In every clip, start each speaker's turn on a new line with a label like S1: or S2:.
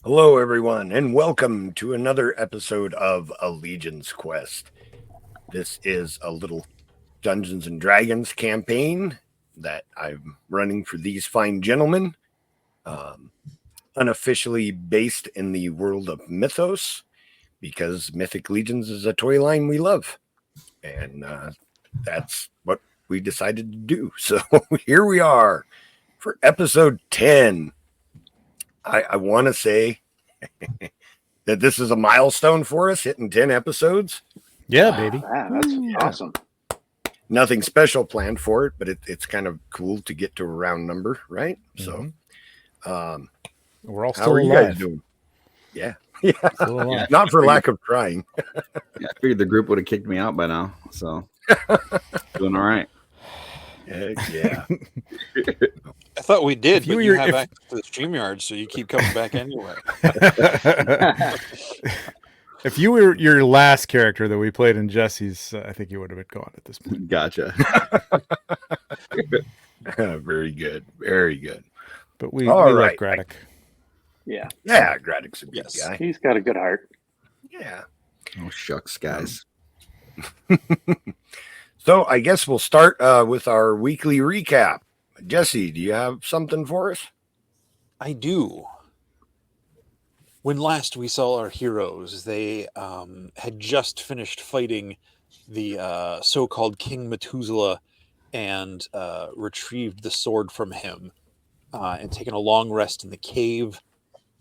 S1: Hello, everyone, and welcome to another episode of Allegiance Quest. This is a little Dungeons and Dragons campaign that I'm running for these fine gentlemen, unofficially based in the world of Mythoss, because Mythic Legions is a toy line we love, and that's what we decided to do. So here we are for episode 10. I want to say that this is a milestone for us, hitting 10 episodes.
S2: Yeah, baby.
S3: That's awesome.
S1: Nothing special planned for it, but it's kind of cool to get to a round number, right? So,
S2: we're all
S1: how
S2: still
S1: are you
S2: alive.
S1: guys doing? Yeah.
S2: Still alive.
S1: Not for lack of trying.
S4: Yeah, I figured the group would have kicked me out by now, so doing all right.
S1: Heck yeah.
S5: I thought we did,
S2: If you
S5: but
S2: were
S5: you
S2: your-
S5: have
S2: if-
S5: access to the StreamYard, so you keep coming back anyway.
S2: If you were your last character that we played in Jesse's, I think you would have been gone at this point.
S4: Gotcha.
S1: Very good. Very good.
S2: But we
S1: All
S2: love
S1: right.
S2: Gradduk.
S3: Yeah,
S1: Yeah, Gradduk's a good
S5: Yes.
S1: guy.
S3: he's got a good heart.
S1: Yeah.
S4: Oh shucks, guys.
S1: So I guess we'll start with our weekly recap. Jesse, do you have something for us?
S5: I do. When last we saw our heroes, they had just finished fighting the so-called King Methuselah and retrieved the sword from him and taken a long rest in the cave.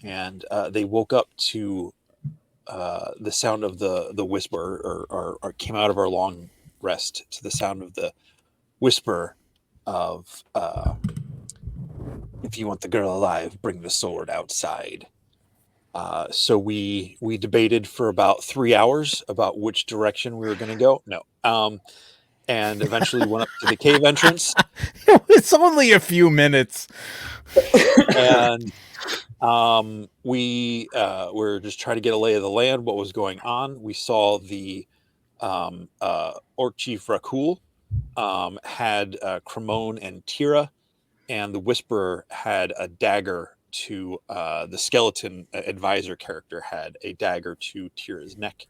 S5: And they woke up to the sound of the whisper, or came out of our long rest to the sound of the whisper of if you want the girl alive, bring the sword outside. So we debated for about 3 hours about which direction we were going to go. And eventually went up to the cave entrance.
S2: It's only a few minutes.
S5: And we were just trying to get a lay of the land, what was going on. We saw the orc chief Rakuul had Cremone and Tira, and the Whisperer had a dagger to the skeleton advisor character had a dagger to Tira's neck,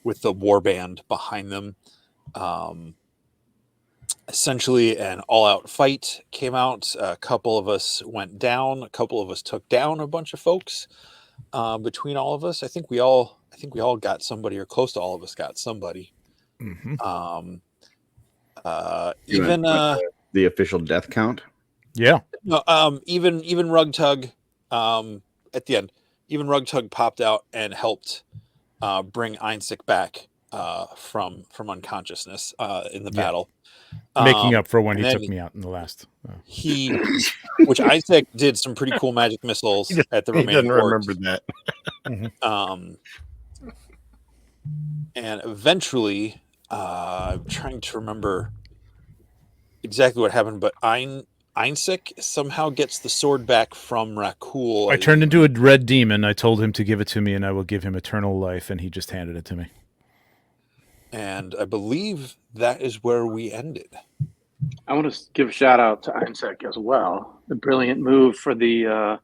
S5: with the warband behind them. Essentially an all-out fight came out. A couple of us went down. A couple of us took down a bunch of folks. Between all of us, I think we all got somebody, or close to all of us got somebody.
S2: Mm-hmm.
S5: Even
S4: The official death count.
S2: Yeah.
S5: no, even Rugtug at the end. Even Rugtug popped out and helped bring Eénsek back from unconsciousness in the battle.
S2: Making up for when he
S5: and
S2: took
S5: then
S2: me out in the last.
S5: Which Eénsek did some pretty cool magic missiles at the
S1: He
S5: remaining
S1: doesn't
S5: orcs.
S1: remember that.
S5: And eventually, I'm trying to remember exactly what happened, but Eénsek somehow gets the sword back from Rakuul.
S2: I turned into a red demon. I told him to give it to me, and I will give him eternal life, and he just handed it to me.
S5: And I believe that is where we ended.
S3: I want to give a shout out to Eénsek as well. The brilliant move for the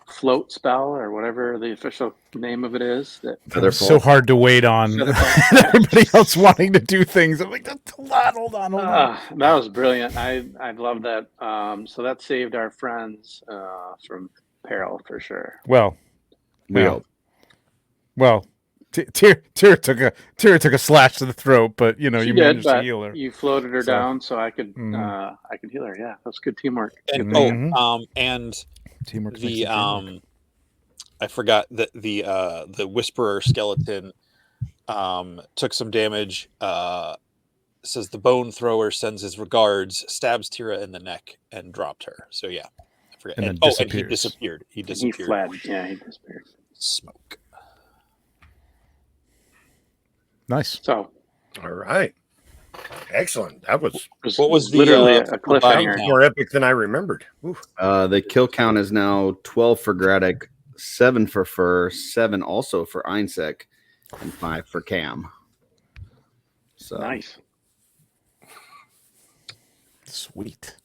S3: float spell, or whatever the official name of it is. That
S2: It's so hard to wait on.
S3: Featherfall.
S2: Everybody else wanting to do things. I'm like, that's a lot. Hold on.
S3: that was brilliant. I love that. So that saved our friends from peril for sure.
S2: Well,
S4: We
S2: Yeah.
S4: hope.
S2: well, Tira took a slash to the throat, but you know,
S3: She
S2: you
S3: did,
S2: managed to
S3: but
S2: heal her.
S3: you floated her
S2: So-
S3: down, so I could
S2: Mhm.
S3: heal her. Yeah, that's good teamwork.
S5: And
S2: Mhm.
S5: and
S2: Teamwork makes
S5: the
S2: the dream work.
S5: I forgot that the Whisperer skeleton took some damage. Says the Bone Thrower sends his regards, stabs Tira in the neck, and dropped her. So yeah, I forget.
S2: And
S5: And,
S2: then
S5: and he
S2: disappears.
S5: disappeared. He
S3: He
S5: disappeared.
S3: fled. Yeah, he disappeared.
S5: Smoke.
S2: Nice.
S3: So
S1: All right. Excellent. That was
S5: What was the,
S3: literally
S5: uh,
S3: a
S5: body
S3: cliffhanger?
S5: count?
S1: more epic than I remembered. Oof.
S4: The kill count is now 12 for Gradduk, 7 for Ferr, 7 also for Eénsek, and 5 for Cam. So
S3: Nice.
S2: Sweet.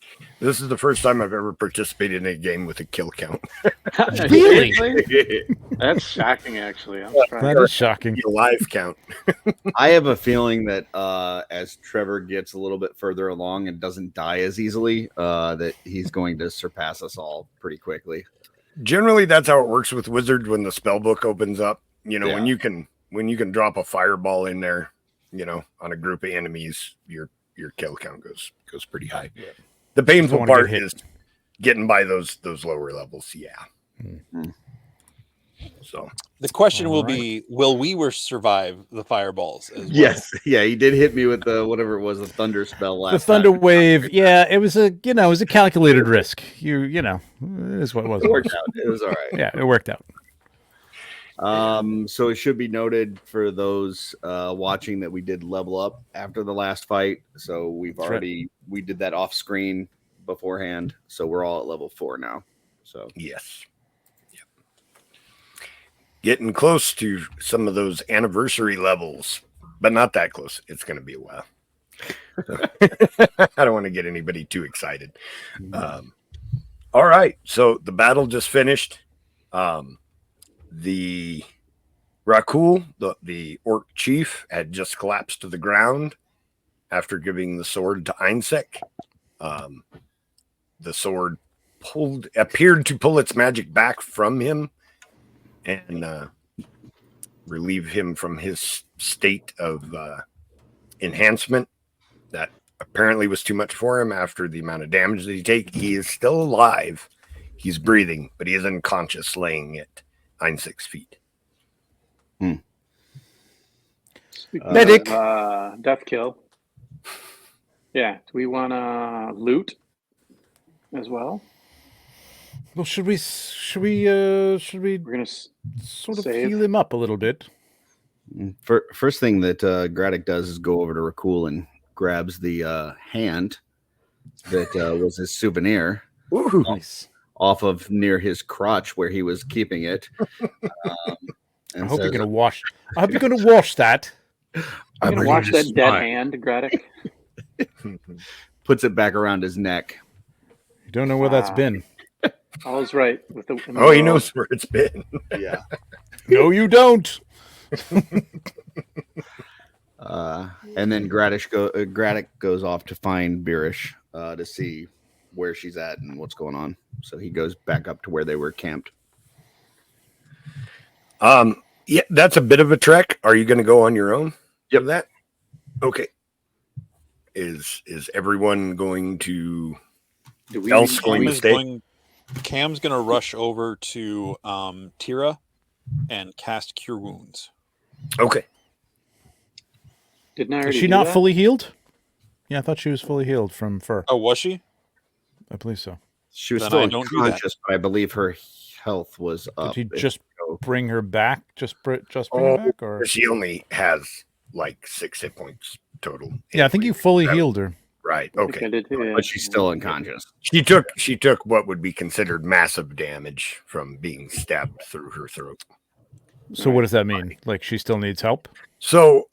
S1: This is the first time I've ever participated in a game with a kill count.
S2: Really?
S3: Seriously? That's shocking, actually. I'm surprised.
S2: That is shocking.
S1: A live count.
S4: I have a feeling that as Trevor gets a little bit further along and doesn't die as easily, that he's going to surpass us all pretty quickly.
S1: Generally, that's how it works with Wizard when the spell book opens up. You know,
S4: Yeah.
S1: when you can drop a fireball in there, you know, on a group of enemies, your kill count goes pretty high.
S2: Yeah.
S1: The painful
S2: Don't wanna
S1: part
S2: get hit.
S1: is getting by those lower levels. Yeah.
S2: Mm.
S1: So
S5: The question will
S2: All right.
S5: be: will we survive the fireballs? As well?
S4: Yes, yeah, he did hit me with the whatever it was, the thunder spell last
S2: The thunder
S4: time.
S2: wave, yeah, it was a calculated risk. It is what it was.
S4: It worked out. It was all right.
S2: Yeah, it worked out.
S4: So it should be noted for those watching that we did level up after the last fight. So we've
S2: That's right.
S4: we did that off screen beforehand. So we're all at level 4 now. So
S1: yes. Yep. Getting close to some of those anniversary levels, but not that close. It's going to be a while. I don't want to get anybody too excited. All right. So the battle just finished. The Rakuul, the orc chief, had just collapsed to the ground after giving the sword to Eénsek. The sword appeared to pull its magic back from him and relieve him from his state of enhancement that apparently was too much for him after the amount of damage that he take. He is still alive. He's breathing, but he is unconscious, laying at Eénsek's feet.
S2: Medic.
S3: Death kill. Yeah. Do we want to loot as well?
S2: Well, should we
S3: We're gonna
S2: sort of
S3: save.
S2: heal him up a little bit?
S4: first thing that Gradduk does is go over to Rakuul and grabs the hand that was his souvenir
S1: Ooh.
S2: Nice.
S4: off of near his crotch where he was keeping it.
S2: I
S4: And
S2: hope you're
S4: says,
S2: gonna wash. I hope you're gonna wash that.
S3: I'm gonna watch that dead hand, Gradduk.
S4: puts it back around his neck.
S2: You don't know where that's
S3: Wow.
S2: been.
S3: All's right with the.
S1: Oh, he knows where it's been.
S4: Yeah.
S2: No, you don't.
S4: And then Gradduk goes off to find Beerish to see where she's at and what's going on. So he goes back up to where they were camped.
S1: Yeah, that's a bit of a trek. Are you going to go on your own?
S4: Yep.
S1: For that? Okay. Is everyone going to?
S3: Do we
S1: Else going to stay?
S5: Cam's going to rush over to Tira and cast Cure Wounds.
S1: Okay.
S3: Didn't I
S2: Is
S3: already
S2: she
S3: do
S2: not
S3: that?
S2: fully healed? Yeah, I thought she was fully healed from Ferr.
S5: Oh, was she?
S2: I believe so.
S4: She was
S5: Then
S4: still
S5: I don't do that.
S4: unconscious, but I believe her health was up.
S2: Did he just bring her back? Just bring
S1: Oh,
S2: her back, or
S1: she only has like 6 hit points total.
S2: yeah, I think you fully healed her.
S1: Right.
S3: I think
S1: Okay.
S3: I did too, yeah.
S4: But she's still unconscious.
S1: She took what would be considered massive damage from being stabbed through her throat.
S2: So what does that mean? Like she still needs help?
S1: So,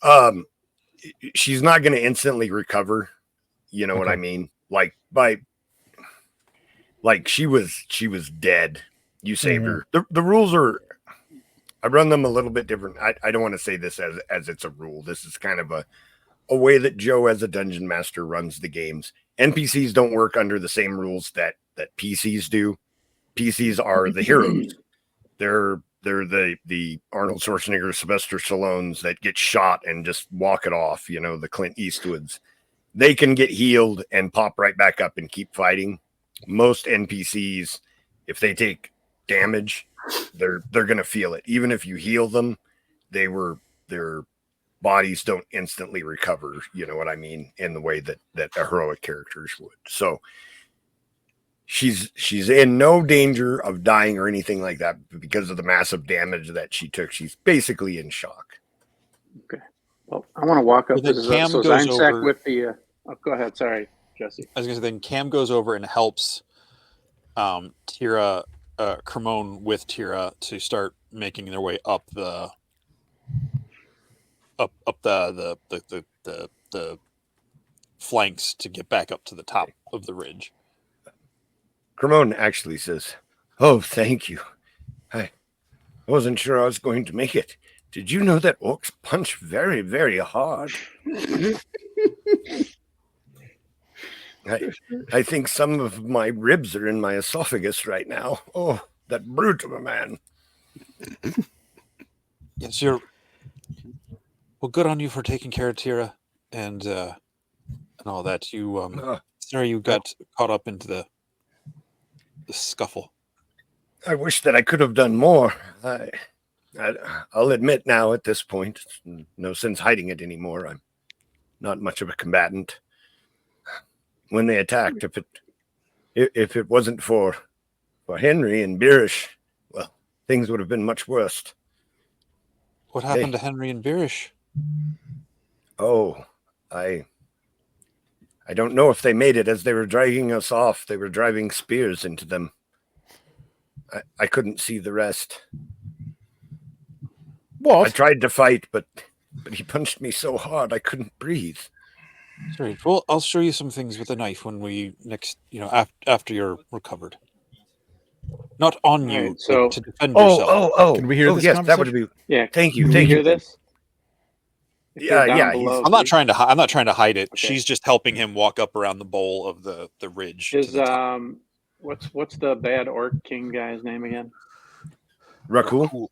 S1: she's not going to instantly recover. You know what
S2: Okay.
S1: I mean? She was dead. You saved her. The rules are, I run them a little bit different. I don't want to say this as it's a rule. This is kind of a way that Joe as a dungeon master runs the games. NPCs don't work under the same rules that PCs do. PCs are the heroes. They're the Arnold Schwarzenegger, Sylvester Stallones that get shot and just walk it off, you know, the Clint Eastwoods. They can get healed and pop right back up and keep fighting. Most NPCs, if they take damage, they're going to feel it. Even if you heal them, their bodies don't instantly recover, you know what I mean, in the way that heroic characters would. So she's in no danger of dying or anything like that because of the massive damage that she took. She's basically in shock.
S3: Well, I want to walk up.
S5: Well, then Cam
S3: So
S5: goes
S3: Eénsek
S5: over-
S3: with the. Oh, go ahead. Sorry, Jesse.
S5: I was going to say, then Cam goes over and helps Tira, Cremone with Tira to start making their way up the flanks to get back up to the top of the ridge.
S1: Cremone actually says, "Oh, thank you. I wasn't sure I was going to make it. Did you know that orcs punch very, very hard? I think some of my ribs are in my esophagus right now. Oh, that brute of a man."
S5: Yes, you're. Well, good on you for taking care of Tira and all that. You sorry you got caught up into the scuffle.
S1: I wish that I could have done more. I'll admit now at this point, it's no sense hiding it anymore. I'm not much of a combatant. When they attacked, if it wasn't for Henry and Birish, well, things would have been much worse.
S5: What happened to Henry and Birish?
S1: Oh, I don't know if they made it. As they were dragging us off, they were driving spears into them. I couldn't see the rest.
S2: What?
S1: I tried to fight, but he punched me so hard I couldn't breathe.
S5: Sorry. Well, I'll show you some things with a knife when we next, after you're recovered. Not on you,
S3: Alright, so-
S5: but to defend yourself.
S1: Oh!
S2: Can we hear this
S1: Yes, that would
S2: conversation?
S1: be.
S3: Yeah.
S1: Thank you.
S3: Can
S1: Thank
S3: you
S1: you.
S3: hear this? If you're down
S1: Yeah.
S3: below,
S5: I'm not trying to hide it.
S3: Okay.
S5: She's just helping him walk up around the bowl of the ridge.
S3: Is
S5: to the top.
S3: what's the bad orc king guy's name again?
S1: Rakuul?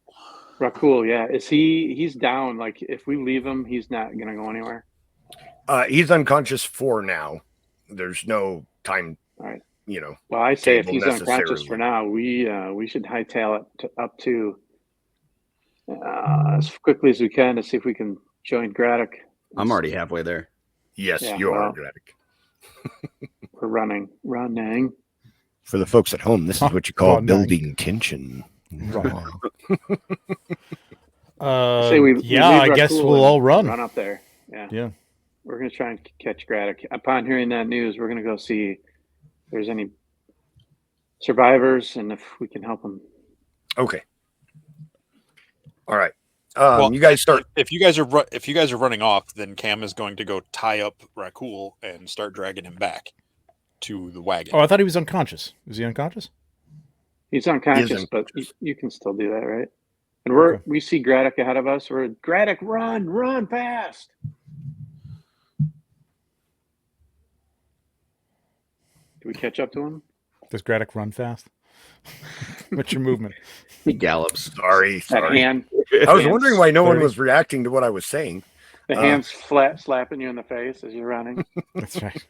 S3: Rakuul, yeah. He's down? Like if we leave him, he's not gonna go anywhere.
S1: He's unconscious for now. There's no time.
S3: All right.
S1: Well,
S3: I say if
S1: table
S3: he's unconscious
S1: necessarily.
S3: for now, we should hightail it up to as quickly as we can to see if we can join Gradduk.
S4: I'm already halfway there.
S1: Yes,
S3: Yeah,
S1: you are,
S3: well.
S1: Gradduk.
S3: We're running.
S1: For the folks at home, this is what you call
S2: Running.
S1: building tension.
S2: Wrong.
S3: Say we
S2: yeah,
S3: leave
S2: I guess
S3: Rakuul
S2: we'll
S3: and
S2: all run.
S3: Run up there. Yeah.
S2: Yeah.
S3: We're gonna try and catch Gradduk. Upon hearing that news, we're gonna go see if there's any survivors and if we can help them.
S1: Okay. All right.
S5: Well,
S1: you guys start.
S5: If you guys are running off, then Cam is going to go tie up Rakuul and start dragging him back to the wagon.
S2: Oh, I thought he was unconscious. Is he unconscious?
S3: He's unconscious, but
S1: unconscious.
S3: you can still do that, right? And
S2: Okay.
S3: we see Gradduk ahead of us. We're Gradduk, run fast. Do we catch up to him?
S2: Does Gradduk run fast? What's your movement?
S4: He gallops.
S1: Sorry.
S3: That hand,
S1: I was wondering why no one
S2: 30.
S1: was reacting to what I was saying.
S3: the hand's flat slapping you in the face as you're running.
S2: That's right.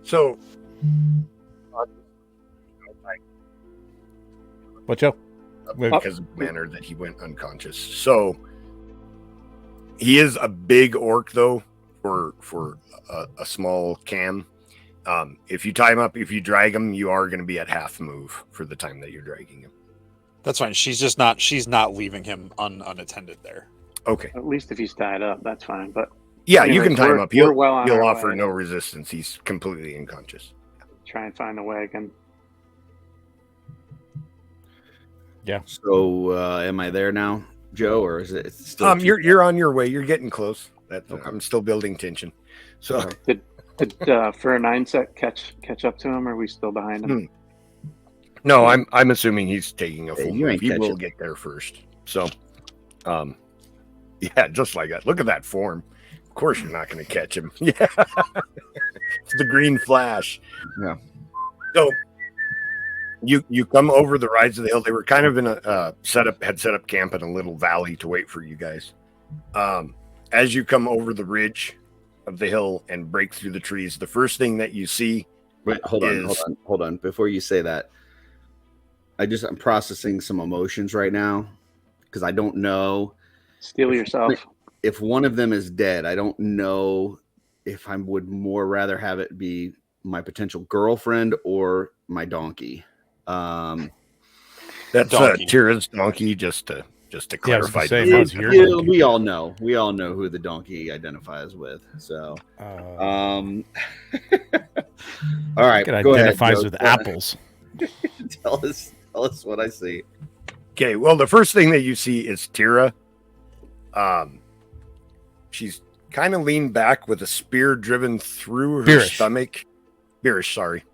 S1: So
S2: What, Joe? Wait,
S1: because of the manner that he went unconscious. So he is a big orc, though, for a small cam. If you tie him up, if you drag him, you are going to be at half move for the time that you're dragging him.
S5: That's fine. She's not leaving him unattended there.
S1: Okay.
S3: At least if he's tied up, that's fine. But
S1: Yeah, you
S3: anyways,
S1: can tie him
S3: we're-
S1: up. He'll,
S3: we're well on
S1: he'll
S3: our
S1: offer
S3: way.
S1: no resistance. He's completely unconscious.
S3: Try and find the wagon.
S4: So, am I there now, Joe, or is it still?
S1: You're on your way. You're getting close.
S4: Okay.
S1: I'm still building tension. So
S3: Did Ferr and Eénsek catch up to him, or are we still behind him?
S1: no, I'm assuming he's taking a
S4: Hey,
S1: full
S4: you
S1: move.
S4: ain't
S1: He will
S4: catching.
S1: get there first. So, yeah, just like that. Look at that form. Of course, you're not going to catch him. Yeah, it's the green flash.
S4: Yeah.
S1: So you come over the rise of the hill. They were kind of in a set up camp in a little valley to wait for you guys. As you come over the ridge of the hill and break through the trees, the first thing that you see.
S4: Wait, hold on. Before you say that, I'm processing some emotions right now because I don't know
S3: Steal yourself.
S4: if one of them is dead. I don't know if I would more rather have it be my potential girlfriend or my donkey.
S1: That's
S5: Donkey.
S1: Tira's donkey, just to
S2: Yeah, I was
S1: clarify.
S2: gonna say,
S1: the-
S2: how's your
S4: Yeah,
S2: donkey?
S4: we all know who the donkey identifies with. So, all right,
S2: it
S4: go
S2: identifies
S4: ahead,
S2: with
S4: Joe.
S2: apples.
S4: Tell us what I see.
S1: Okay, well, the first thing that you see is Tira. She's kind of lean back with a spear driven through her
S2: Beerish.
S1: stomach. Beerish, sorry.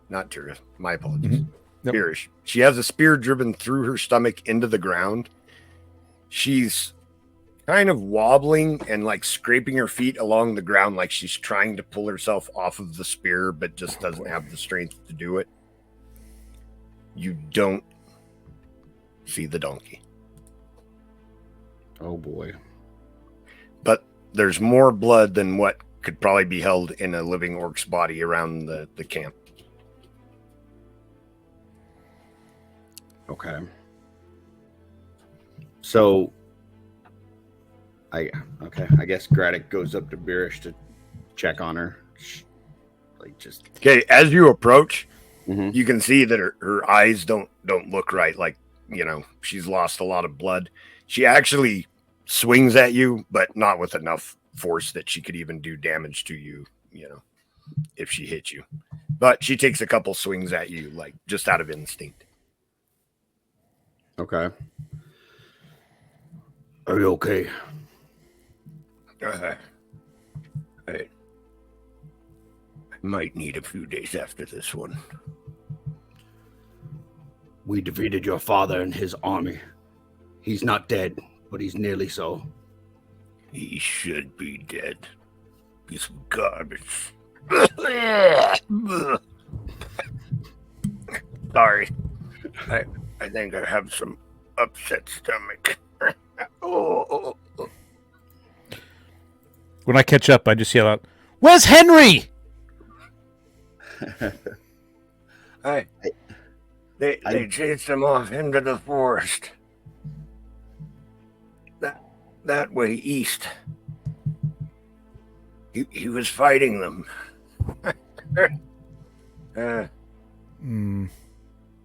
S1: Not Tira. My apologies.
S2: Nope.
S1: Beerish. She has a spear driven through her stomach into the ground. She's kind of wobbling and like scraping her feet along the ground like she's trying to pull herself off of the spear, but just doesn't have the strength to do it. You don't see the donkey.
S4: Oh boy.
S1: But there's more blood than what could probably be held in a living orc's body around the camp.
S4: Okay. So I guess Gradduk goes up to Beerish to check on her. Like just
S1: Okay, as you approach,
S4: Mhm.
S1: you can see that her eyes don't look right. Like, she's lost a lot of blood. She actually swings at you, but not with enough force that she could even do damage to you, if she hit you. But she takes a couple swings at you, like just out of instinct.
S4: Okay. Are you okay?
S1: I might need a few days after this one.
S4: We defeated your father and his army. He's not dead, but he's nearly so.
S1: He should be dead. Piece of garbage. Sorry. I think I have some upset stomach. Oh.
S2: When I catch up, I just yell out, "Where's Henry?"
S1: They chased him off into the forest. That way east. He was fighting them.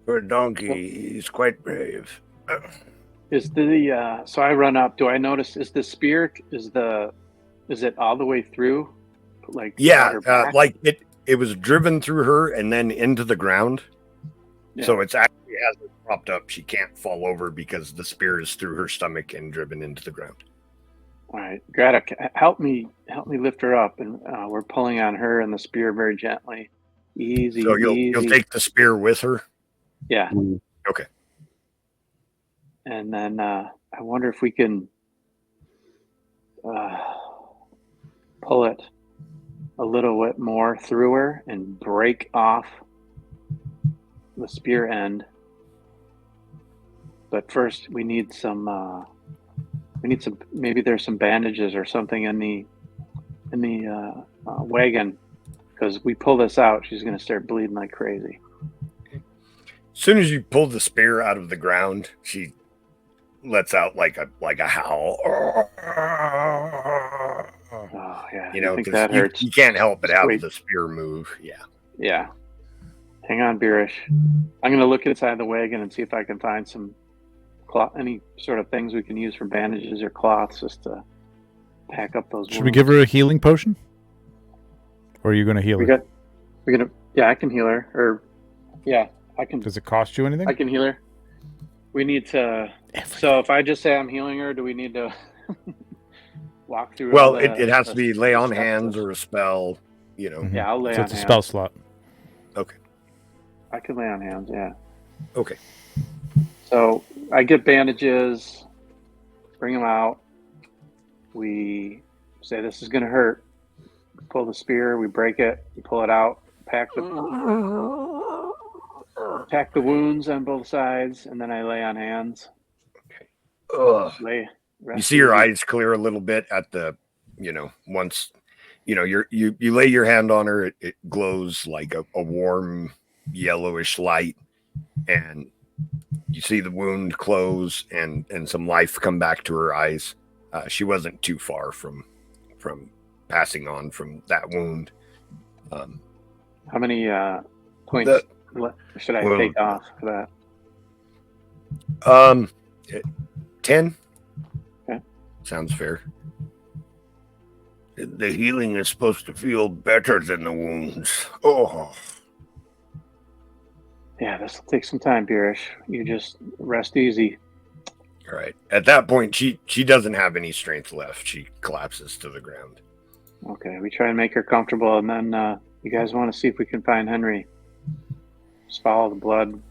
S1: For a donkey, he's quite brave.
S3: Is the so I run up? Do I notice? Is the spear? Is it all the way through? Like
S1: Yeah,
S3: her back?
S1: like it was driven through her and then into the ground.
S3: Yeah.
S1: So it's actually has her propped up. She can't fall over because the spear is through her stomach and driven into the ground.
S3: All right, Gradduk, help me lift her up, and we're pulling on her and the spear very gently. Easy,
S1: So you'll
S3: easy.
S1: take the spear with her.
S3: Yeah.
S1: Okay.
S3: And then I wonder if we can pull it a little bit more through her and break off the spear end. But first, we need some. Maybe there's some bandages or something in the wagon, because we pull this out, she's going to start bleeding like crazy.
S1: As soon as you pull the spear out of the ground, she lets out like a howl.
S3: Oh yeah, I think that hurts.
S1: You can't help but have
S3: Wait.
S1: the spear move. Yeah.
S3: Yeah. Hang on, Beerish. I'm going to look inside the wagon and see if I can find some cloth, any sort of things we can use for bandages or cloths, just to pack up those.
S2: Should we give her a healing potion? Or are you going to heal her?
S3: Yeah, I can heal her. Or yeah, I can.
S2: Does it cost you anything?
S3: I can heal her. We need to. So if I just say I'm healing her, do we need to walk through?
S1: Well, it has to be lay on hands or a spell.
S2: Mhm.
S3: Yeah, I'll lay
S2: So
S3: on
S2: it's a
S3: hands.
S2: spell slot.
S1: Okay.
S3: I can lay on hands. Yeah.
S1: Okay.
S3: So I get bandages, bring them out. We say this is going to hurt. We pull the spear, we break it, we pull it out, pack the wounds on both sides, and then I lay on hands.
S1: Ugh.
S3: You
S1: see her eyes clear a little bit at the, once, you lay your hand on her, it glows like a warm yellowish light, and you see the wound close and some life come back to her eyes. She wasn't too far from passing on from that wound.
S3: How many points should I take off for
S1: that? 10.
S3: Okay.
S1: Sounds fair. The healing is supposed to feel better than the wounds. Oh.
S3: Yeah, this will take some time, Beerish. You just rest easy.
S1: All right. At that point, she doesn't have any strength left. She collapses to the ground.
S3: Okay, we try and make her comfortable, and then you guys want to see if we can find Henry. Just follow the blood.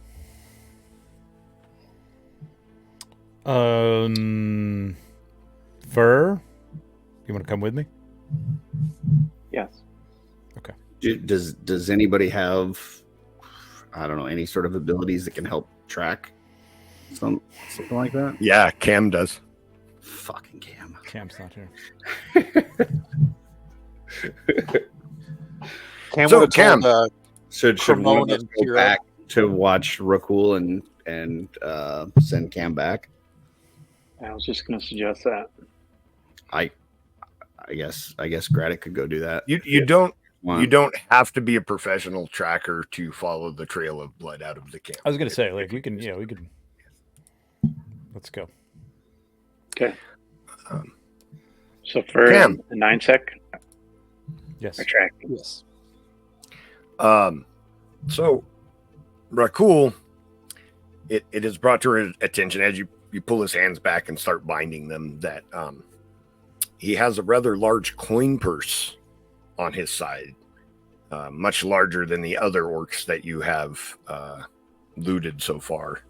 S2: Ferr, you want to come with me?
S3: Yes.
S4: Does anybody have, I don't know, any sort of abilities that can help track something like that?
S1: Yeah, Cam does.
S4: Fucking Cam.
S2: Cam's not here.
S5: Cam
S1: So,
S5: would have told,
S4: Should one
S5: Cremona
S4: of us
S5: and
S4: go
S5: Kira.
S4: back to watch Rakuul and send Cam back?
S3: I was just going to suggest that.
S4: I guess Gradduk could go do that.
S1: You don't
S4: Want-
S1: you don't have to be a professional tracker to follow the trail of blood out of the camp.
S2: I was gonna say, like, we can. Let's go.
S3: Okay.
S1: Um,
S3: So Ferr
S1: Cam.
S3: and Eénsek
S2: Yes.
S3: are tracking.
S5: Yes.
S1: So Rakuul, it is brought to her attention as you pull his hands back and start binding them that he has a rather large coin purse on his side, much larger than the other orcs that you have looted so far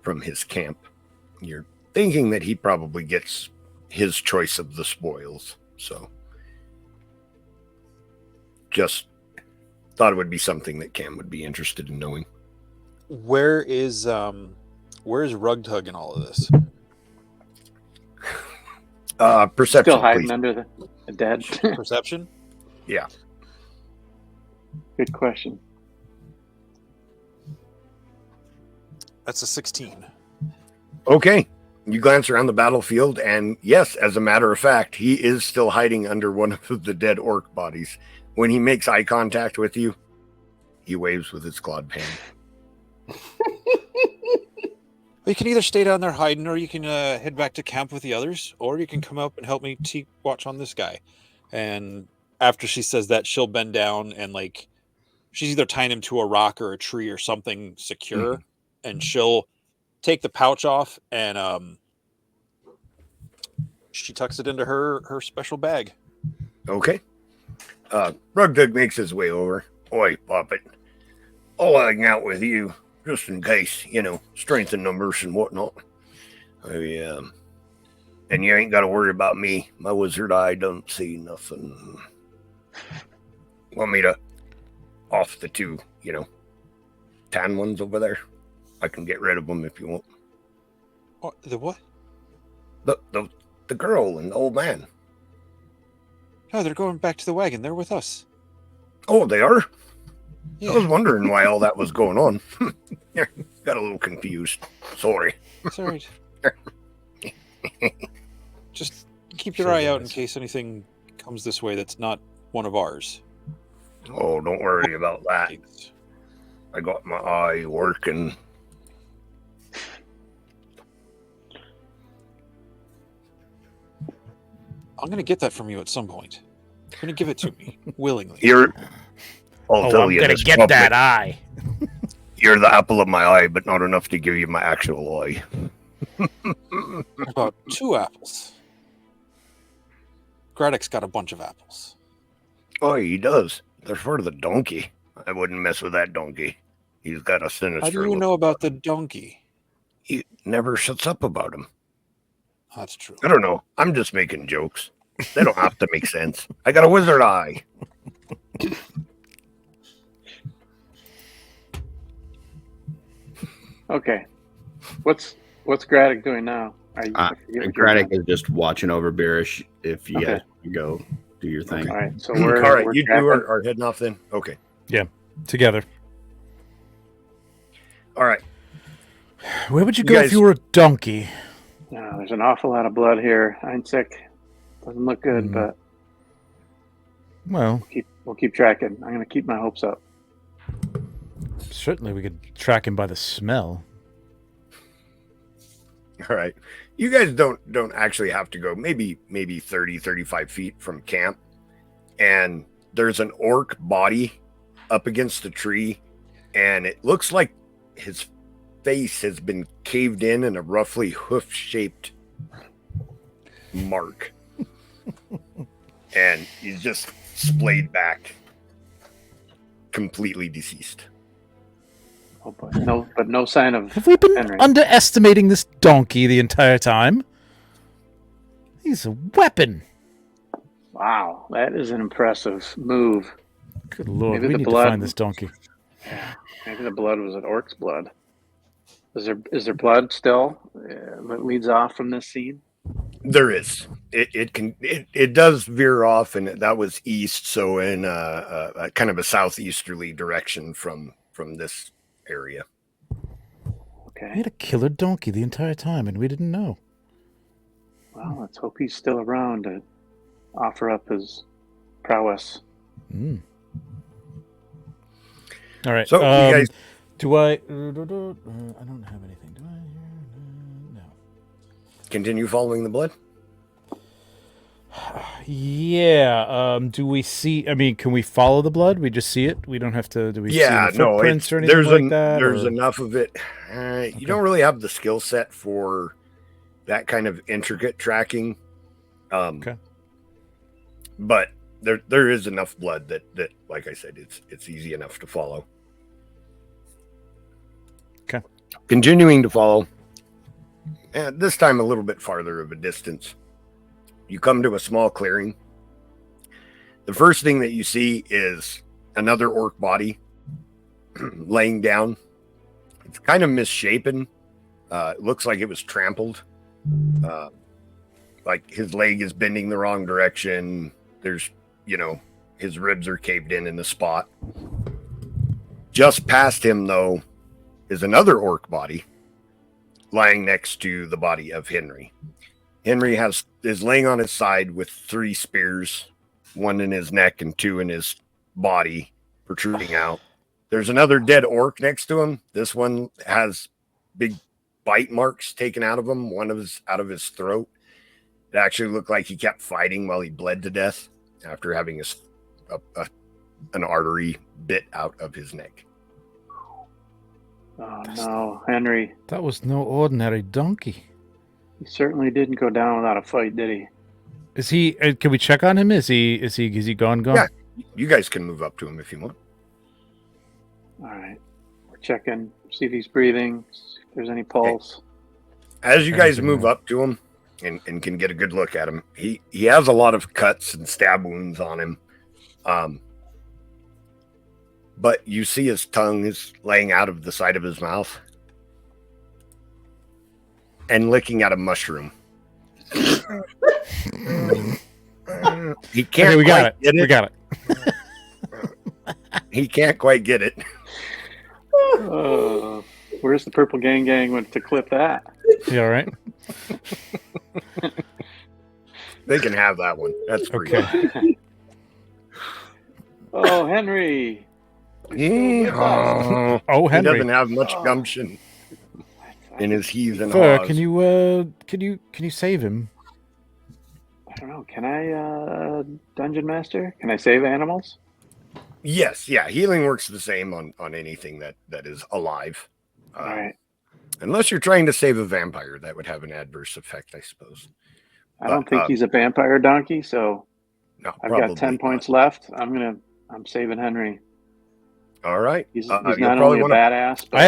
S1: from his camp. You're thinking that he probably gets his choice of the spoils, so just thought it would be something that Cam would be interested in knowing.
S5: Where's Rugtug in all of this?
S1: Perception,
S3: Still hiding
S1: please.
S3: under the dead.
S5: Perception?
S1: Yeah.
S3: Good question.
S5: That's a 16.
S1: Okay. You glance around the battlefield, and yes, as a matter of fact, he is still hiding under one of the dead orc bodies. When he makes eye contact with you, he waves with his clawed hand.
S5: You can either stay down there hiding, or you can head back to camp with the others, or you can come up and help me keep watch on this guy. And after she says that, she'll bend down and, like, she's either tying him to a rock or a tree or something secure, and she'll take the pouch off and she tucks it into her special bag.
S1: Okay. Rugdug makes his way over. Oi, Poppet. I'll hang out with you, just in case, strength in numbers and whatnot. And you ain't got to worry about me. My wizard eye don't see nothing. Want me to off the two, tan ones over there? I can get rid of them if you want.
S5: Oh, the what?
S1: The girl and the old man.
S5: No, they're going back to the wagon. They're with us.
S1: Oh, they are?
S5: Yeah.
S1: I was wondering why all that was going on. Got a little confused. Sorry.
S5: It's all right. Just keep your eye out in case anything comes this way that's not one of ours.
S1: Oh, don't worry about that. I got my eye working.
S5: I'm going to get that from you at some point. You're going to give it to me willingly.
S1: I'll tell you this, Puppet,
S2: eye.
S1: You're the apple of my eye, but not enough to give you my actual eye.
S5: About 2 apples. Gradduk's got a bunch of apples.
S1: Oh, he does. They're for the donkey. I wouldn't mess with that donkey. He's got a sinister
S5: How do you
S1: look.
S5: know about the donkey?
S1: He never shuts up about him.
S5: That's true.
S1: I don't know. I'm just making jokes. They don't have to make sense. I got a wizard eye.
S3: Okay. What's Gradduk doing now? I forget what you're
S4: Gradduk
S3: doing.
S4: is just watching over Birish. If you
S3: Okay.
S4: guys can go do your thing.
S3: All right. So we're
S1: All right,
S3: we're
S1: you two
S3: tracking.
S1: are heading off then? Okay.
S2: Together.
S1: All right.
S2: Where would you
S1: You
S2: go
S1: guys-
S2: if you were a donkey?
S3: No, there's an awful lot of blood here. Eénsek doesn't look good,
S2: Hmm.
S3: but
S2: Well,
S3: we'll keep tracking. I'm gonna keep my hopes up.
S2: certainly we could track him by the smell.
S1: All right. You guys don't actually have to go maybe 30, 35 feet from camp. And there's an orc body up against the tree. And it looks like his face has been caved in a roughly hoof-shaped mark. And he's just splayed back, completely deceased.
S3: Oh, but no sign of
S2: Have we been
S3: Henry.
S2: underestimating this donkey the entire time? He's a weapon.
S3: Wow, that is an impressive move.
S2: Good lord,
S3: Maybe
S2: we
S3: the
S2: need
S3: blood-
S2: to find this donkey.
S3: Yeah, maybe the blood was an orc's blood. Is there blood still that leads off from this scene?
S1: There is. It does veer off, and that was east, so in a kind of a southeasterly direction from this area.
S2: We
S3: Okay.
S2: had a killer donkey the entire time, and we didn't know.
S3: Well, let's hope he's still around to offer up his prowess.
S2: Mm. All right.
S1: So, you guys-
S2: do I? I don't have anything. Do I? No.
S1: Continue following the blood.
S2: Yeah. Do we see? I mean, can we follow the blood? We just see it. We don't have to. Do we see any footprints or anything like that?
S1: There's
S2: or-
S1: enough of it. You don't really have the skill set for that kind of intricate tracking.
S2: Okay.
S1: But there is enough blood that like I said, it's easy enough to follow.
S2: Okay.
S1: Continuing to follow, and this time a little bit farther of a distance. You come to a small clearing. The first thing that you see is another orc body laying down. It's kind of misshapen. It looks like it was trampled. Like his leg is bending the wrong direction. There's, his ribs are caved in the spot. Just past him, though, is another orc body lying next to the body of Henry. Henry is laying on his side with 3 spears, 1 in his neck and 2 in his body, protruding out. There's another dead orc next to him. This one has big bite marks taken out of him, one of his out of his throat. It actually looked like he kept fighting while he bled to death after having an artery bit out of his neck.
S3: Oh no, Henry.
S2: That was no ordinary donkey.
S3: He certainly didn't go down without a fight, did he?
S2: Is he? Can we check on him? Is he gone?
S1: Yeah. You guys can move up to him if you want.
S3: All right. We're checking, see if he's breathing, see if there's any pulse.
S1: As you guys
S2: Anything
S1: move
S2: there?
S1: up to him and can get a good look at him, he has a lot of cuts and stab wounds on him. But you see his tongue is laying out of the side of his mouth and licking at a mushroom. He can't
S2: Okay, we got
S1: quite
S2: it.
S1: get
S2: We got it.
S1: He can't quite get it.
S3: Where's the Purple Gang went to clip that?
S2: You all right?
S1: They can have that one. That's free.
S2: Okay.
S3: Oh, Henry.
S1: Yeehaw.
S2: Oh,
S1: He
S2: Henry.
S1: doesn't have much gumption in his heaves and
S2: Ferr,
S1: haws.
S2: can you save him?
S3: I don't know. Can I, Dungeon Master? Can I save animals?
S1: Yes, yeah. Healing works the same on anything that is alive.
S3: All right.
S1: Unless you're trying to save a vampire, that would have an adverse effect, I suppose.
S3: I don't think he's a vampire donkey, so
S1: No,
S3: I've
S1: probably
S3: got 10
S1: not.
S3: points left. I'm saving Henry.
S1: All right.
S3: He's
S1: You'll
S3: not
S1: probably
S3: only a
S1: wanna-
S3: badass, but
S2: I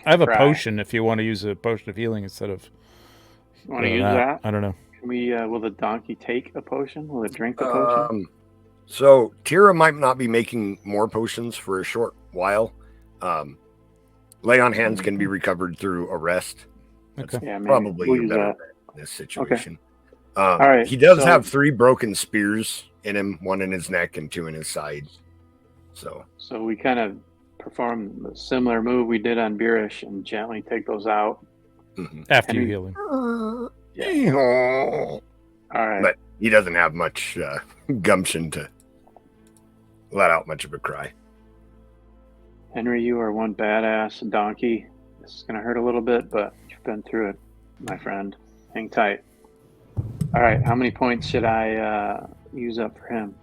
S2: have a
S3: cry.
S2: potion if you want to use a potion of healing instead of.
S3: You want to use that?
S2: I don't know.
S3: Can we? Will the donkey take a potion? Will it drink the potion?
S1: So Tira might not be making more potions for a short while. Lay on hands can be recovered through a rest.
S2: Okay.
S3: Yeah, maybe
S1: Probably
S3: we'll
S1: a
S3: use
S1: better
S3: that.
S1: bet in this situation.
S3: All right,
S1: He does
S3: so-
S1: have 3 broken spears in him, 1 in his neck and 2 in his side. So
S3: So we kind of perform a similar move we did on Beerish and gently take those out.
S1: mhm.
S2: After you
S3: Henry-
S2: heal him.
S3: All right.
S1: But he doesn't have much gumption to let out much of a cry.
S3: Henry, you are one badass donkey. This is going to hurt a little bit, but you've been through it, my friend. Hang tight. All right. How many points should I use up for him?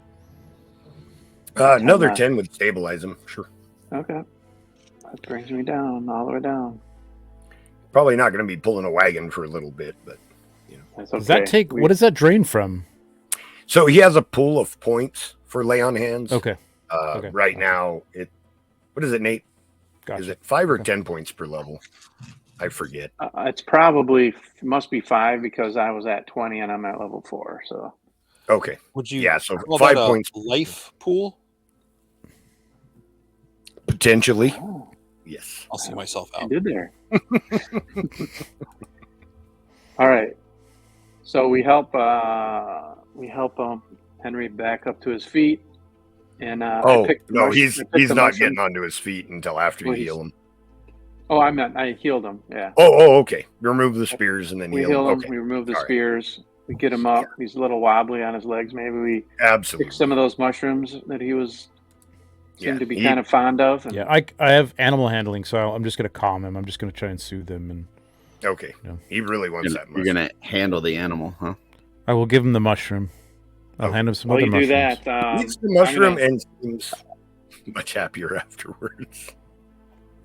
S1: Another
S3: left.
S1: 10 would stabilize him. Sure.
S3: Okay. That brings me down, all the way down.
S1: Probably not going to be pulling a wagon for a little bit, but
S3: That's okay.
S2: Does that take? What does that drain from?
S1: So he has a pool of points for lay on hands.
S2: Okay. Okay.
S1: Right now, what is it, Nate?
S2: Gotcha.
S1: Is it 5 or 10 points per level? I forget.
S3: It's probably must be 5 because I was at 20 and I'm at level 4. So
S1: Okay.
S5: Would you?
S1: Yeah, so
S5: call
S1: 5
S5: that a
S1: points
S5: life pool.
S1: potentially.
S3: oh,
S1: Yes.
S5: I'll see myself
S3: I
S5: out.
S3: did there. All right. So we help Henry back up to his feet, and
S1: Oh
S3: I picked the
S1: no,
S3: mush-
S1: he's
S3: I picked the
S1: not
S3: mushroom.
S1: getting onto his feet until after
S3: Well,
S1: you heal him.
S3: Oh, I healed him. Yeah,
S1: Oh, okay. Remove the spears and then
S3: we
S1: heal
S3: heal him.
S1: Okay,
S3: We remove the
S1: All right.
S3: spears. We get him up. He's a little wobbly on his legs. Maybe we
S1: absolutely.
S3: pick some of those mushrooms that he seemed to be
S1: he-
S3: kind of fond of. And
S2: Yeah, I have animal handling, so I'm just gonna calm him. I'm just gonna try and soothe him, and
S1: Okay.
S2: Yeah.
S1: He really wants that
S4: You're
S1: mushroom.
S4: gonna handle the animal, huh?
S2: I will give him the mushroom. I'll
S1: Okay.
S2: hand him some
S3: while
S2: other
S3: you do
S2: mushrooms.
S3: that,
S1: Eats the mushroom
S3: I'm gonna,
S1: and seems much happier afterwards.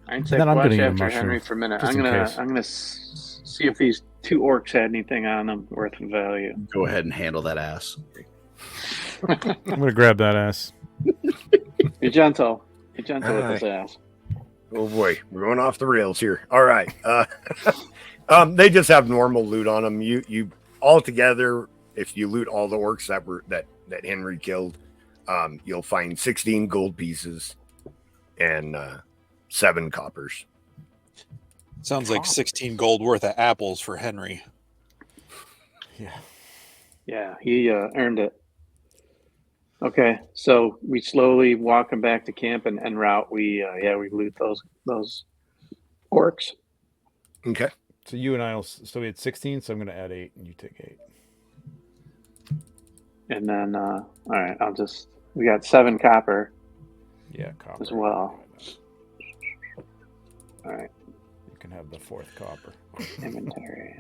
S3: I'd
S2: then I'm
S3: watch
S2: gonna eat a
S3: after
S2: mushroom,
S3: Henry for a minute.
S2: just
S3: I'm
S2: in
S3: gonna
S2: case.
S3: I'm gonna see if these 2 orcs had anything on them worth of value.
S4: Go ahead and handle that ass.
S2: I'm gonna grab that ass.
S3: Be gentle. Be gentle with
S1: All
S3: this ass.
S1: Oh boy, we're going off the rails here. All right. They just have normal loot on them. You all together, if you loot all the orcs that Henry killed, you'll find 16 gold pieces and 7 coppers.
S5: Sounds like 16 gold worth of apples for Henry.
S2: Yeah.
S3: Yeah, he earned it. Okay, so we slowly walk him back to camp, and en route we loot those orcs.
S1: Okay.
S2: So you and I, so we had 16. So I'm gonna add 8, and you take 8.
S3: And then all right, we got 7 copper
S2: Yeah, copper
S3: as well. All right,
S2: You can have the 4th copper.
S3: inventory.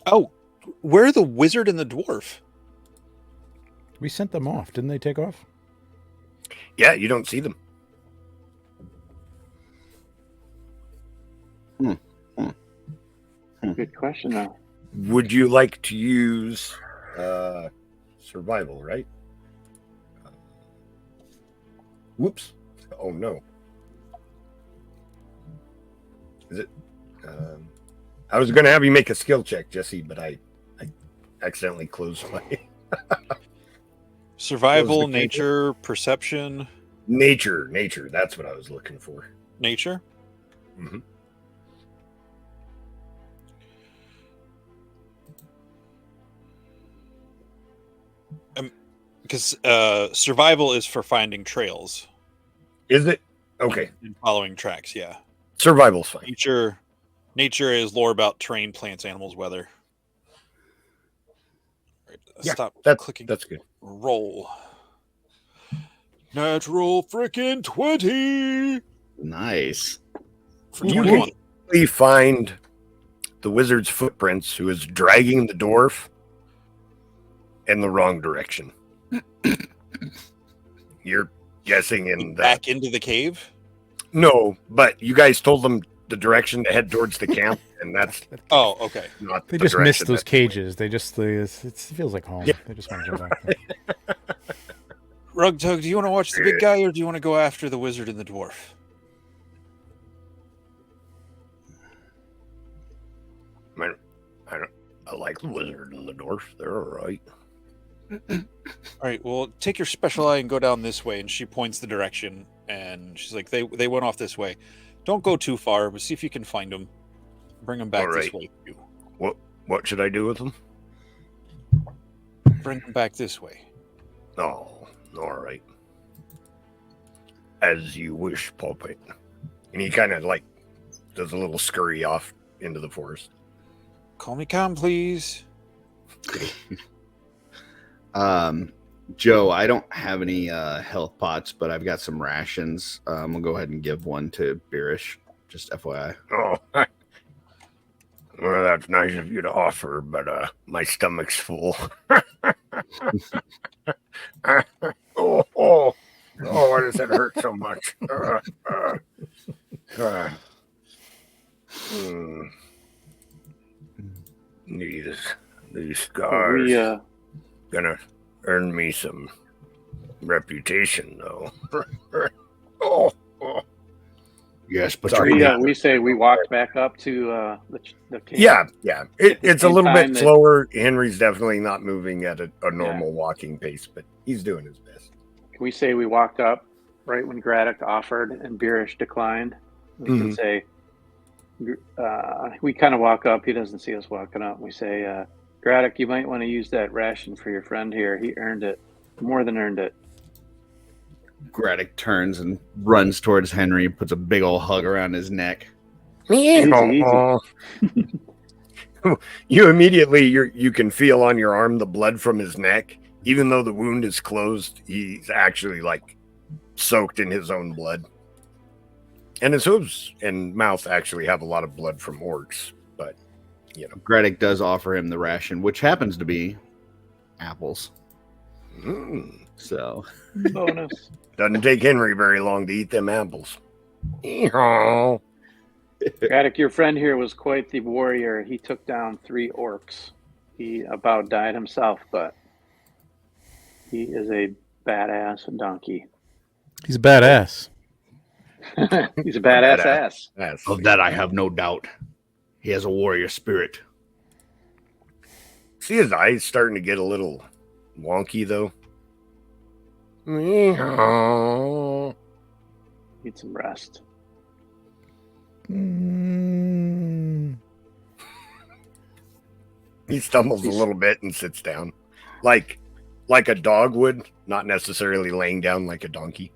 S5: Oh, where are the wizard and the dwarf?
S2: We sent them off, didn't they? Take off?
S1: Yeah, you don't see them.
S3: Good question though.
S1: Would you like to use survival, right? Whoops. Oh no. Is it? I was going to have you make a skill check, Jesse, but I accidentally closed my
S5: Survival,
S1: Close the
S5: nature, perception,
S1: nature. That's what I was looking for.
S5: nature.
S1: Mm-hmm.
S5: Because survival is for finding trails
S1: Is it? Okay.
S5: and following tracks. Yeah.
S1: Survival's fine.
S5: Nature is lore about terrain, plants, animals, weather. Right,
S1: Yeah,
S5: stop
S1: That's
S5: clicking.
S1: that's good.
S5: Roll. Natural freaking 20
S4: Nice.
S5: for
S1: You
S5: 21.
S1: We find the wizard's footprints, who is dragging the dwarf in the wrong direction. You're guessing in the
S5: Back into the cave.
S1: no, but you guys told them the direction to head towards the camp, and that's
S5: Oh, okay.
S1: not.
S2: They
S1: the
S2: just missed
S1: direction
S2: those
S1: that-
S2: cages. They just it feels like home.
S1: Yeah.
S2: They just want to go back there.
S5: Rugtug, do you want to watch the big guy or do you want to go after the wizard and the dwarf?
S1: I like the wizard and the dwarf. They're all right.
S5: All right, well, take your special eye and go down this way. And she points the direction, and she's like, they went off this way. Don't go too far, but see if you can find them. Bring them back
S1: All
S5: this
S1: right.
S5: way. Too.
S1: What should I do with them?
S5: Bring them back this way.
S1: Oh, all right. As you wish, Puppet. And he kind of like does a little scurry off into the forest.
S5: Call me calm, please.
S4: Joe, I don't have any health pots, but I've got some rations. We'll go ahead and give one to Beerish, just FYI.
S1: Oh, well, That's nice of you to offer, but my stomach's full. Oh, why does that hurt so much? These scars gonna earn me some reputation, though. oh.
S4: Yes, but
S3: we say we walked back up to the camp.
S1: Yeah. It's a little bit slower. Henry's definitely not moving at a normal walking pace, but he's doing his best.
S3: Can we say we walked up right when Gradduk offered and Birish declined? We can say, we kind of walk up. He doesn't see us walking up. We say, Gradduk, you might want to use that ration for your friend here. He earned it, more than earned it.
S4: Gradduk turns and runs towards Henry, puts a big old hug around his neck.
S3: Easy.
S1: You immediately, you can feel on your arm the blood from his neck. Even though the wound is closed, he's actually like soaked in his own blood. And his hooves and mouth actually have a lot of blood from orcs. But, you know.
S4: Gradduk does offer him the ration, which happens to be apples. So.
S3: Bonus.
S1: Doesn't take Henry very long to eat them apples.
S3: Gradduk, your friend here was quite the warrior. He took down 3 orcs. He about died himself, but he is a badass donkey.
S2: He's a badass.
S3: He's a badass ass.
S4: Of that I have no doubt. He has a warrior spirit.
S1: See his eyes starting to get a little wonky, though.
S3: Need some rest.
S1: He stumbles a little bit and sits down. Like a dog would, not necessarily laying down like a donkey.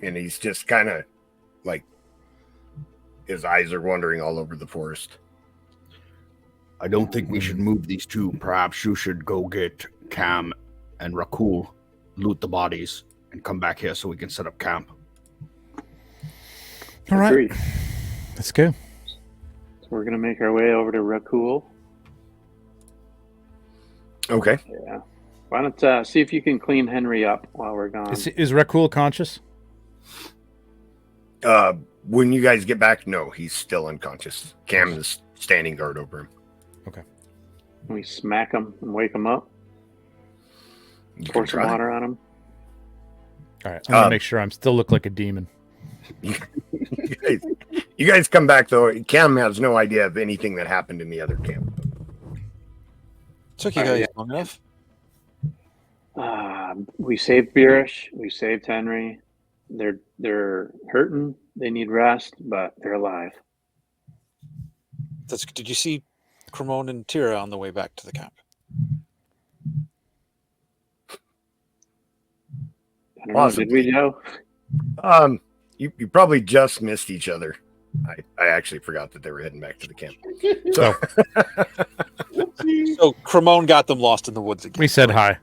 S1: And he's just kind of like, his eyes are wandering all over the forest.
S4: I don't think we should move these two. Perhaps you should go get Cam and Rakuul, loot the bodies, and come back here so we can set up camp.
S2: All right.
S3: Agreed.
S2: Let's go.
S3: So we're going to make our way over to Rakuul.
S1: Okay.
S3: Yeah. Why don't see if you can clean Henry up while we're gone.
S2: Is Rakuul conscious?
S1: When you guys get back, no, he's still unconscious. Cam is standing guard over him.
S2: Okay.
S3: Can we smack him and wake him up? Pour some water on him?
S2: All right. I'm going to make sure I still look like a demon.
S1: You guys come back, though. Cam has no idea of anything that happened in the other camp.
S5: Took you guys long enough.
S3: We saved Birish. We saved Henry. They're hurting. They need rest, but they're alive.
S5: Did you see Cremone and Tira on the way back to the camp?
S3: I don't know, did we, Joe?
S1: You probably just missed each other. I actually forgot that they were heading back to the camp. So,
S5: so Cremone got them lost in the woods again.
S2: We said hi.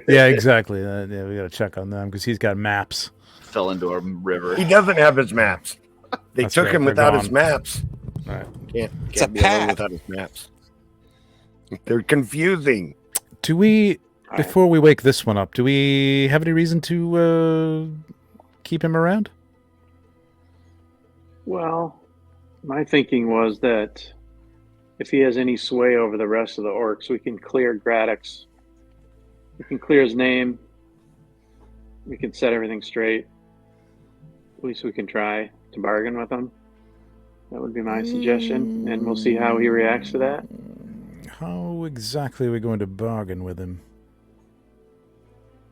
S2: Yeah, exactly. Yeah, we got to check on them because he's got maps.
S4: Fell into a river.
S1: He doesn't have his maps. They
S2: That's
S1: took
S2: right,
S1: him
S2: they're
S1: without
S2: gone.
S1: his maps.
S2: All right.
S1: Can't be alone without his maps. They're confusing.
S2: Do we, before we wake this one up, do we have any reason to keep him around?
S3: Well, my thinking was that if he has any sway over the rest of the orcs, we can clear Gradduk's. We can clear his name. We can set everything straight. At least we can try to bargain with him. That would be my suggestion, and we'll see how he reacts to that.
S2: How exactly are we going to bargain with him?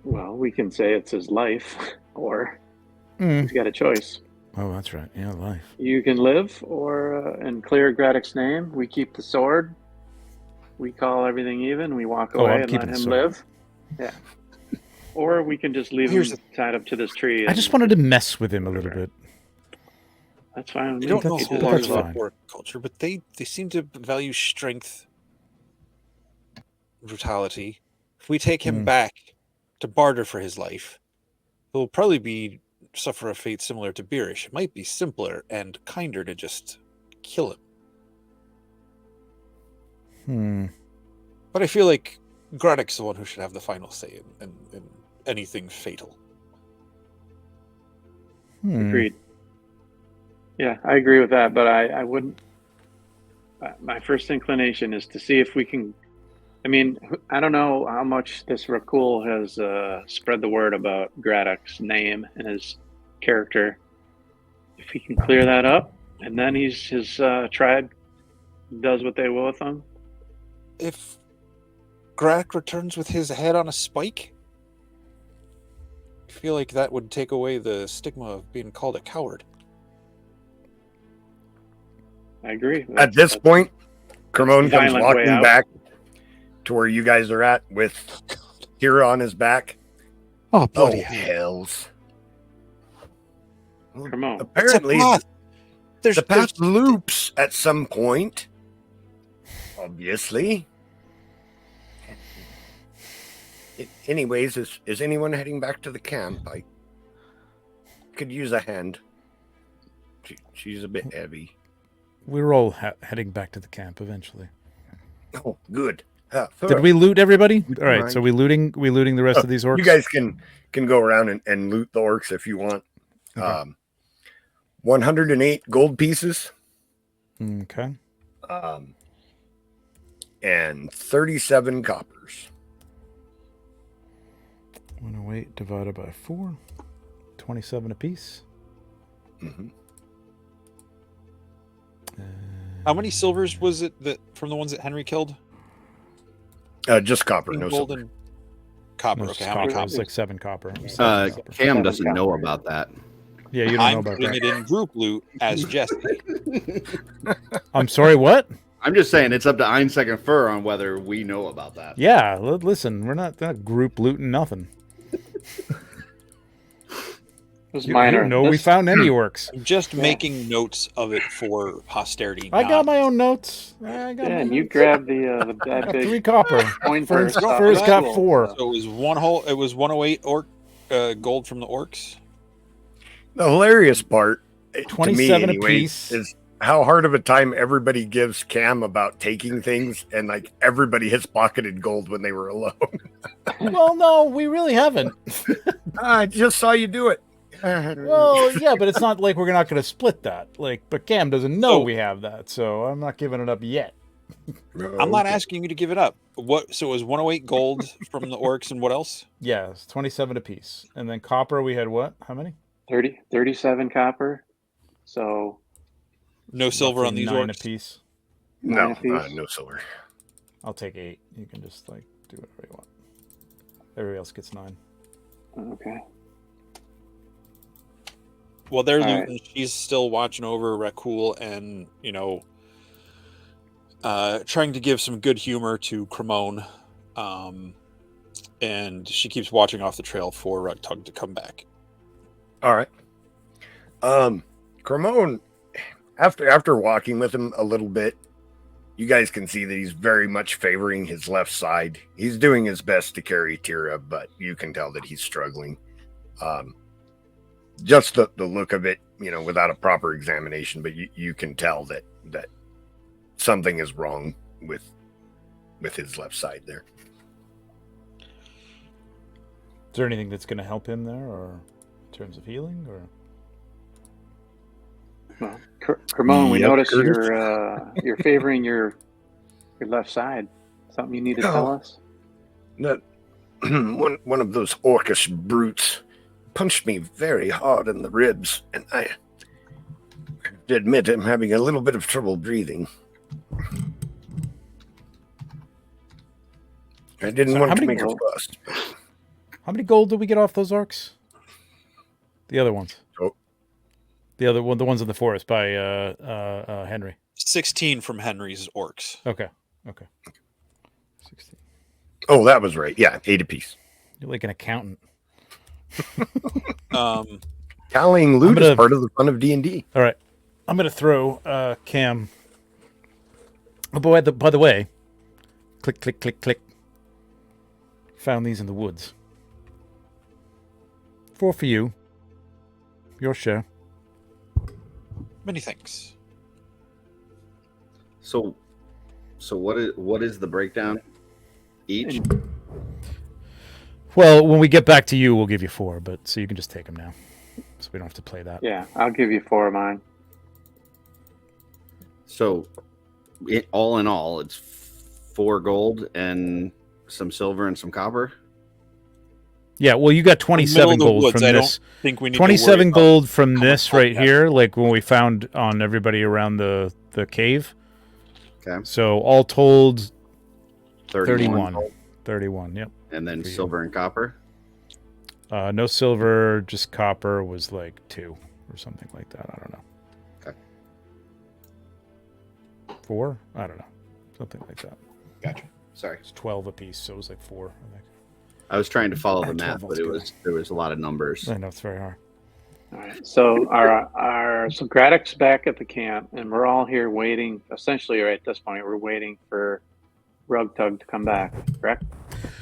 S3: Well, we can say it's his life, or he's got a choice.
S2: Oh, that's right. Yeah, life.
S3: You can live, or and clear Gradduk's name. We keep the sword. We call everything even. We walk away and let him live. Yeah. Or we can just leave him tied up to this tree.
S2: I just wanted to mess with him a little bit.
S3: That's fine.
S5: I don't know
S2: That's
S5: a whole lot
S2: fine.
S5: about orc culture, but they seem to value strength, brutality. If we take him back to barter for his life, he'll probably suffer a fate similar to Birish. It might be simpler and kinder to just kill him. But I feel like Gradduk's the one who should have the final say in anything fatal.
S3: Agreed. Yeah, I agree with that, but I wouldn't. My first inclination is to see if we can. I mean, I don't know how much this Rakuul has spread the word about Gradduk's name and his character. If he can clear that up, and then his tribe does what they will with him.
S5: If Gradduk returns with his head on a spike, I feel like that would take away the stigma of being called a coward.
S3: I agree.
S1: At this point, Cremone comes
S3: violent way
S1: walking
S3: out.
S1: back to where you guys are at with Kira on his back.
S5: Oh,
S1: Oh,
S5: bloody hell.
S1: hells.
S3: Cremone.
S1: Apparently,
S5: There's
S1: the path loops at some point. Obviously. Anyways, is anyone heading back to the camp? I could use a hand. She's a bit heavy.
S2: We're all heading back to the camp eventually.
S1: Oh, good.
S2: Did we loot everybody?
S1: Would
S2: All
S1: you
S2: right,
S1: mind?
S2: so we looting the rest of these orcs.
S1: You guys can go around and loot the orcs if you want.
S2: Okay.
S1: 108 gold pieces.
S2: Okay.
S1: And 37 coppers.
S2: 108 divided by 4. 27 apiece.
S1: Mm-hmm.
S5: How many silvers was it that from the ones that Henry killed?
S1: Just copper, no
S5: Gold
S1: silver.
S5: and copper.
S2: No,
S5: Okay, how many
S2: copper.
S5: copper?
S2: It's like 7 copper.
S4: Cam doesn't know about that.
S2: Yeah, you don't know
S5: I'm
S2: about
S5: putting
S2: that.
S5: it in group loot as Jesse.
S2: I'm sorry, what?
S4: I'm just saying it's up to Eénsek and Ferr on whether we know about that.
S2: Yeah, listen, we're not group looting nothing.
S3: Those
S2: You
S3: minor.
S2: know we found any orcs.
S5: I'm just
S3: Yeah.
S5: making notes of it for posterity.
S2: I
S5: not-
S2: got my own notes.
S3: Yeah, and you grab the that
S2: got
S3: big
S2: 3 copper.
S3: coin
S2: Ferr's
S3: purse off
S2: Ferr's
S3: the
S2: got
S3: stool.
S2: 4.
S5: So it was 108 orc gold from the orcs.
S1: The hilarious part, to me
S2: 27
S1: anyways,
S2: apiece.
S1: is how hard of a time everybody gives Cam about taking things, and like everybody has pocketed gold when they were alone.
S2: Well, no, we really haven't.
S1: I just saw you do it.
S2: Well, yeah, but it's not like we're not going to split that. Like, but Cam doesn't know
S5: So-
S2: we have that, so I'm not giving it up yet.
S5: I'm not asking you to give it up. What? So it was 108 gold from the orcs, and what else?
S2: Yeah, it's 27 apiece, and then copper we had what? How many?
S3: 37 copper. So
S5: No silver on
S2: Roughly
S5: these
S2: 9
S5: orcs.
S2: apiece.
S1: No,
S3: 9 apiece.
S1: no silver.
S2: I'll take 8. You can just like do whatever you want. Everybody else gets 9.
S3: Okay.
S5: Well, they're
S3: All
S5: looting. She's still watching over Rakuul and, trying to give some good humor to Cremone. And she keeps watching off the trail for Ruktug to come back.
S1: All right. Cremone, after walking with him a little bit, you guys can see that he's very much favoring his left side. He's doing his best to carry Tira, but you can tell that he's struggling. Just the look of it, without a proper examination, but you can tell that something is wrong with his left side there.
S2: Is there anything that's going to help him there, or in terms of healing, or?
S3: Well, Cremone, we
S1: Yep,
S3: notice
S1: Curtis.
S3: you're favoring your left side. Something you need to tell us?
S1: That one of those orcish brutes punched me very hard in the ribs, and I have to admit I'm having a little bit of trouble breathing. I didn't
S2: So
S1: want
S2: how
S1: to
S2: many
S1: make a
S3: gold-
S1: fuss.
S2: How many gold did we get off those orcs? The other ones.
S1: Oh.
S2: The ones in the forest by Henry.
S5: 16 from Henry's orcs.
S2: Okay. 16.
S1: Oh, that was right. Yeah, 8 apiece.
S2: You're like an accountant.
S1: Tallying loot
S2: gonna-
S1: is part of the fun of D&D.
S2: All right. I'm going to throw Cam. Oh, by the way, click, click, click, click. Found these in the woods. 4 for you. Your share.
S5: Many thanks.
S4: So So what is the breakdown each?
S2: Well, when we get back to you, we'll give you 4, but so you can just take them now. So we don't have to play that.
S3: Yeah, I'll give you 4 of mine.
S4: So all in all, it's 4 gold and some silver and some copper.
S2: Yeah, well, you got 27
S5: Middle of the
S2: gold
S5: woods,
S2: from
S5: I
S2: this.
S5: don't think we need
S2: 27
S5: to worry
S2: gold from
S5: how
S2: this
S5: much
S2: right
S5: gold
S2: here, like when we found on everybody around the cave.
S4: Okay.
S2: So all told,
S4: 31.
S2: 31. 31, yep.
S4: And then
S2: For you.
S4: silver and copper.
S2: No silver, just copper was like 2 or something like that. I don't know.
S4: Okay.
S2: 4? I don't know. Something like that.
S4: Gotcha. Sorry.
S2: It's 12 apiece, so it was like 4, I think.
S4: I was trying to follow the
S2: Or
S4: math,
S2: 12
S4: but there was a lot of numbers.
S2: I know it's very hard.
S3: All right. So so Gradduk's back at the camp, and we're all here waiting. Essentially, right at this point, we're waiting for Rugtug to come back. Correct?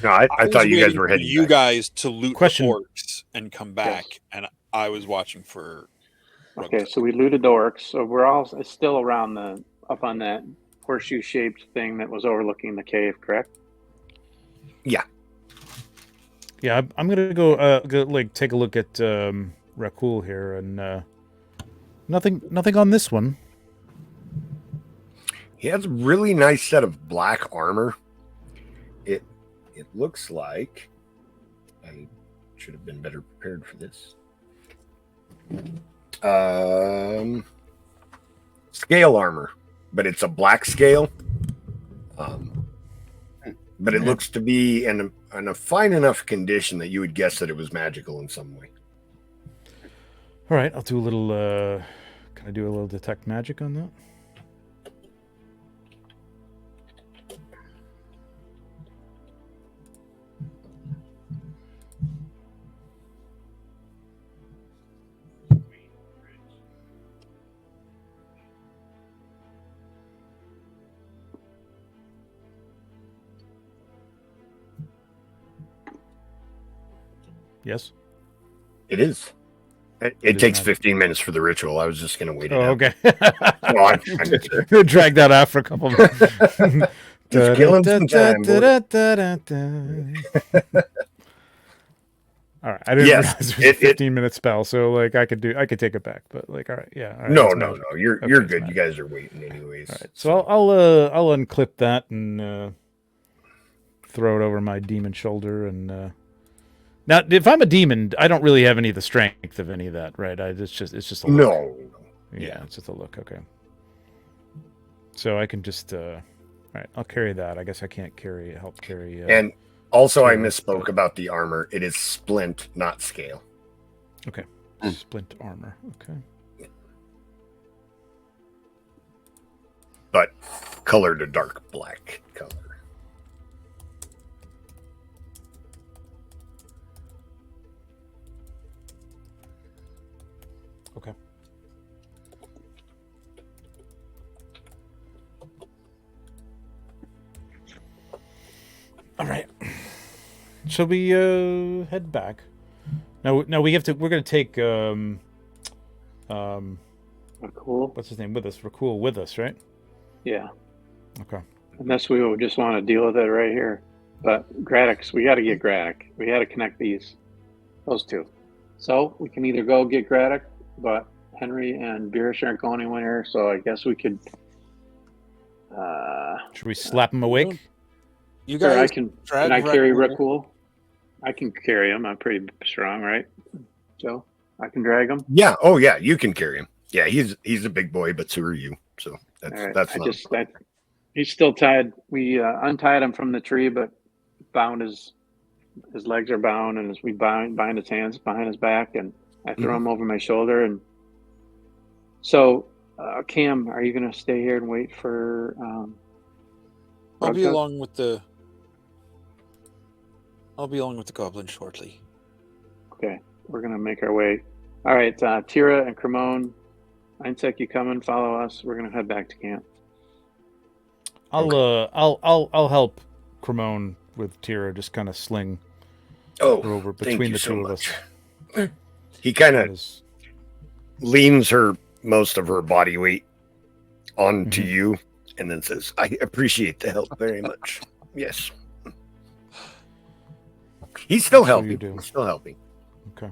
S1: No, I
S5: was
S1: thought you guys
S5: waiting
S1: were
S5: for
S1: heading
S5: you
S1: back.
S5: guys to loot
S2: Question.
S5: the orcs and come back, and I was watching for.
S3: Okay. So we looted the orcs. So we're all still around up on that horseshoe-shaped thing that was overlooking the cave. Correct?
S2: Yeah, I'm gonna go like take a look at Rakuul here, and nothing on this one.
S1: He has a really nice set of black armor. It looks like I should have been better prepared for this. Scale armor, but it's a black scale. But it looks to be in a fine enough condition that you would guess that it was magical in some way.
S2: All right, I'll do a little. Can I do a little detect magic on that? Yes.
S1: It is. It
S2: is
S1: takes
S2: magic.
S1: 15 minutes for the ritual. I was just going to wait it
S2: Oh,
S1: out.
S2: okay.
S1: No, I'm
S2: We'll drag that out for a couple minutes.
S1: just killing some time. boy.
S2: All right, I didn't
S1: Yes,
S2: realize it was a 15-minute spell, so like I could take it back, but like all right, yeah. All right,
S1: No,
S2: it's
S1: no,
S2: magic.
S1: no. You're
S2: Okay, it's
S1: good.
S2: magic.
S1: You guys are waiting anyways.
S2: All right, so I'll unclip that and throw it over my demon shoulder. And now, if I'm a demon, I don't really have any of the strength of any of that, right? It's just a look.
S1: No.
S2: Yeah, it's just a look. Okay. So I can just all right. I'll carry that. I guess I can't help carry.
S1: And also, I
S2: Sure,
S1: misspoke
S2: but-
S1: about the armor. It is splint, not scale.
S2: Okay. Splint armor. Okay.
S1: But colored a dark black color.
S2: Okay. All right. Shall we head back? Now we have to. We're gonna take
S3: Cool.
S2: what's his name with us? Rakuul with us, right?
S3: Yeah.
S2: Okay.
S3: Unless we would just want to deal with it right here. But Gradduk's, we got to get Gradduk. We got to connect those two. So we can either go get Gradduk, but Henry and Beerish aren't going anywhere. So I guess we could.
S2: Should we slap him awake?
S5: You
S3: Sure,
S5: guys,
S3: Can
S5: drag
S3: I carry
S5: Rakuul.
S3: Rakuul? I can carry him. I'm pretty strong, right? Joe, I can drag him.
S1: Yeah. Oh, yeah. You can carry him. Yeah, he's a big boy, but so are you. So
S3: All right.
S1: that's not.
S3: He's still tied. We untied him from the tree, but bound his legs are bound, and as we bind his hands behind his back, and I throw him over my shoulder. And so, Cam, are you going to stay here and wait for?
S5: I'll be
S3: Rugtug?
S5: along with the. I'll be along with the goblin shortly.
S3: Okay, we're going to make our way. All right, Tira and Cremone, Eénsek, you coming? Follow us. We're going to head back to camp.
S2: I'll help Cremone with Tira, just kind of sling her over
S1: Thank
S2: between
S1: you
S2: the
S1: so
S2: two of
S1: much.
S2: us.
S1: He kind
S2: That
S1: of
S2: is-
S1: leans most of her body weight onto
S2: Mhm.
S1: you, and then says, I appreciate the help very much. Yes. He's still
S2: So you
S1: helping.
S2: do.
S1: He's still helping.
S2: Okay.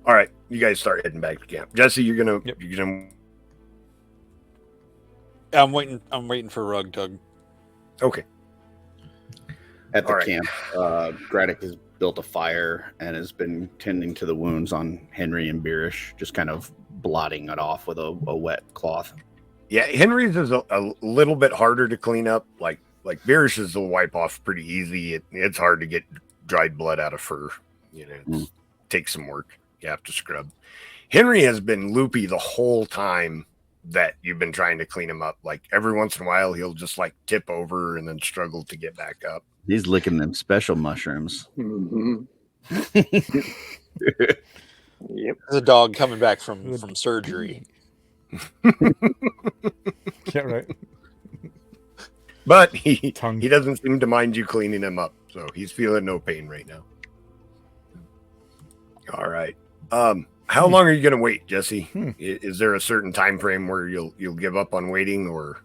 S1: All right, you guys start heading back to camp. Jesse, you're gonna
S2: Yep.
S1: you're gonna
S5: I'm waiting for Rug Tug.
S1: okay.
S4: At the
S1: All right.
S4: camp, Gradduk has built a fire and has been tending to the wounds on Henry and Beerish, just kind of blotting it off with a wet cloth.
S1: Yeah, Henry's is a little bit harder to clean up. Like Beerish's will wipe off pretty easy. It's hard to get dried blood out of fur. You know, it takes some work. You have to scrub. Henry has been loopy the whole time that you've been trying to clean him up. Like every once in a while, he'll just like tip over and then struggle to get back up.
S4: He's licking them special mushrooms.
S3: Mhm. Yep.
S5: There's a dog coming back from surgery.
S2: Yeah, right.
S1: But he
S2: Tongue.
S1: doesn't seem to mind you cleaning him up, so he's feeling no pain right now. All right. How long are you going to wait, Jesse? Is there a certain time frame where you'll give up on waiting, or?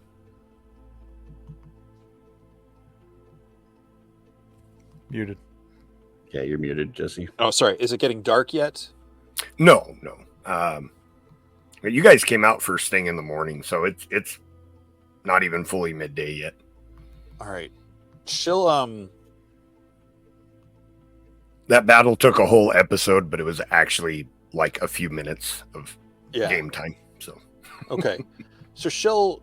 S2: Muted.
S4: Yeah, you're muted, Jesse.
S5: Oh, sorry. Is it getting dark yet?
S1: No. You guys came out first thing in the morning, so it's not even fully midday yet.
S5: All right. She'll
S1: That battle took a whole episode, but it was actually like a few minutes of game time. So
S5: Okay. So she'll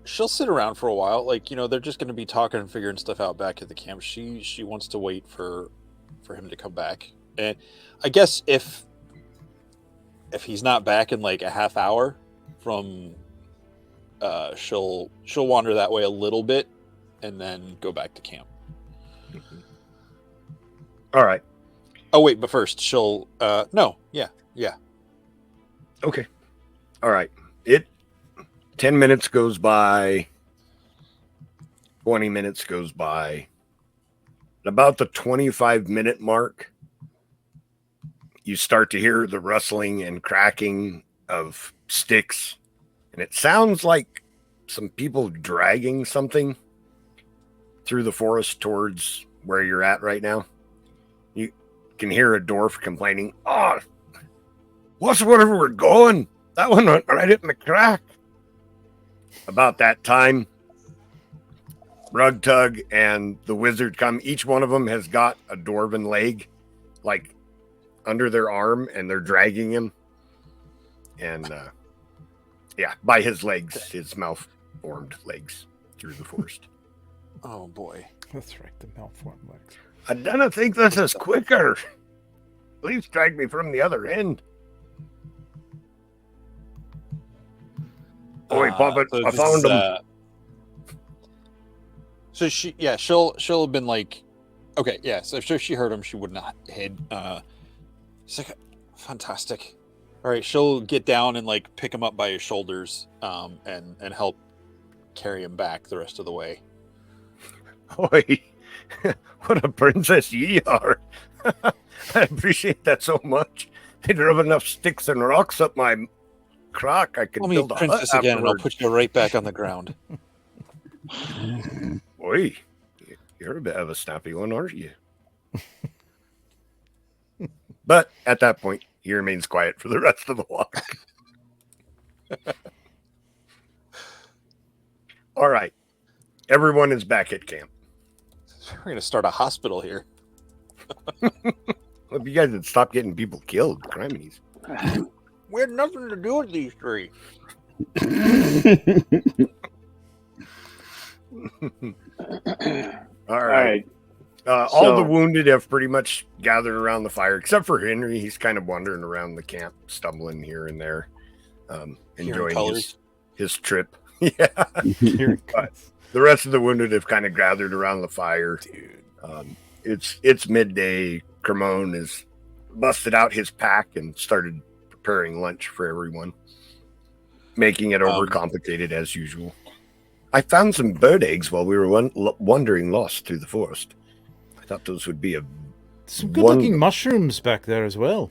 S5: sit around for a while. Like, they're just going to be talking and figuring stuff out back at the camp. She wants to wait for him to come back. And I guess if he's not back in like a half hour from she'll wander that way a little bit and then go back to camp.
S1: all right.
S5: Oh wait, but first she'll yeah.
S1: Okay. All right. 10 minutes goes by. 20 minutes goes by. At about the 25-minute mark, you start to hear the rustling and cracking of sticks. And it sounds like some people dragging something through the forest towards where you're at right now. You can hear a dwarf complaining, "Oh, what's wherever we're going? That one went right in the crack." About that time, Rug Tug and the wizard come. Each one of them has got a dwarven leg, like under their arm, and they're dragging him. And by his legs, his malformed legs through the forest.
S5: Oh boy.
S2: That's right, the malformed legs.
S1: I don't think this is quicker. Please drag me from the other end. Oh, wait, Papa,
S5: So
S1: I
S5: this
S1: found
S5: is,
S1: him.
S5: So she'll have been like, okay, yeah. So if she heard him, she would not hid. It's like fantastic. All right, she'll get down and like pick him up by his shoulders, and help carry him back the rest of the way.
S1: Oi, what a princess ye are. I appreciate that so much. They drove enough sticks and rocks up my crack. I could
S5: Call me
S1: build a
S5: princess
S1: hut
S5: again, and I'll
S1: afterwards.
S5: put you right back on the ground.
S1: Oi, you're a bit of a snappy one, aren't you? But at that point, he remains quiet for the rest of the walk. All right. Everyone is back at camp.
S5: We're gonna start a hospital here.
S1: Well, if you guys had stopped getting people killed, criminies.
S5: We had nothing to do with these three.
S1: All right. All
S3: So-
S1: the wounded have pretty much gathered around the fire, except for Henry. He's kind of wandering around the camp, stumbling here and there, enjoying
S5: colors.
S1: his trip. Yeah.
S2: Here it
S1: But
S2: comes.
S1: the rest of the wounded have kind of gathered around the fire.
S2: Dude.
S1: It's midday. Cremone has busted out his pack and started preparing lunch for everyone, making it overcomplicated as usual. I found some bird eggs while we were wandering lost through the forest. I thought those would be a
S2: Some good looking mushrooms back there as well.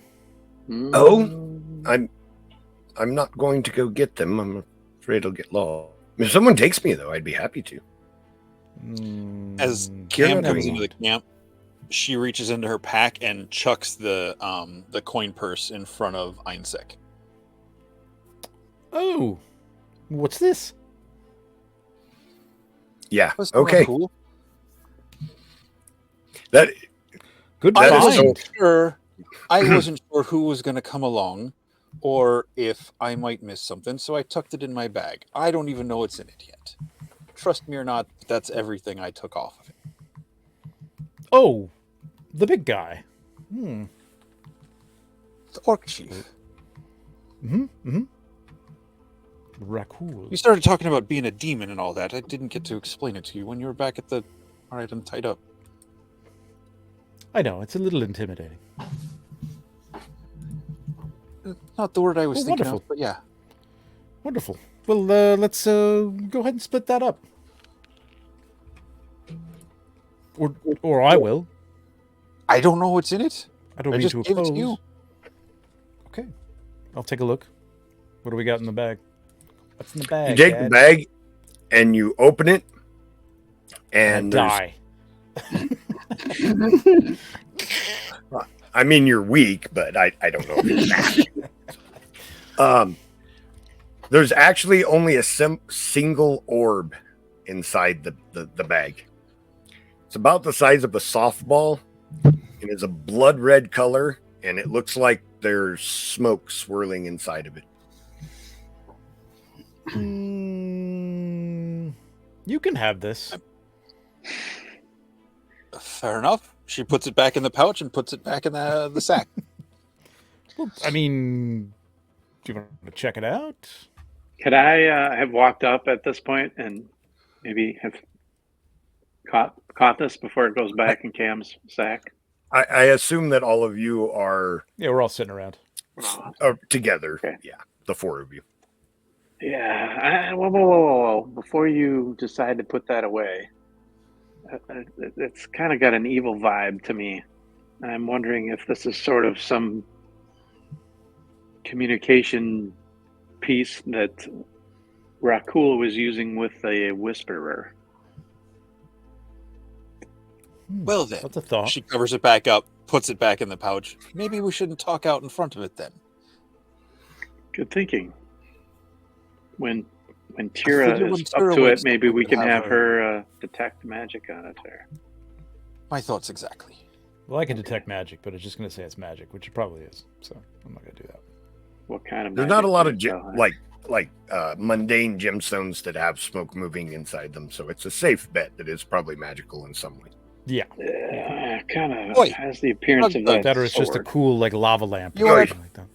S1: Oh? I'm I'm not going to go get them. I'm afraid I'll get lost. If someone takes me, though, I'd be happy to.
S5: As
S1: You're
S5: Cam
S1: not
S5: comes
S1: doing
S5: into the camp, she reaches into her pack and chucks the coin purse in front of Eénsek.
S2: Oh, what's this?
S1: Yeah.
S5: Was
S1: Okay.
S5: Cool.
S1: That
S2: Good
S1: That is
S2: find.
S5: I wasn't sure who was going to come along, or if I might miss something, so I tucked it in my bag. I don't even know what's in it yet. Trust me or not, that's everything I took off of it.
S2: Oh, the big guy.
S5: The orc chief.
S2: Rakuul.
S5: You started talking about being a demon and all that. I didn't get to explain it to you when you were back at the... All right, I'm tied up.
S2: I know, it's a little intimidating.
S5: Not the word I was
S2: Oh,
S5: thinking
S2: wonderful.
S5: of, but yeah.
S2: Wonderful. Well, let's go ahead and split that up. Or I will.
S5: I don't know what's in it.
S2: I don't
S5: I
S2: mean
S5: just
S2: to
S5: gave it
S2: oppose.
S5: to you.
S2: Okay. I'll take a look. What do we got in the bag? What's in the bag?
S1: you take
S2: Dad?
S1: the bag and you open it, and there's
S2: die.
S1: I mean, you're weak, but I don't know if it's that. There's actually only a single orb inside the bag. It's about the size of a softball. It is a blood red color, and it looks like there's smoke swirling inside of it.
S2: You can have this.
S5: Fair enough. She puts it back in the pouch and puts it back in the sack.
S2: Well, I mean, do you want to check it out?
S3: Could I have walked up at this point and maybe have caught this before it goes back in Cam's sack?
S1: I assume that all of you are
S2: Yeah, we're all sitting around.
S1: together.
S3: Okay.
S1: Yeah, the four of you.
S3: Yeah. Whoa. Before you decide to put that away, it's kind of got an evil vibe to me. I'm wondering if this is sort of some communication piece that Rakuul was using with a whisperer.
S5: Well then,
S2: What's a thought?
S5: she covers it back up, puts it back in the pouch. Maybe we shouldn't talk out in front of it then.
S3: Good thinking. When Tira
S5: figured when
S3: is
S5: Tira
S3: up to
S5: wakes
S3: it, maybe
S5: up,
S3: we
S5: we
S3: can
S5: could
S3: have
S5: have
S3: her detect magic on it. Or
S5: My thoughts exactly.
S2: Well, I can detect magic, but it's just going to say it's magic, which it probably is. So I'm not going to do that.
S3: what kind of
S1: There's
S3: magic
S1: not a lot
S3: do
S1: of
S3: you tell her?
S1: like mundane gemstones that have smoke moving inside them, so it's a safe bet that it's probably magical in some way.
S2: Yeah.
S3: Kind of
S5: Oi,
S3: has the appearance of that.
S2: That or it's just a
S3: sword.
S2: cool, like, lava lamp.
S5: You
S2: or
S1: are-
S2: something like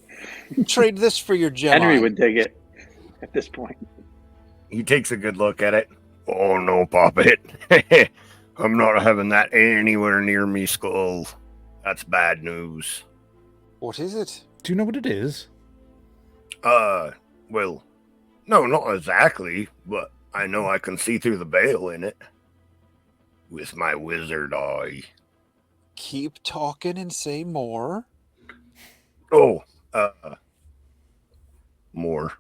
S2: that.
S5: Trade this for your gem.
S3: Henry
S5: eye.
S3: would dig it at this point.
S1: He takes a good look at it. Oh no, Poppet. I'm not having that anywhere near me skull. That's bad news.
S5: What is it?
S2: Do you know what it is?
S1: Well, no, not exactly, but I know I can see through the veil in it with my wizard eye.
S5: Keep talking and say more.
S1: Oh, more.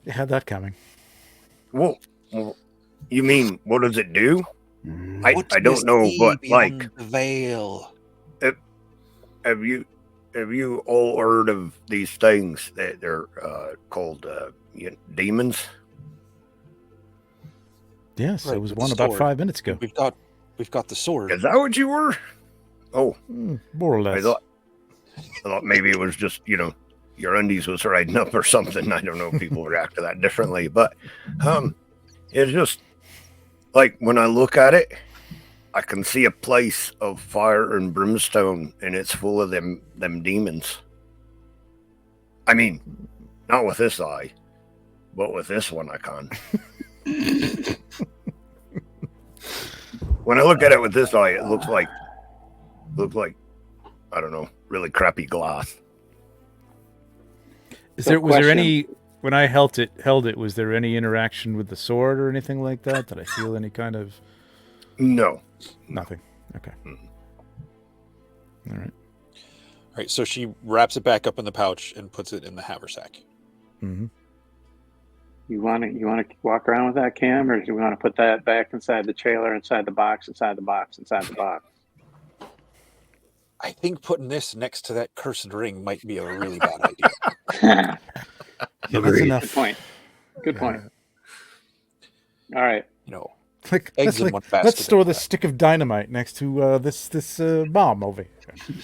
S2: You had that coming.
S1: Well, you mean what does it do? I
S5: What
S1: don't
S5: is
S1: know,
S5: he
S1: but
S5: beyond
S1: like,
S5: the veil.
S1: have you all heard of these things that they're called demons?
S2: Yes,
S5: Right,
S2: it was
S5: with the
S2: one about
S5: sword.
S2: 5 minutes ago.
S5: We've got the sword.
S1: Is that what you were? Oh,
S2: More or less.
S1: I thought maybe it was just, your undies was riding up or something. I don't know if people react to that differently, but it's just like when I look at it, I can see a place of fire and brimstone, and it's full of them demons. I mean, not with this eye, but with this one I can. When I look at it with this eye, it looks like I don't know, really crappy glass.
S2: Was
S3: So
S2: there
S3: question-
S2: any when I held it? Was there any interaction with the sword or anything like that? Did I feel any kind of
S1: No.
S2: nothing? Okay. All right.
S5: Right, so she wraps it back up in the pouch and puts it in the haversack.
S2: Mm-hmm.
S3: You want to walk around with that, Cam, or do you want to put that back inside the trailer, inside the box, inside the box, inside the box?
S5: I think putting this next to that cursed ring might be a really bad idea.
S2: Yeah, that's
S1: Agreed.
S2: enough.
S3: Good point. Good point. All right.
S5: You know,
S2: Like,
S5: eggs in
S2: let's
S5: one basket.
S2: let's store
S5: like
S2: this
S5: that.
S2: stick of dynamite next to this bomb over here.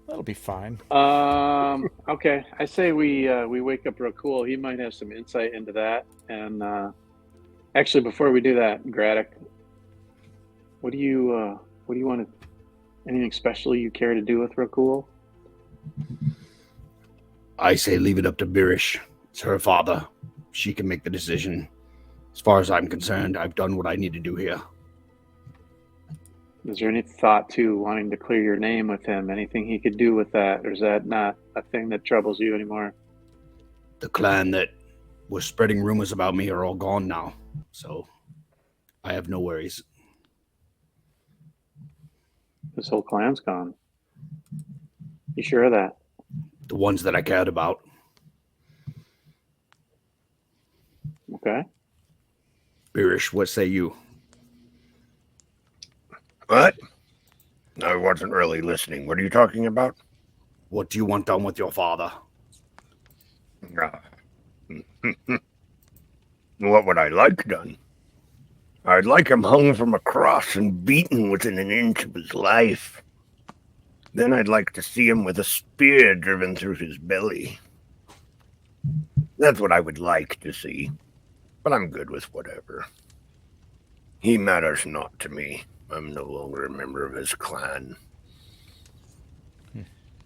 S2: That'll be fine.
S3: Okay. I say we wake up Rakuul. He might have some insight into that. And actually, before we do that, Gradduk, what do you want to? Anything special you care to do with Rakuul?
S4: I say leave it up to Birish. It's her father. She can make the decision. As far as I'm concerned, I've done what I need to do here.
S3: Is there any thought to wanting to clear your name with him? Anything he could do with that? Or is that not a thing that troubles you anymore?
S4: The clan that was spreading rumors about me are all gone now, so I have no worries.
S3: This whole clan's gone. You sure of that?
S4: The ones that I cared about.
S3: Okay.
S4: Birish, what say you?
S1: What? I wasn't really listening. What are you talking about?
S4: What do you want done with your father?
S1: What would I like done? I'd like him hung from a cross and beaten within an inch of his life. Then I'd like to see him with a spear driven through his belly. That's what I would like to see. But I'm good with whatever. He matters not to me. I'm no longer a member of his clan.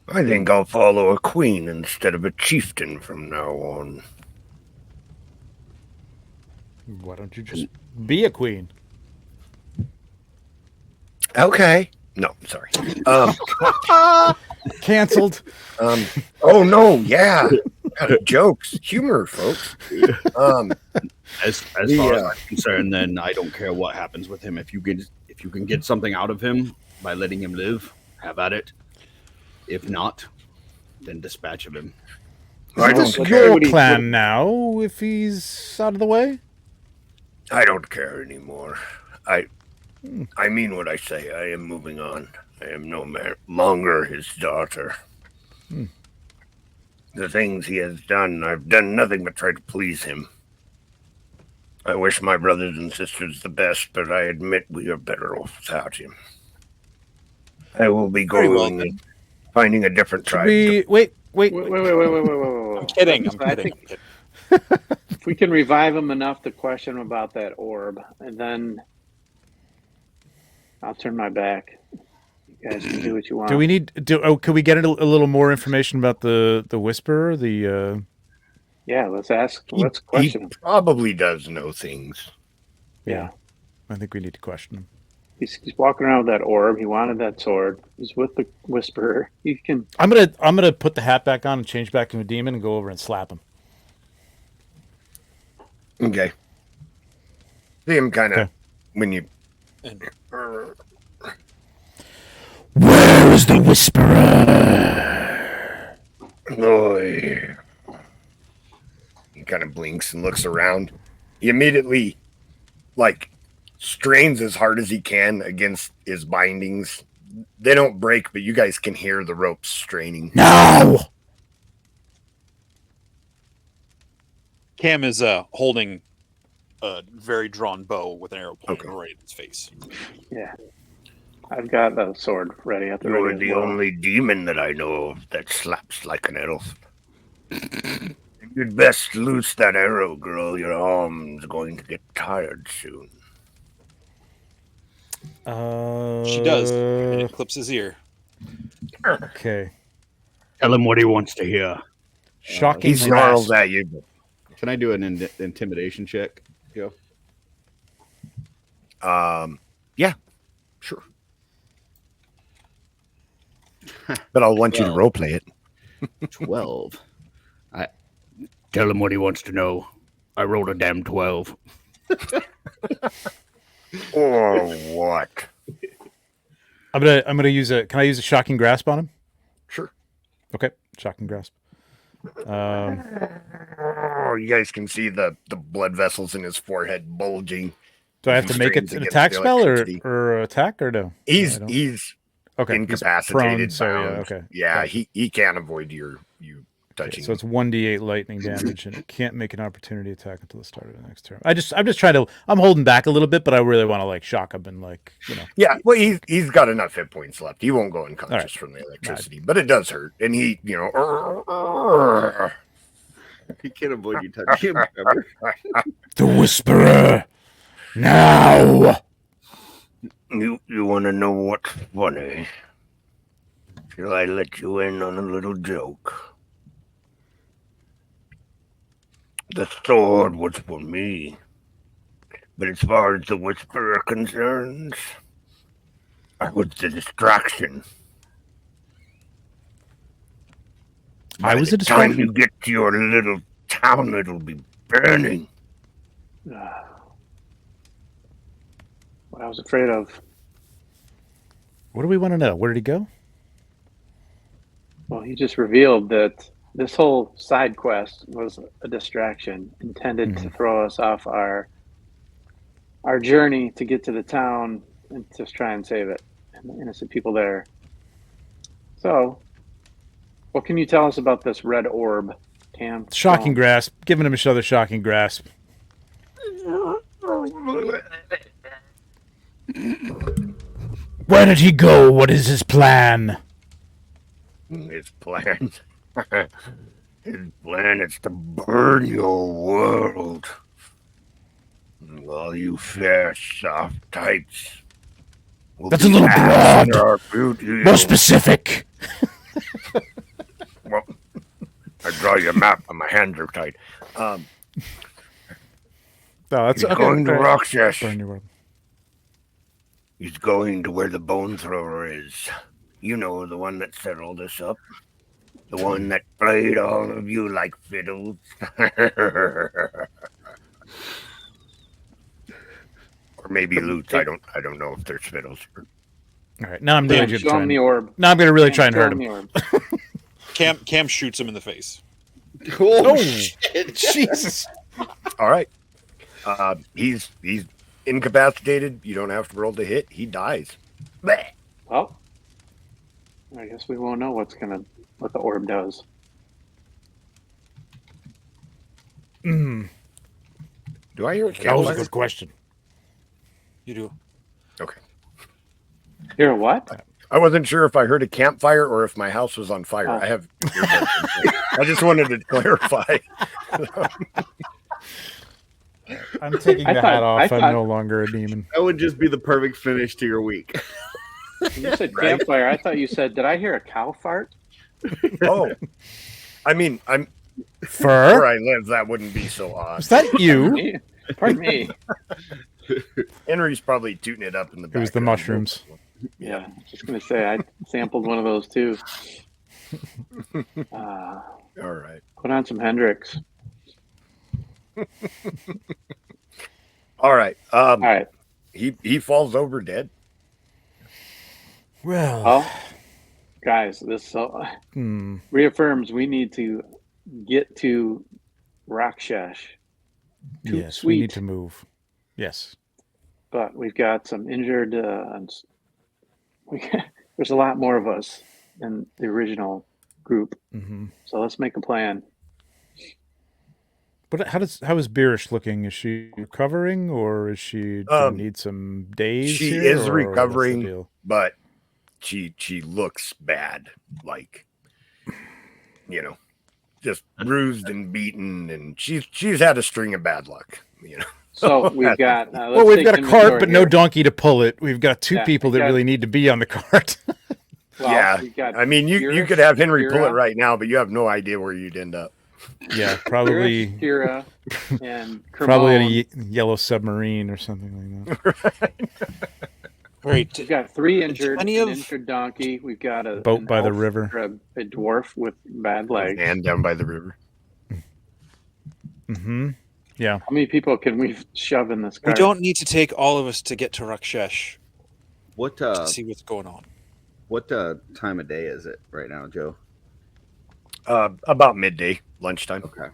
S1: I think I'll follow a queen instead of a chieftain from now on.
S2: Why don't you just be a queen?
S1: Okay. No, sorry.
S2: Canceled.
S1: Oh no, yeah. Jokes, humor, folks.
S4: As far as I'm concerned, then I don't care what happens with him. If you can get something out of him by letting him live, have at it. If not, then dispatch of him.
S1: I don't
S2: It's
S1: care.
S2: your clan now, if he's out of the way.
S1: I don't care anymore. I mean what I say. I am moving on. I am no longer his daughter. The things he has done, I've done nothing but try to please him. I wish my brothers and sisters the best, but I admit we are better off without him. I will be
S5: Very well,
S1: going
S5: then.
S1: and finding a different
S2: Should
S1: tribe.
S2: we wait?
S3: Wait.
S5: I'm kidding. I'm
S3: I
S5: kidding.
S3: think if we can revive him enough to question him about that orb, and then I'll turn my back. You guys can do what you want.
S2: Do we need? Could we get a little more information about the Whisperer?
S3: Yeah, let's ask.
S1: He
S3: Let's question him.
S1: probably does know things.
S3: Yeah.
S2: I think we need to question him.
S3: He's walking around with that orb. He wanted that sword. He's with the Whisperer. You can.
S2: I'm gonna put the hat back on and change back to a demon and go over and slap him.
S1: Okay. See him kind of
S2: Okay.
S1: when you.
S5: And
S2: Where is the Whisperer?
S1: Oy. He kind of blinks and looks around. He immediately, strains as hard as he can against his bindings. They don't break, but you guys can hear the ropes straining.
S2: No.
S5: Cam is holding a very drawn bow with an arrow pointing
S1: Okay.
S5: right at his face.
S3: Yeah. I've got the sword ready at the
S1: You're
S3: ready.
S1: the
S3: as well.
S1: only demon that I know of that slaps like an elf. You'd best loose that arrow, girl. Your arm's going to get tired soon.
S5: She does, and it clips his ear.
S2: Okay.
S4: Tell him what he wants to hear.
S2: Shocking.
S1: He snarls
S2: grasp.
S1: at you.
S4: Can I do an intimidation check? Joe?
S1: Yeah, sure. But I'll want you to
S4: Well.
S1: roleplay it.
S4: 12. I tell him what he wants to know. I rolled a damn 12.
S1: Or what?
S2: I'm gonna use a. Can I use a shocking grasp on him?
S1: Sure.
S2: Okay, shocking grasp.
S1: Oh, you guys can see the blood vessels in his forehead bulging.
S2: Do I have to make it
S1: Strains
S2: an
S1: against
S2: attack
S1: the
S2: spell
S1: electricity.
S2: or attack or no?
S1: He's
S2: No, I don't.
S1: he's
S2: Okay,
S1: incapacitated,
S2: he's prone, so
S1: bound.
S2: yeah, okay.
S1: Yeah,
S2: Gotcha.
S1: he can't avoid you
S2: Okay,
S1: touching.
S2: so it's 1d8 lightning damage, and it can't make an opportunity attack until the start of the next turn. I'm just trying to. I'm holding back a little bit, but I really want to like shock him and like
S1: Yeah, well, he's got enough hit points left. He won't go unconscious
S2: Right.
S1: from the electricity, but it does hurt, and he
S4: He can't avoid you touching him. Trevor.
S2: The Whisperer now.
S1: You want to know what's funny? Shall I let you in on a little joke? The sword was for me, but as far as the Whisperer concerns, I was the distraction.
S2: I was
S1: By
S2: a
S1: the time
S2: distraction.
S1: you get to your little town, it'll be burning.
S3: What I was afraid of.
S2: What do we want to know? Where did he go?
S3: Well, he just revealed that this whole side quest was a distraction intended to throw us off our journey to get to the town and just try and save it and the innocent people there. So, what can you tell us about this red orb, Cam?
S2: Shocking grasp. Giving him another shocking grasp. Where did he go? What is his plan?
S1: His plan. His plan is to burn your world. All you fair, soft types.
S2: That's a little broad. More specific.
S1: Well, I draw you a map, but my hands are tied.
S2: No, that's
S1: He's
S2: okay.
S1: going to
S2: Burn
S1: Roxas.
S2: your world.
S1: He's going to where the bone thrower is. You know, the one that set all this up. The one that played all of you like fiddles. Or maybe lutes. I don't know if there's fiddles.
S2: All right, now I'm really
S3: Cam,
S2: just
S3: show him
S2: trying.
S3: the orb.
S2: Now I'm going to really try
S3: Cam,
S2: and
S3: show
S2: hurt
S3: him
S2: him.
S3: the orb.
S5: Cam shoots him in the face.
S4: Oh,
S2: Jesus.
S1: All right. He's incapacitated. You don't have to roll to hit. He dies. Bleh.
S3: Well, I guess we won't know what the orb does.
S1: Do I hear a
S2: That was a
S1: campfire?
S2: good question.
S5: You do.
S1: Okay.
S3: Hear what?
S1: I wasn't sure if I heard a campfire or if my house was on fire.
S3: Oh.
S1: I have. I just wanted to clarify.
S2: I'm taking
S3: I
S2: the
S3: thought-
S2: hat off.
S3: I
S2: I'm
S3: thought-
S2: no longer a demon.
S4: that would just be the perfect finish to your week.
S3: You said
S1: Right.
S3: campfire. I thought you said, did I hear a cow fart?
S1: Oh, I mean, where
S2: Ferr?
S1: I live, that wouldn't be so odd.
S2: Is that you?
S3: Me? Pardon me.
S1: Henry's probably tooting it up in the back.
S2: It was the mushrooms.
S3: Yeah, just gonna say I sampled one of those too.
S1: All right.
S3: Put on some Hendrix.
S1: All right.
S3: All right.
S1: He falls over dead.
S2: Well,
S3: Well, guys, this reaffirms we need to get to Rakshesh.
S2: yes, we need to move. Yes.
S3: But we've got some injured. There's a lot more of us than the original group, so let's make a plan.
S2: But how is Beerish looking? Is she recovering, or is she do we need some days?
S1: She
S2: here,
S1: is
S2: or what's the
S1: recovering,
S2: deal?
S1: but she looks bad. Like, just bruised and beaten, and she's had a string of bad luck.
S3: So we've got.
S2: Well, we've got a cart, but no donkey to pull it. We've got two
S3: Yeah,
S2: people
S3: we've
S2: that
S3: got-
S2: really need to be on the cart.
S3: Well,
S1: Yeah.
S3: we've got
S1: I mean, you
S3: Kira,
S1: could have Henry pull it
S3: Kira,
S1: right now, but you have no idea where you'd end up.
S2: Yeah, probably
S3: Kira, and
S2: probably at a
S3: Kermone.
S2: yellow submarine or something like that.
S5: Right.
S3: We've got three injured,
S5: Any
S3: an
S5: of-
S3: injured donkey. We've got a
S2: Boat
S3: an
S2: by the
S3: elf
S2: river.
S3: or a dwarf with bad legs.
S1: And down by the river.
S2: Yeah.
S3: How many people can we shove in this
S5: We
S3: car?
S5: don't need to take all of us to get to Rakshesh
S4: What
S5: to see what's going on.
S4: what time of day is it right now, Joe?
S1: About midday, lunchtime.
S4: Okay.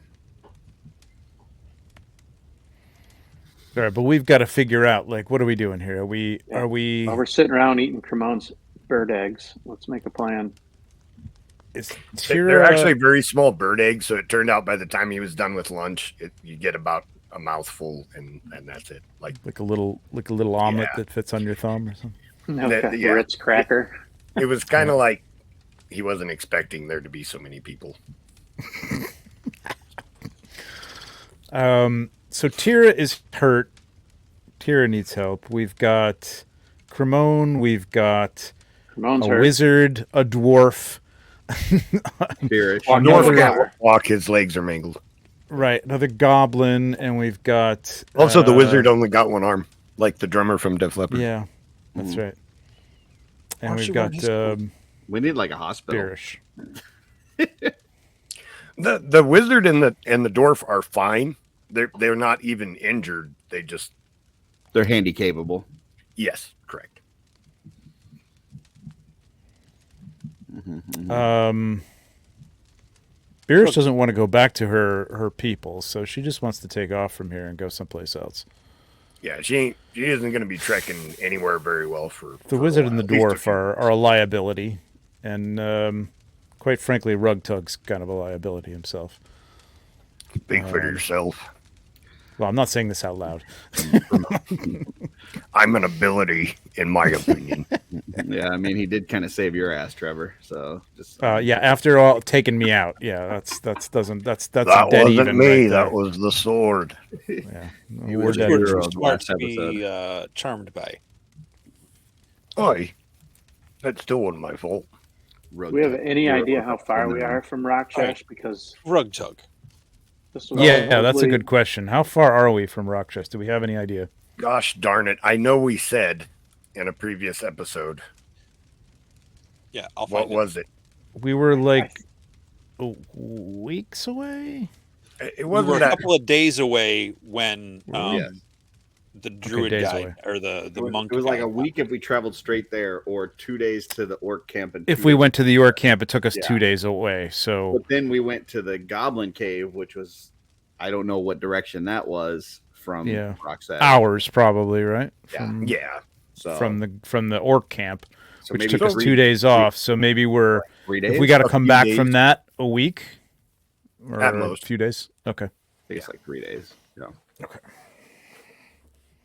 S2: All right, but we've got to figure out, like, what are we doing here? Are we?
S3: While we're sitting around eating Cremon's bird eggs, let's make a plan.
S2: Is
S1: They're
S2: Tira,
S1: actually very small bird eggs, so it turned out by the time he was done with lunch, you get about a mouthful, and that's it. Like
S2: like a little omelet
S1: Yeah.
S2: that fits on your thumb or something?
S3: Okay.
S1: yeah.
S3: Ritz cracker.
S1: it was kind of like he wasn't expecting there to be so many people.
S2: So Tira is hurt. Tira needs help. We've got Cremone. We've got
S3: Cremon's
S2: a
S3: hurt.
S2: wizard, a dwarf.
S4: Beerish.
S3: Walk
S1: North
S3: over
S1: can't
S3: there.
S1: walk; his legs are mangled.
S2: Right, another goblin, and we've got
S1: Also, the wizard only got one arm, like the drummer from Def Leppard.
S2: Yeah, that's right. And
S5: Aren't
S2: we've
S5: you
S2: got
S5: wearing his
S4: We need like a hospital.
S2: Beerish.
S1: The wizard and the dwarf are fine. They're not even injured.
S4: They're handy capable.
S1: Yes, correct.
S2: Beerish doesn't want to go back to her people, so she just wants to take off from here and go someplace else.
S1: Yeah, she isn't going to be trekking anywhere very well for
S2: The
S1: a
S2: wizard and the
S1: while. At least a
S2: dwarf
S1: few
S2: are a liability, and quite frankly, Rugtug's kind of a liability himself.
S1: Speak for yourself.
S2: Well, I'm not saying this out loud.
S1: I'm an ability, in my opinion.
S4: Yeah, I mean, he did kind of save your ass, Trevor. So just
S2: Yeah, after all, taking me out. Yeah, that's
S1: That
S2: dead
S1: wasn't
S2: even
S1: me.
S2: right there.
S1: That was the sword.
S2: Yeah,
S4: He
S2: we're
S4: was
S2: dead.
S4: your
S5: We're
S4: hero
S5: too
S4: of the
S5: smart
S4: last
S5: to be charmed by.
S1: Oi, that still wasn't my fault.
S3: Do we have any
S4: Hero
S3: idea
S4: of
S3: how
S4: the
S3: far we are from Rockshash?
S5: Right.
S3: Because
S5: Rugtug.
S3: this was
S2: Yeah, that's a
S3: supposedly-
S2: good question. How far are we from Rockchest? Do we have any idea?
S1: Gosh darn it. I know we said in a previous episode.
S5: Yeah, I'll
S1: What
S5: find it.
S1: was it?
S2: We were like weeks away.
S1: It
S5: We
S1: wasn't
S5: were a
S1: that.
S5: couple of days away when
S4: Yeah.
S5: the druid
S2: days
S5: guy
S2: away.
S5: or the monk.
S4: It was like
S5: guy.
S4: a week if we traveled straight there, or 2 days to the orc camp. And
S2: If
S4: 2
S2: we
S4: days-
S2: went to the York camp, it took us
S4: Yeah.
S2: 2 days away. So
S4: but then we went to the Goblin Cave, which was, I don't know what direction that was from.
S2: Yeah.
S4: Rockset.
S2: hours probably, right?
S4: Yeah.
S2: From,
S1: Yeah.
S4: So
S2: from the Orc camp,
S4: so
S2: which
S4: maybe
S2: took us
S4: 3
S2: 2 days off. So maybe we're
S4: 3 days.
S2: if we got to
S1: A
S2: come
S1: few
S2: back
S1: days.
S2: from that a week or
S1: At
S2: a
S1: most.
S2: few days. Okay.
S4: I think it's like 3 days. Yeah. Okay.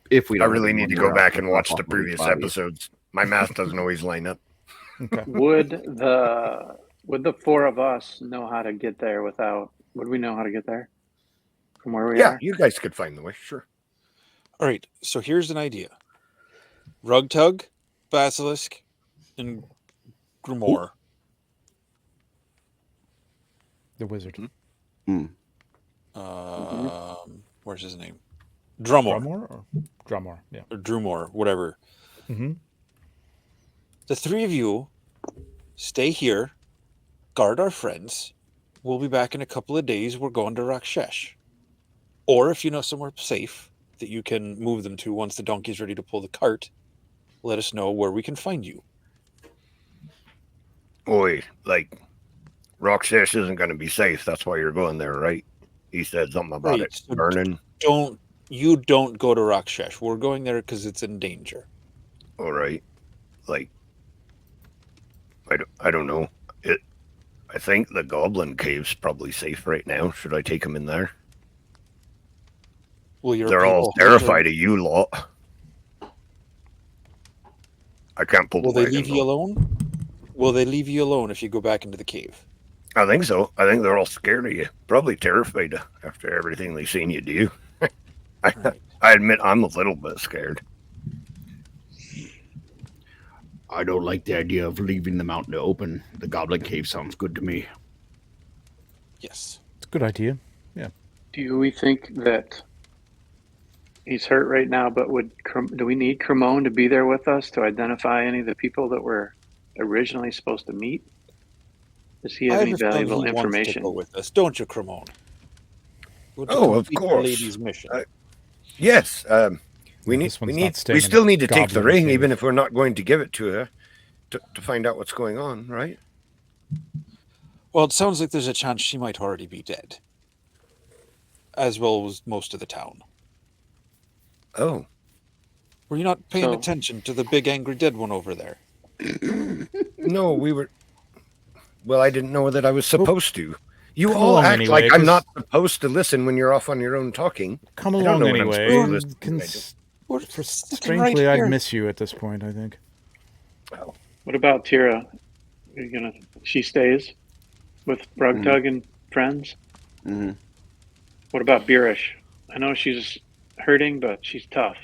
S4: If we
S1: I
S4: don't
S1: really need to go back and watch the
S4: off my
S1: previous
S4: body.
S1: episodes. My math doesn't always line up.
S3: Would the four of us know how to get there without? Would we know how to get there from where we
S1: Yeah,
S3: are?
S1: you guys could find the way. Sure.
S5: All right, so here's an idea: Rugtug, Basilisk, and Grimoire.
S2: The wizard.
S5: Where's his name? Drummore
S2: Drummore, yeah.
S5: or Drumore, whatever.
S2: Mm-hmm.
S5: The three of you stay here, guard our friends. We'll be back in a couple of days. We're going to Rakshesh. Or if you know somewhere safe that you can move them to once the donkey's ready to pull the cart, let us know where we can find you.
S1: Oi, like, Rocksash isn't going to be safe. That's why you're going there, right? He said something about
S5: Right,
S1: it
S5: so
S1: burning.
S5: Don't go to Rakshesh. We're going there because it's in danger.
S1: All right. Like, I don't know. I think the Goblin Cave's probably safe right now. Should I take him in there?
S5: Well, your
S1: They're all
S5: people hold
S1: terrified of you lot. I can't pull
S5: Will
S1: the
S5: they
S1: wagon,
S5: leave you
S1: though.
S5: alone? Will they leave you alone if you go back into the cave?
S1: I think so. I think they're all scared of you. Probably terrified after everything they've seen you do. I admit I'm a little bit scared.
S4: I don't like the idea of leaving the mountain open. The Goblin Cave sounds good to me.
S5: Yes.
S2: It's a good idea.
S3: Do we think that he's hurt right now? But do we need Cremone to be there with us to identify any of the people that we're originally supposed to meet? Does he have any valuable
S5: Wants to
S3: information?
S5: go with us, don't you, Cremone?
S1: Oh, of course.
S5: Lady's mission.
S1: Yes, we
S2: This one's not
S1: need.
S2: staying
S1: We
S2: in
S1: still
S2: a
S1: need to take the
S2: goblin
S1: ring,
S2: cave.
S1: even if we're not going to give it to her, to find out what's going on, right?
S5: Well, it sounds like there's a chance she might already be dead, as well as most of the town.
S1: Oh,
S5: Were you not paying
S3: So-
S5: attention to the big angry dead one over there?
S1: no, we were. Well, I didn't know that I was supposed to. You
S2: Come
S1: all
S2: along
S1: act
S2: anyway,
S1: like I'm
S2: 'cause-
S1: not supposed to listen when you're off on your own talking.
S2: Come
S1: I don't
S2: along
S1: know what I'm
S2: anyway.
S1: supposed to listen to.
S5: We're
S2: For
S5: sitting
S2: strangely,
S5: right
S2: I'd
S5: here.
S2: miss you at this point, I think.
S3: What about Tira? Are you gonna? She stays with Rugtug and friends.
S6: Mhm.
S3: What about Beerish? I know she's hurting, but she's tough.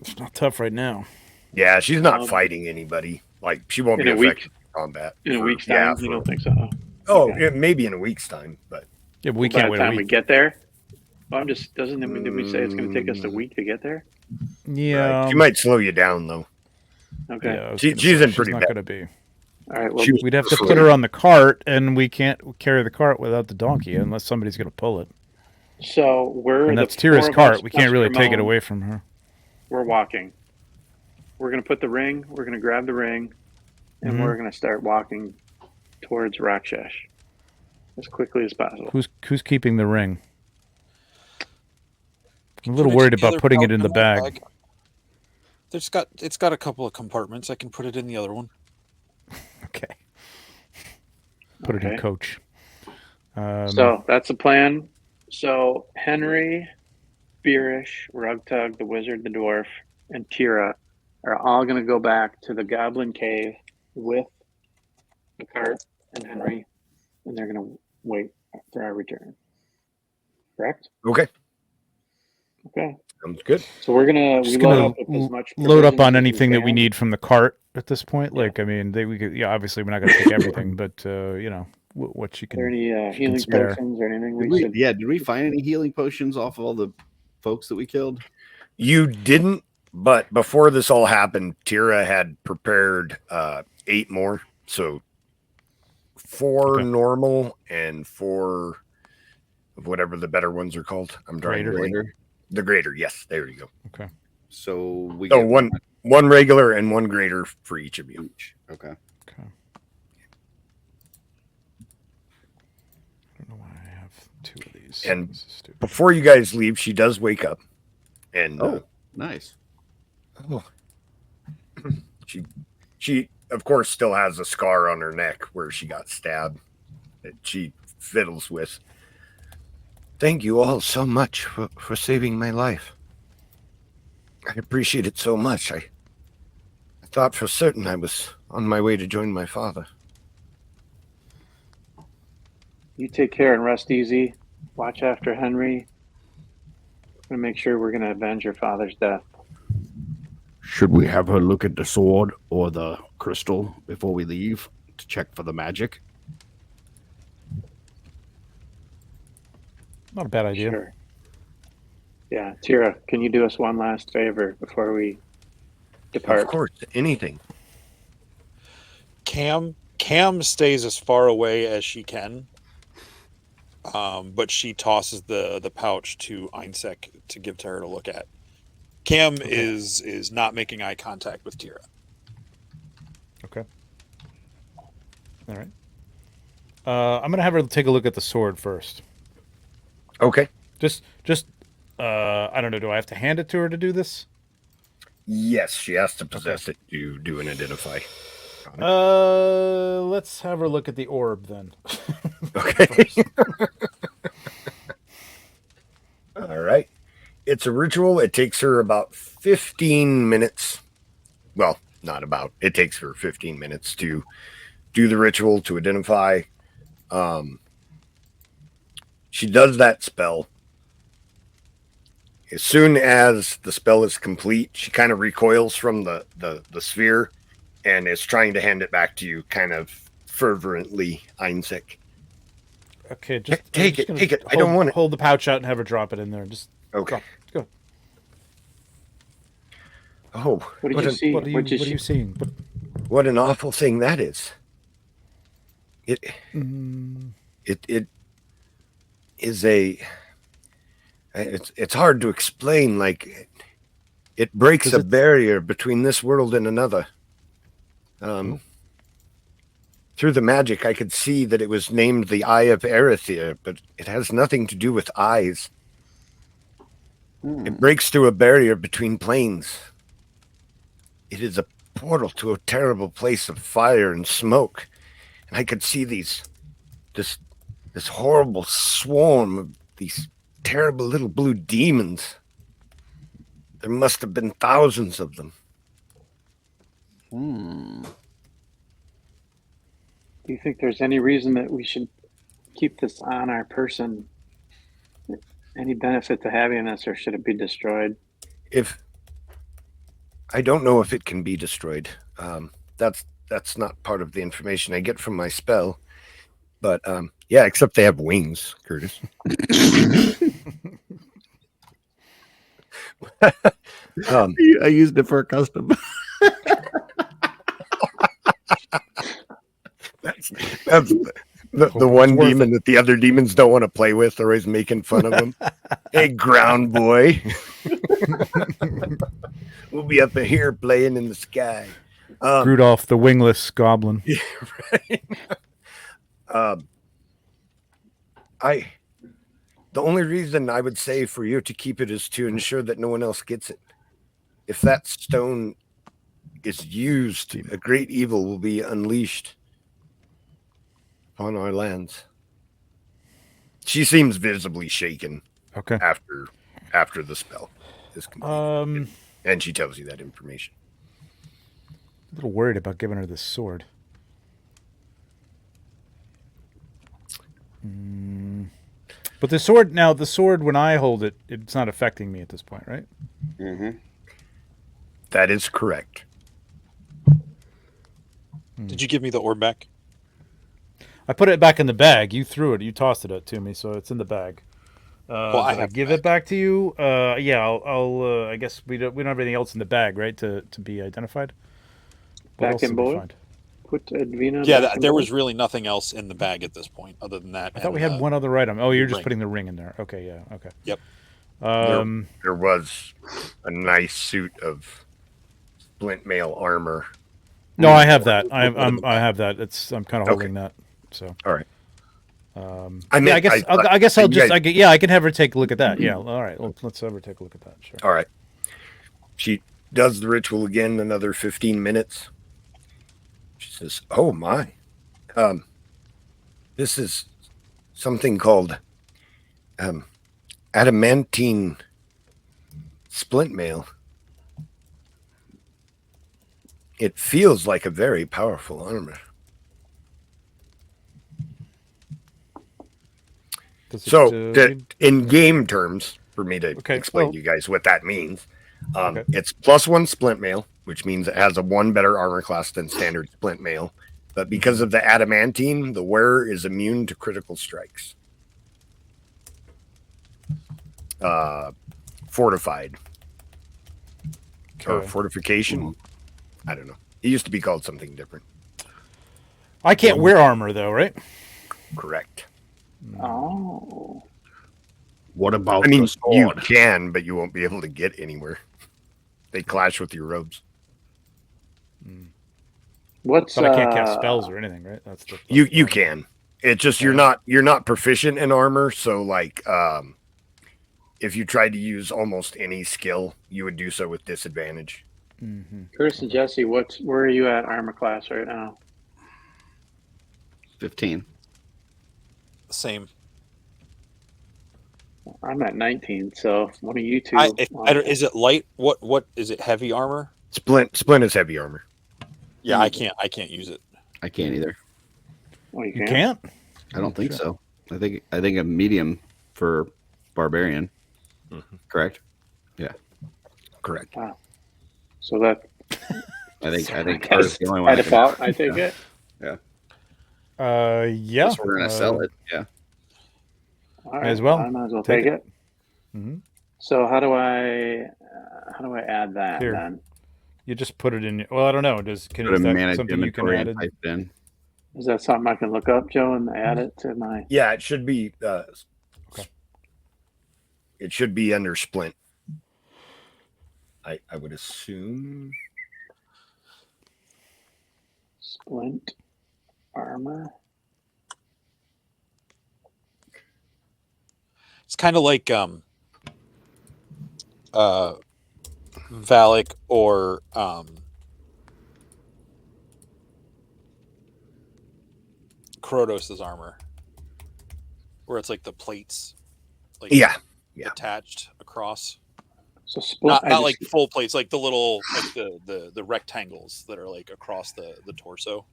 S2: It's not tough right now.
S1: Yeah, she's not
S3: Um,
S1: fighting anybody. Like she won't
S3: in
S1: be
S3: a week-
S1: affected in combat
S3: In a
S1: for-
S3: week's
S1: yeah,
S3: time, you
S1: for-
S3: don't think so?
S1: Oh,
S3: Okay.
S1: yeah, maybe in a week's time, but
S2: Yeah, but we
S3: By
S2: can't
S3: the
S2: wait a
S3: time we
S2: week.
S3: get there, well, I'm just doesn't it, did we say it's going to take us a week to get there?
S2: Yeah,
S1: right. She might slow you down though.
S3: Okay.
S2: Yeah, I was
S1: She-
S2: gonna
S1: she's
S2: say,
S1: in pretty
S2: not
S1: bad-
S2: going to be.
S3: All right. Well,
S1: She was-
S2: We'd have to put her on the cart, and we can't carry the cart without the donkey unless somebody's going to pull it.
S3: so we're
S2: And
S3: the
S2: that's Tira's
S3: four of
S2: cart.
S3: us
S2: We can't
S3: plus
S2: really take it
S3: Ramon.
S2: away from her.
S3: We're walking. We're going to put the ring. We're going to grab the ring, and
S2: Mhm.
S3: we're going to start walking towards Rakshesh as quickly as possible.
S2: Who's keeping the ring? I'm a
S5: Put
S2: little
S5: it
S2: worried
S5: in the
S2: about
S5: other
S2: putting it
S5: pouch
S2: in the
S5: my
S2: bag.
S5: It's got a couple of compartments. I can put it in the other one.
S2: Okay. Put it in
S3: Okay.
S2: coach.
S3: So that's the plan. So Henry, Beerish, Rugtug, the wizard, the dwarf, and Tira are all going to go back to the goblin cave with the cart and Henry, and they're going to wait for our return. Correct?
S1: Okay,
S3: Okay.
S1: sounds good.
S3: So we're gonna
S2: just
S3: load
S2: gonna
S3: up with as much
S2: load up
S3: provisions
S2: on
S3: as
S2: anything that we
S3: can.
S2: need from the cart at this point.
S3: Yeah.
S2: Like, I mean, we could, yeah, obviously we're not going to take everything, but you know, what you
S3: Are there
S2: can.
S3: any healing
S2: spare.
S3: potions or anything
S4: Did
S3: we
S4: we,
S3: should?
S4: yeah, did we find any healing potions off of all the folks that we killed?
S1: You didn't, but before this all happened, Tira had prepared 8 more. So 4
S2: Okay.
S1: normal and 4 of whatever the better ones are called. I'm trying to
S2: Greater.
S1: think. The greater, yes, there you go.
S2: Okay.
S4: So we
S1: Oh,
S4: get
S1: one regular and 1 greater for each of you.
S4: each. Okay.
S2: Okay. I don't know why I have 2 of these.
S1: And-
S2: This is stupid.
S1: Before you guys leave, she does wake up, and
S4: Oh, nice.
S1: she of course still has a scar on her neck where she got stabbed that she fiddles with. Thank you all so much for saving my life. I appreciate it so much. I thought for certain I was on my way to join my father.
S3: You take care and rest easy. Watch after Henry. I'm gonna make sure we're gonna avenge your father's death.
S4: Should we have her look at the sword or the crystal before we leave to check for the magic?
S2: Not a bad idea.
S3: Sure. Yeah, Tira, can you do us one last favor before we depart?
S1: Of course, anything.
S5: Cam stays as far away as she can, but she tosses the pouch to Eénsek to give to her to look at. Cam is not making eye contact with Tira.
S2: Okay. All right. I'm gonna have her take a look at the sword first.
S1: Okay.
S2: Just I don't know. Do I have to hand it to her to do this?
S1: Yes, she has to possess it to do an identify.
S2: Let's have her look at the orb then.
S1: Okay. All right. It's a ritual. It takes her about 15 minutes. Well, not about. It takes her 15 minutes to do the ritual to identify. She does that spell. As soon as the spell is complete, she kind of recoils from the sphere and is trying to hand it back to you kind of fervently, Eénsek.
S2: Okay, just
S1: Take
S2: I'm just
S1: it,
S2: gonna
S1: take it. I don't want it.
S2: Hold the pouch out and have her drop it in there. Just
S1: Okay.
S2: drop. Go.
S1: Oh,
S3: What did you see?
S2: What are
S3: What did
S2: you
S3: she-
S2: seeing?
S1: what an awful thing that is. It is a. It's hard to explain. Like it breaks a barrier between this world and another. through the magic, I could see that it was named the Eye of Erethir, but it has nothing to do with eyes. It breaks through a barrier between planes. It is a portal to a terrible place of fire and smoke. And I could see this horrible swarm of these terrible little blue demons. There must have been thousands of them.
S3: Do you think there's any reason that we should keep this on our person? Any benefit to having this, or should it be destroyed?
S1: I don't know if it can be destroyed. That's not part of the information I get from my spell. But yeah, except they have wings, Curtis.
S4: I used it for a custom.
S1: That's the one demon that the other demons don't want to play with. They're always making fun of him. Hey, ground boy. We'll be up in here playing in the sky.
S2: Rudolph the wingless goblin.
S1: Yeah, right. The only reason I would say for you to keep it is to ensure that no one else gets it. If that stone is used, a great evil will be unleashed upon our lands. She seems visibly shaken.
S2: Okay.
S1: After the spell is completed. And she tells you that information.
S2: A little worried about giving her this sword. But the sword, when I hold it, it's not affecting me at this point, right?
S1: Mm-hmm. That is correct.
S5: Did you give me the orb back?
S2: I put it back in the bag. You threw it. You tossed it to me, so it's in the bag.
S5: Well, I have
S2: give it back to you. Yeah, I guess we don't have anything else in the bag, right? To be identified. What
S3: Back in bowl. Put Advena.
S5: Yeah, there was really nothing else in the bag at this point, other than that.
S2: I thought we had one other item. Oh, you're just putting the ring in there. Okay, yeah, okay.
S5: Yep.
S1: There was a nice suit of splint mail armor.
S2: No, I have that. I have that. I'm kind of holding that. So.
S1: All right.
S2: I guess I'll just. I can have her take a look at that. Yeah. All right. Let's have her take a look at that. Sure.
S1: All right. She does the ritual again. Another 15 minutes. She says, "Oh my, this is something called adamantine splint mail. It feels like a very powerful armor." So, in game terms, for me to explain to you guys what that means, it's +1 splint mail, which means it has a 1 better armor class than standard splint mail. But because of the adamantine, the wearer is immune to critical strikes. Fortified. Or fortification. I don't know. It used to be called something different.
S2: I can't wear armor, though, right?
S1: Correct.
S3: Oh.
S4: What about
S1: the
S4: sword?
S1: You can, but you won't be able to get anywhere. They clash with your robes.
S3: But
S2: I can't cast spells or anything, right? That's
S1: you can. It's just you're not proficient in armor, so like if you tried to use almost any skill, you would do so with disadvantage.
S3: Curtis and Jesse, where are you at armor class right now?
S4: 15.
S5: Same.
S3: I'm at 19, so one of you two.
S5: Is it light? What is it? Heavy armor?
S1: Splint is heavy armor.
S5: Yeah, I can't use it.
S4: I can't either.
S3: Oh, you
S2: can't?
S4: I don't think so. I think a medium for barbarian. Correct? Yeah.
S1: Correct.
S3: Wow. So that
S4: I think Carter's the only one.
S3: By default, I take it.
S4: Yeah.
S2: Yeah.
S4: Unless we're gonna sell it. Yeah.
S3: All right.
S2: Might as well.
S3: I might as well take it.
S2: Mm-hmm.
S3: So how do I add that
S2: Here.
S3: then?
S2: You just put it in. Well, I don't know. Is that something you can add?
S3: Is that something I can look up, Joe, and add it to my?
S1: Yeah, it should be. It should be under splint. I would assume.
S3: Splint armor.
S5: It's kind of like Valak or Krotos' armor, where it's like the plates, like
S1: Yeah.
S5: attached across.
S3: So split.
S5: Not like full plates, like the little, like the rectangles that are like across the torso.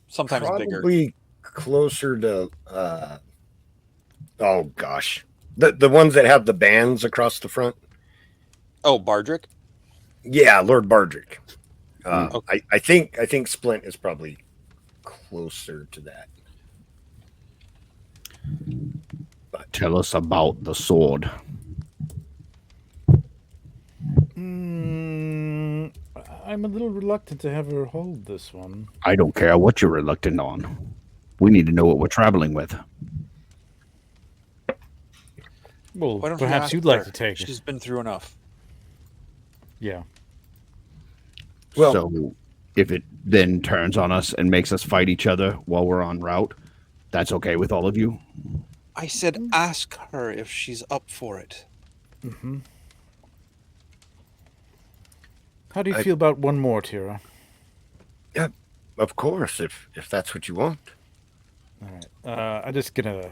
S5: Sometimes bigger.
S1: Probably closer to oh gosh. The ones that have the bands across the front.
S5: Oh, Bardrick?
S1: Yeah, Lord Bardrick.
S5: Okay.
S1: I think Splint is probably closer to that. But
S4: Tell us about the sword.
S2: I'm a little reluctant to have her hold this one.
S4: I don't care what you're reluctant on. We need to know what we're traveling with.
S2: Well,
S5: Why don't you
S2: perhaps
S5: ask
S2: you'd like
S5: her?
S2: to take
S5: She's
S2: it.
S5: been through enough.
S2: Yeah.
S1: Well-
S4: So if it then turns on us and makes us fight each other while we're en route, that's okay with all of you?
S5: I said ask her if she's up for it.
S2: Mm-hmm. How do you feel about one more, Tira?
S1: of course, if that's what you want.
S2: All right. I'm just gonna,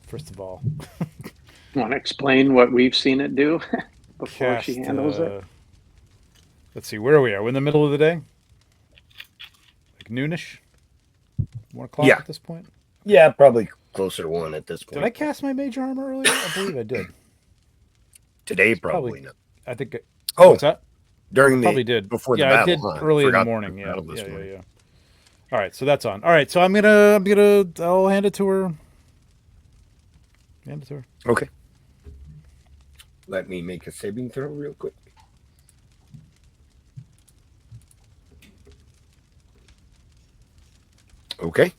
S2: first of all,
S3: Want to explain what we've seen it do before she
S2: cast,
S3: handles it?
S2: Let's see, where are we? Are we in the middle of the day? Like noonish? 1 o'clock
S1: Yeah.
S2: at this point?
S1: Yeah, probably closer to 1 at this point.
S2: Did I cast my major armor earlier? I believe I did.
S1: Today?
S2: probably-
S1: Probably not.
S2: I think.
S1: Oh,
S2: What's that?
S1: during the
S2: Probably did.
S1: before the
S2: yeah,
S1: battle.
S2: I did
S1: huh?
S2: early in the
S1: Forgot
S2: morning.
S1: the
S2: Yeah,
S1: battle this
S2: yeah.
S1: morning.
S2: All right, so that's on. All right, so I'll hand it to her. Hand it to her.
S1: Okay. Let me make a saving throw real quick. Okay.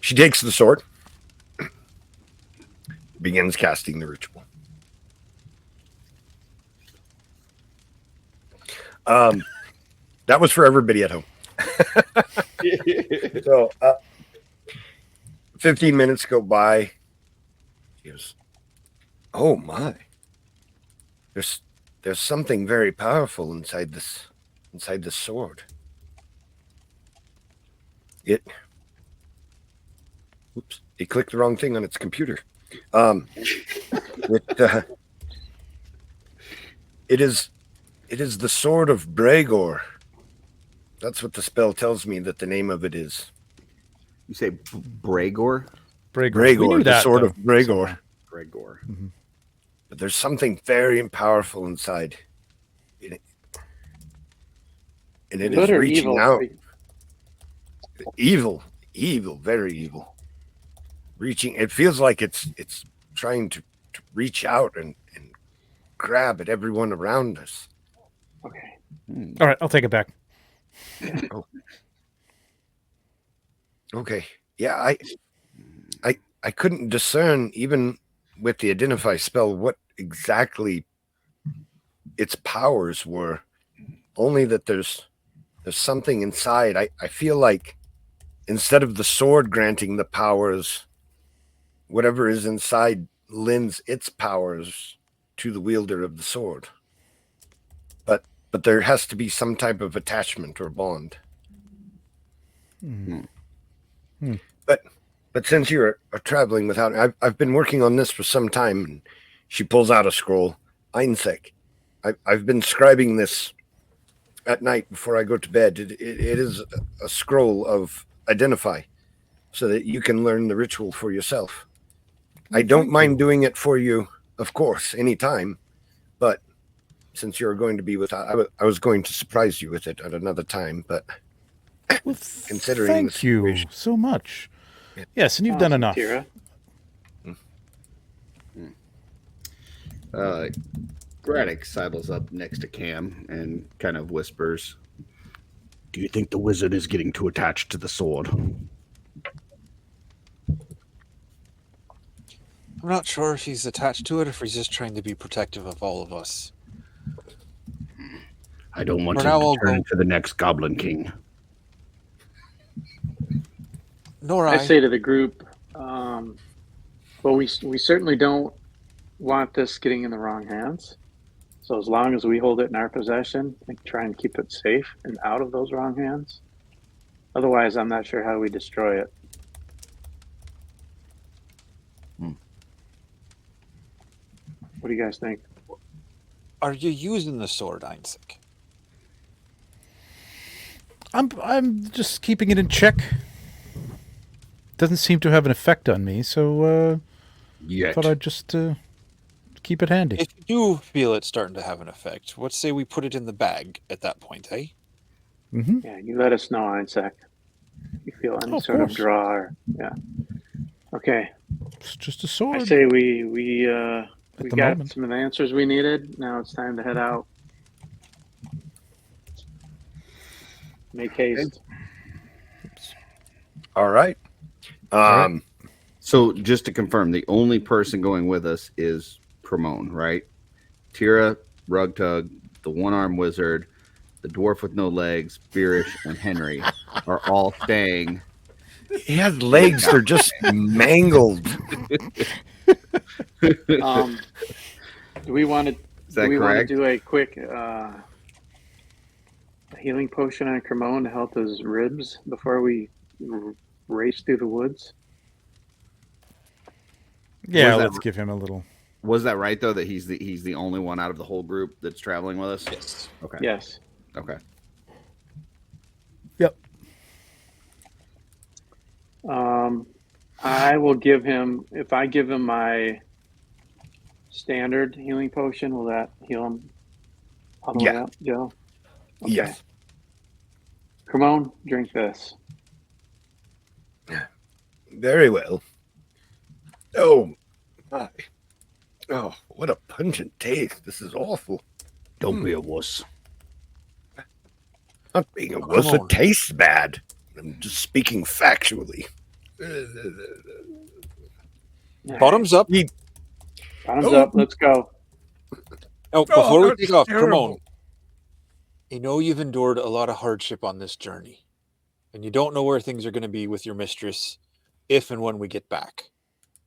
S1: She takes the sword, begins casting the ritual. That was for everybody at home. So, 15 minutes go by. She goes, "Oh my! There's something very powerful inside this sword. It clicked the wrong thing on its computer. It is the sword of Bregor. That's what the spell tells me that the name of it is.
S4: You say Bregor?
S1: Bregor,
S2: We knew
S1: the
S2: that,
S1: sword
S2: though,
S1: of Bregor.
S2: somehow.
S4: Bregor.
S1: But there's something very powerful inside. And it is
S3: Good or
S1: reaching
S3: evil?
S1: out. Evil, very evil. Reaching, it feels like it's trying to reach out and grab at everyone around us.
S3: Okay.
S2: All right, I'll take it back.
S1: Okay. Yeah, I couldn't discern, even with the identify spell, what exactly its powers were. Only that there's something inside. I feel like instead of the sword granting the powers, whatever is inside lends its powers to the wielder of the sword. But there has to be some type of attachment or bond. But since you're traveling without, I've been working on this for some time. And she pulls out a scroll. Eénsek. I've been scribing this at night before I go to bed. It is a scroll of identify, so that you can learn the ritual for yourself. I don't mind doing it for you, of course, anytime. But since you're going to be with, I was going to surprise you with it at another time. But
S2: Well,
S1: considering
S2: thank
S1: the
S2: you
S1: situation.
S2: so much. Yes, and you've done
S3: Awesome,
S2: enough.
S3: Tira.
S4: Gradduk sidles up next to Cam and kind of whispers, "Do you think the wizard is getting too attached to the sword?"
S5: I'm not sure if he's attached to it or if he's just trying to be protective of all of us.
S4: I don't want
S5: For
S4: him
S5: now,
S4: to
S5: I'll
S4: turn
S5: go.
S4: into the next Goblin King.
S5: Nor
S3: I
S5: I.
S3: say to the group, well, we certainly don't want this getting in the wrong hands. So as long as we hold it in our possession and try and keep it safe and out of those wrong hands, otherwise, I'm not sure how we destroy it. What do you guys think?
S5: Are you using the sword, Eénsek?
S2: I'm just keeping it in check. Doesn't seem to have an effect on me, so
S4: Yet.
S2: thought I'd just keep it handy.
S5: If you do feel it starting to have an effect, let's say we put it in the bag at that point, eh?
S2: Mm-hmm.
S3: Yeah, you let us know, Eénsek. If you feel any
S2: Oh, of
S3: sort of
S2: course.
S3: draw or yeah. Okay.
S2: It's just a
S3: I
S2: sword.
S3: say we
S2: the
S3: got
S2: moment.
S3: some of the answers we needed. Now it's time to head out. Make haste.
S1: All right.
S2: right.
S4: So just to confirm, the only person going with us is Cremone, right? Tira, Rugtug, the one-armed wizard, the dwarf with no legs, Beerish, and Henry are all staying.
S1: He has legs; they're just mangled.
S3: Do we want to?
S4: Is
S3: Do
S4: that
S3: we want to
S4: correct?
S3: do a quick healing potion on Cremone to help his ribs before we race through the woods?
S2: Yeah,
S4: that-
S2: let's give him a little.
S4: Was that right though? That he's the only one out of the whole group that's traveling with us?
S5: Yes.
S4: Okay.
S3: Yes.
S4: Okay.
S2: Yep.
S3: I will give him. If I give him my standard healing potion, will that heal him all the way
S1: Yeah.
S3: up, Joe? Okay.
S1: Yes.
S3: Cremone, drink this.
S1: Very well. Oh, my. Oh, what a pungent taste. This is awful.
S4: Don't be a wuss.
S1: Not being a
S5: come
S1: wuss, it
S5: on.
S1: tastes bad. I'm just speaking factually.
S5: Bottoms up.
S3: Bottoms
S1: Oh.
S3: up. Let's go.
S5: Oh, before we
S1: that's
S5: take off,
S1: terrible.
S5: Cremone, I know you've endured a lot of hardship on this journey, and you don't know where things are going to be with your mistress if and when we get back.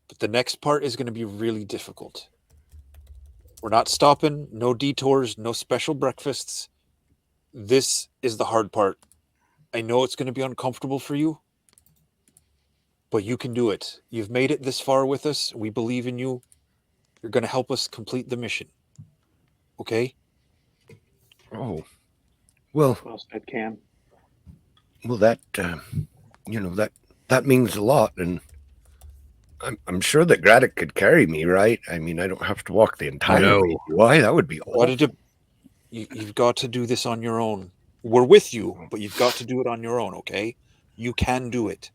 S5: But the next part is going to be really difficult. We're not stopping, no detours, no special breakfasts. This is the hard part. I know it's going to be uncomfortable for you, but you can do it. You've made it this far with us. We believe in you. You're going to help us complete the mission. Okay?
S1: Oh, well,
S3: Well said, Cam.
S1: that that means a lot, and I'm sure that Gradduk could carry me, right? I mean, I don't have to walk the entire
S4: No.
S1: way. Why? That would be awful.
S5: You've got to do this on your own. We're with you, but you've got to do it on your own, okay? You can do it.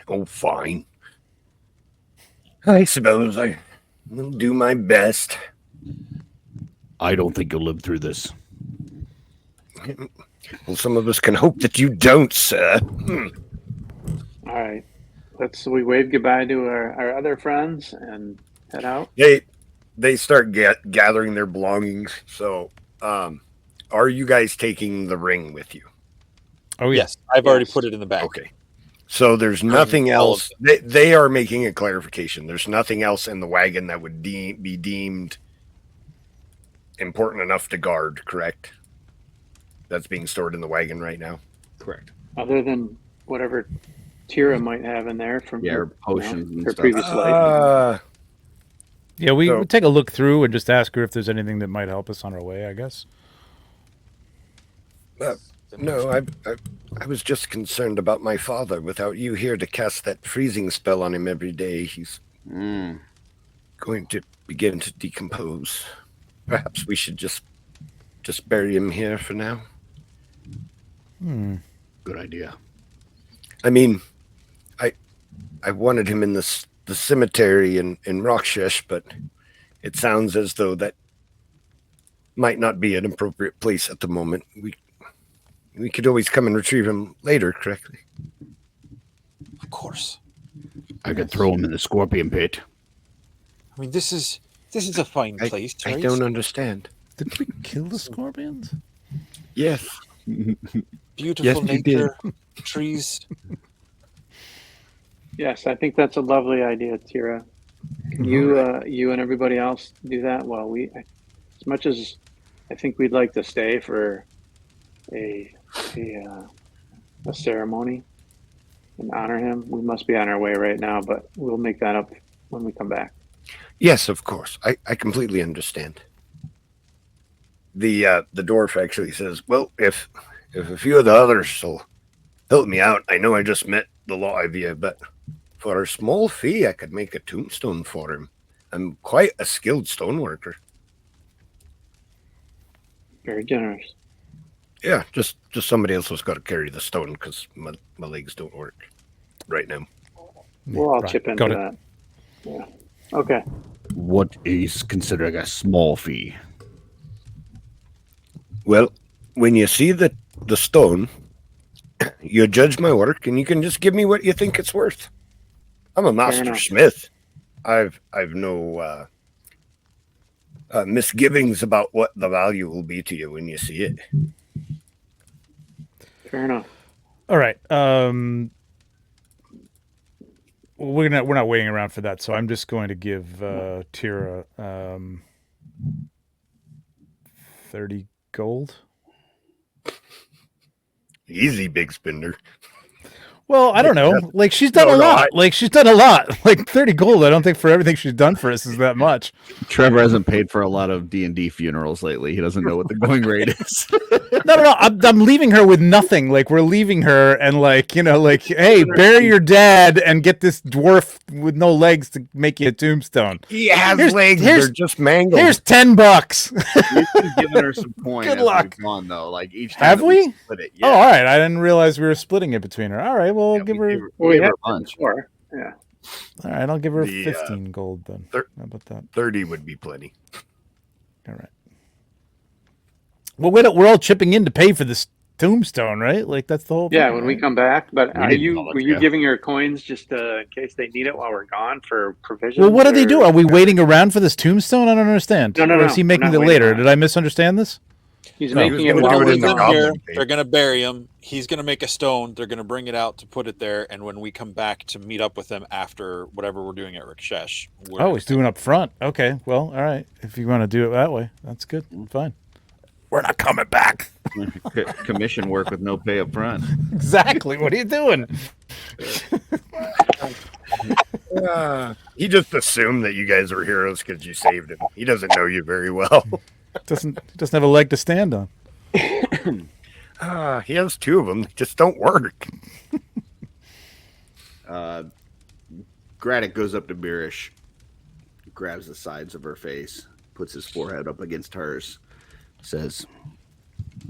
S1: Oh, fine. I suppose I will do my best.
S4: I don't think you'll live through this.
S1: Well, some of us can hope that you don't, sir.
S3: All right. We wave goodbye to our other friends and head out.
S1: They start gathering their belongings. So, are you guys taking the ring with you?
S2: Oh,
S5: Yes, I've already
S3: Yes.
S5: put it in the bag.
S1: Okay. So there's nothing
S5: all of
S1: else. They are making a clarification. There's nothing else in the wagon that would be deemed important enough to guard, correct? That's being stored in the wagon right now.
S4: Correct.
S3: Other than whatever Tira might have in there from
S4: Yeah,
S3: her,
S4: or potions and
S3: her
S4: stuff.
S3: previous life.
S2: Yeah, we
S1: So-
S2: would take a look through and just ask her if there's anything that might help us on our way, I guess.
S1: No, I was just concerned about my father. Without you here to cast that freezing spell on him every day, he's going to begin to decompose. Perhaps we should just bury him here for now.
S4: Good idea.
S1: I mean, I wanted him in the cemetery in Rakshesh, but it sounds as though that might not be an appropriate place at the moment. We could always come and retrieve him later, correctly?
S5: Of course.
S4: I could throw him in the scorpion pit.
S5: I mean, this is a fine place,
S1: I
S5: right?
S1: don't understand.
S2: Did we kill the scorpions?
S1: Yes.
S5: Beautiful
S1: Yes, you did.
S5: nature, trees.
S3: Yes, I think that's a lovely idea, Tira. Can you and everybody else do that? Well, as much as I think we'd like to stay for a ceremony and honor him, we must be on our way right now. But we'll make that up when we come back.
S1: Yes, of course. I completely understand. The dwarf actually says, "Well, if a few of the others will help me out, I know I just met the lot of you, but for a small fee, I could make a tombstone for him. I'm quite a skilled stoneworker.
S3: Very generous.
S1: Yeah, just somebody else has got to carry the stone because my legs don't work right now."
S3: We'll all
S2: Right.
S3: chip into
S2: Got it.
S3: that. Yeah. Okay.
S4: What is considered a small fee?
S1: Well, when you see the stone, you judge my work, and you can just give me what you think it's worth. I'm a master
S3: enough.
S1: smith. I've no misgivings about what the value will be to you when you see it.
S3: Fair enough.
S2: All right. We're not waiting around for that, so I'm just going to give Tira 30 gold.
S1: Easy, big spender.
S2: Well, I don't know. Like she's done a lot. Like she's done a lot. Like 30 gold. I don't think for everything she's done for us is that much.
S4: Trevor hasn't paid for a lot of D&D funerals lately. He doesn't know what the going rate is.
S2: No. I'm leaving her with nothing. Like we're leaving her and like, hey, bury your dad and get this dwarf with no legs to make you a tombstone.
S1: He has legs. They're just mangled.
S2: Here's $10.
S4: We've been giving her some coin.
S2: Good
S4: as
S2: luck.
S4: we've gone, though. Like each time
S2: Have
S4: that
S2: we?
S4: split it.
S2: Oh, all right. I didn't realize we were splitting it between her. All right. Well, I'll give her.
S3: Well, we
S4: gave her
S3: had
S4: a bunch.
S3: before. Yeah.
S2: All right. I'll give her
S1: The,
S2: 15 gold then. How about that?
S1: 30 would be plenty.
S2: All right. Well, we're all chipping in to pay for this tombstone, right? Like that's the whole
S3: Yeah,
S2: thing,
S3: when
S2: right?
S3: we come back. But
S4: We didn't
S3: were you giving her coins just in case they need it while we're gone for provisions?
S2: Well, what do they do? Are we waiting around for this tombstone? I don't understand.
S3: No,
S2: Or is he
S3: we're
S2: making
S3: not
S2: it
S3: waiting
S2: later?
S3: around.
S2: Did I misunderstand this?
S3: He's
S1: No, he
S3: making
S1: was
S3: it
S1: gonna
S3: while
S1: do it
S3: we're
S1: in the
S3: gone.
S1: goblin
S5: Here,
S1: cave.
S5: they're going to bury him. He's going to make a stone. They're going to bring it out to put it there. And when we come back to meet up with them after whatever we're doing at Rikshesh.
S2: Oh, he's doing up front. Okay. Well, all right. If you want to do it that way, that's good. Fine. We're not coming back.
S4: Commission work with no pay up front.
S2: Exactly. What are you doing?
S1: He just assumed that you guys were heroes because you saved him. He doesn't know you very well.
S2: Doesn't have a leg to stand on.
S1: He has two of them. They just don't work.
S4: Gradduk goes up to Birish, grabs the sides of her face, puts his forehead up against hers, says,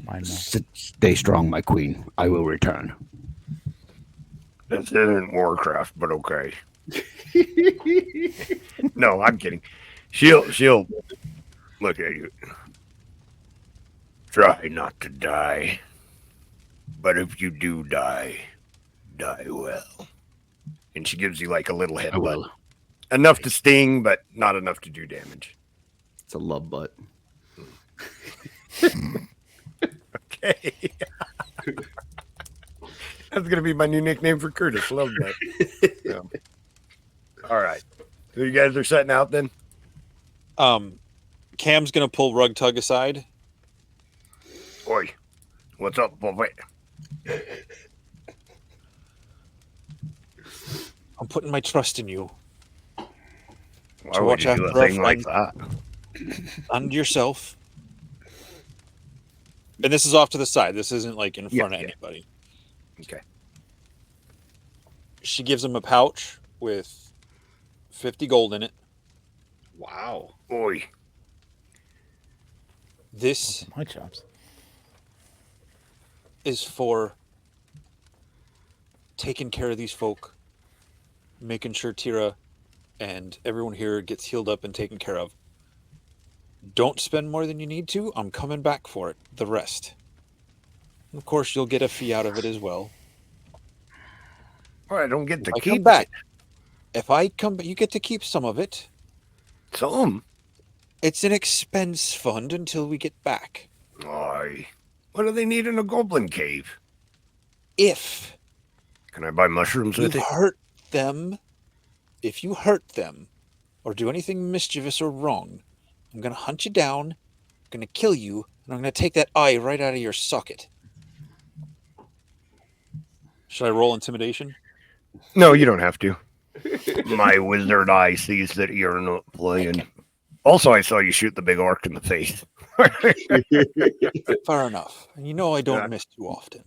S2: Mine now.
S4: "Stay strong, my queen. I will return."
S1: This isn't Warcraft, but okay. No, I'm kidding. She'll look at you. Try not to die. But if you do die, die well. And she gives you like a little
S4: I will.
S1: headbutt. Enough to sting, but not enough to do damage.
S4: It's a love butt.
S1: Okay. That's going to be my new nickname for Curtis. Love that. So. All right. So you guys are setting out then?
S5: Cam's going to pull Rug Tug aside.
S1: Oi. What's up, boy?
S5: I'm putting my trust in you
S1: Why
S5: To
S1: would
S5: watch
S1: you do a
S5: after our
S1: thing like
S5: friend.
S1: that?
S5: and yourself. And this is off to the side. This isn't like in front of
S1: Yeah.
S5: anybody.
S1: Okay.
S5: She gives him a pouch with 50 gold in it.
S4: Wow.
S1: Oi.
S5: This
S2: My chops.
S5: is for taking care of these folk, making sure Tira and everyone here gets healed up and taken care of. Don't spend more than you need to. I'm coming back for it. The rest. Of course, you'll get a fee out of it as well.
S1: Well, I don't get to
S5: I
S1: keep
S5: come back. If I come back, you get to keep some of it.
S1: some.
S5: It's an expense fund until we get back.
S1: Aye. What do they need in a goblin cave?
S5: If
S1: Can I buy mushrooms
S5: you
S1: with it?
S5: hurt them, if you hurt them, or do anything mischievous or wrong, I'm going to hunt you down, I'm going to kill you, and I'm going to take that eye right out of your socket. Should I roll intimidation?
S1: No, you don't have to. My wizard eye sees that you're not playing. Also, I saw you shoot the big orc in the face.
S5: Fair enough. And you know I don't
S1: Yeah.
S5: miss too often.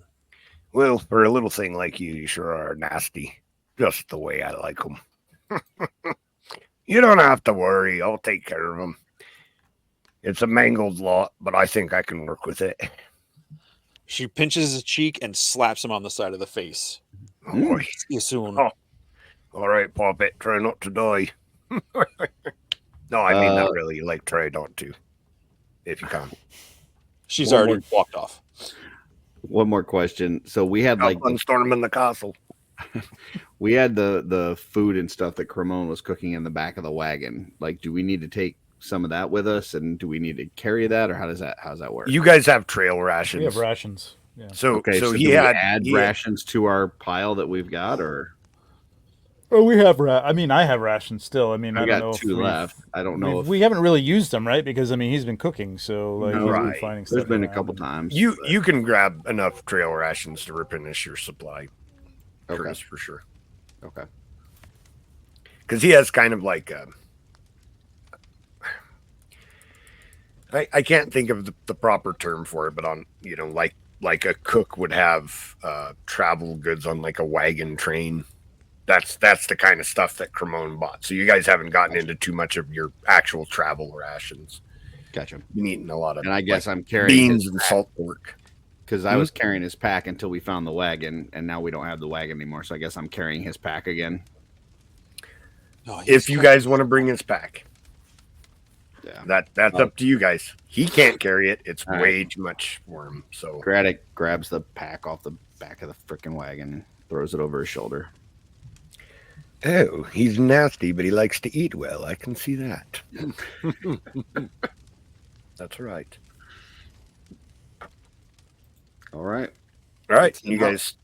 S1: Well, for a little thing like you sure are nasty. Just the way I like them. You don't have to worry. I'll take care of them. It's a mangled lot, but I think I can work with it.
S5: She pinches his cheek and slaps him on the side of the face.
S1: Boy.
S5: See you soon.
S1: Oh. All right, Poppet, try not to die. No, I mean not really. Like, try not to. If you can.
S5: She's
S4: One
S5: already walked off.
S4: One more question. So we had like
S1: storming the castle.
S4: we had the food and stuff that Cremone was cooking in the back of the wagon. Like, do we need to take some of that with us, and do we need to carry that, or how's that work?
S1: You guys have trail rations.
S2: We have rations. Yeah.
S1: So
S4: okay, so
S1: he
S4: do
S1: had
S4: we add rations to our pile that we've got, or
S2: Oh, we have I mean, I have rations still. I mean, I
S4: I've
S2: don't
S4: got
S2: know if
S4: 2 left. I don't know if
S2: we haven't really used them, right? Because I mean, he's been cooking, so like he's been
S1: Right.
S2: finding stuff.
S4: there's been a
S2: around
S4: couple
S2: and-
S4: times.
S1: You can grab enough trail rations to replenish your supply.
S4: Okay.
S1: Curtis, for sure.
S4: Okay.
S1: Because he has kind of like I can't think of the proper term for it, but on like a cook would have travel goods on like a wagon train. That's the kind of stuff that Cremone bought. So you guys haven't gotten into too much of your actual travel rations.
S4: Gotcha.
S1: Been eating a lot of
S4: And I guess
S1: like,
S4: I'm carrying
S1: beans and salt pork.
S4: because I was carrying his pack until we found the wagon, and now we don't have the wagon anymore. So I guess I'm carrying his pack again.
S5: Oh,
S1: If you guys want to bring his pack,
S4: Yeah.
S1: that's up to you guys. He can't carry it. It's
S4: All
S1: way too much for him. So
S4: Gradduk grabs the pack off the back of the freaking wagon and throws it over his shoulder.
S1: oh, he's nasty, but he likes to eat well. I can see that. That's right.
S4: All right.
S1: All right,
S4: Setting
S1: you
S4: off.
S1: guys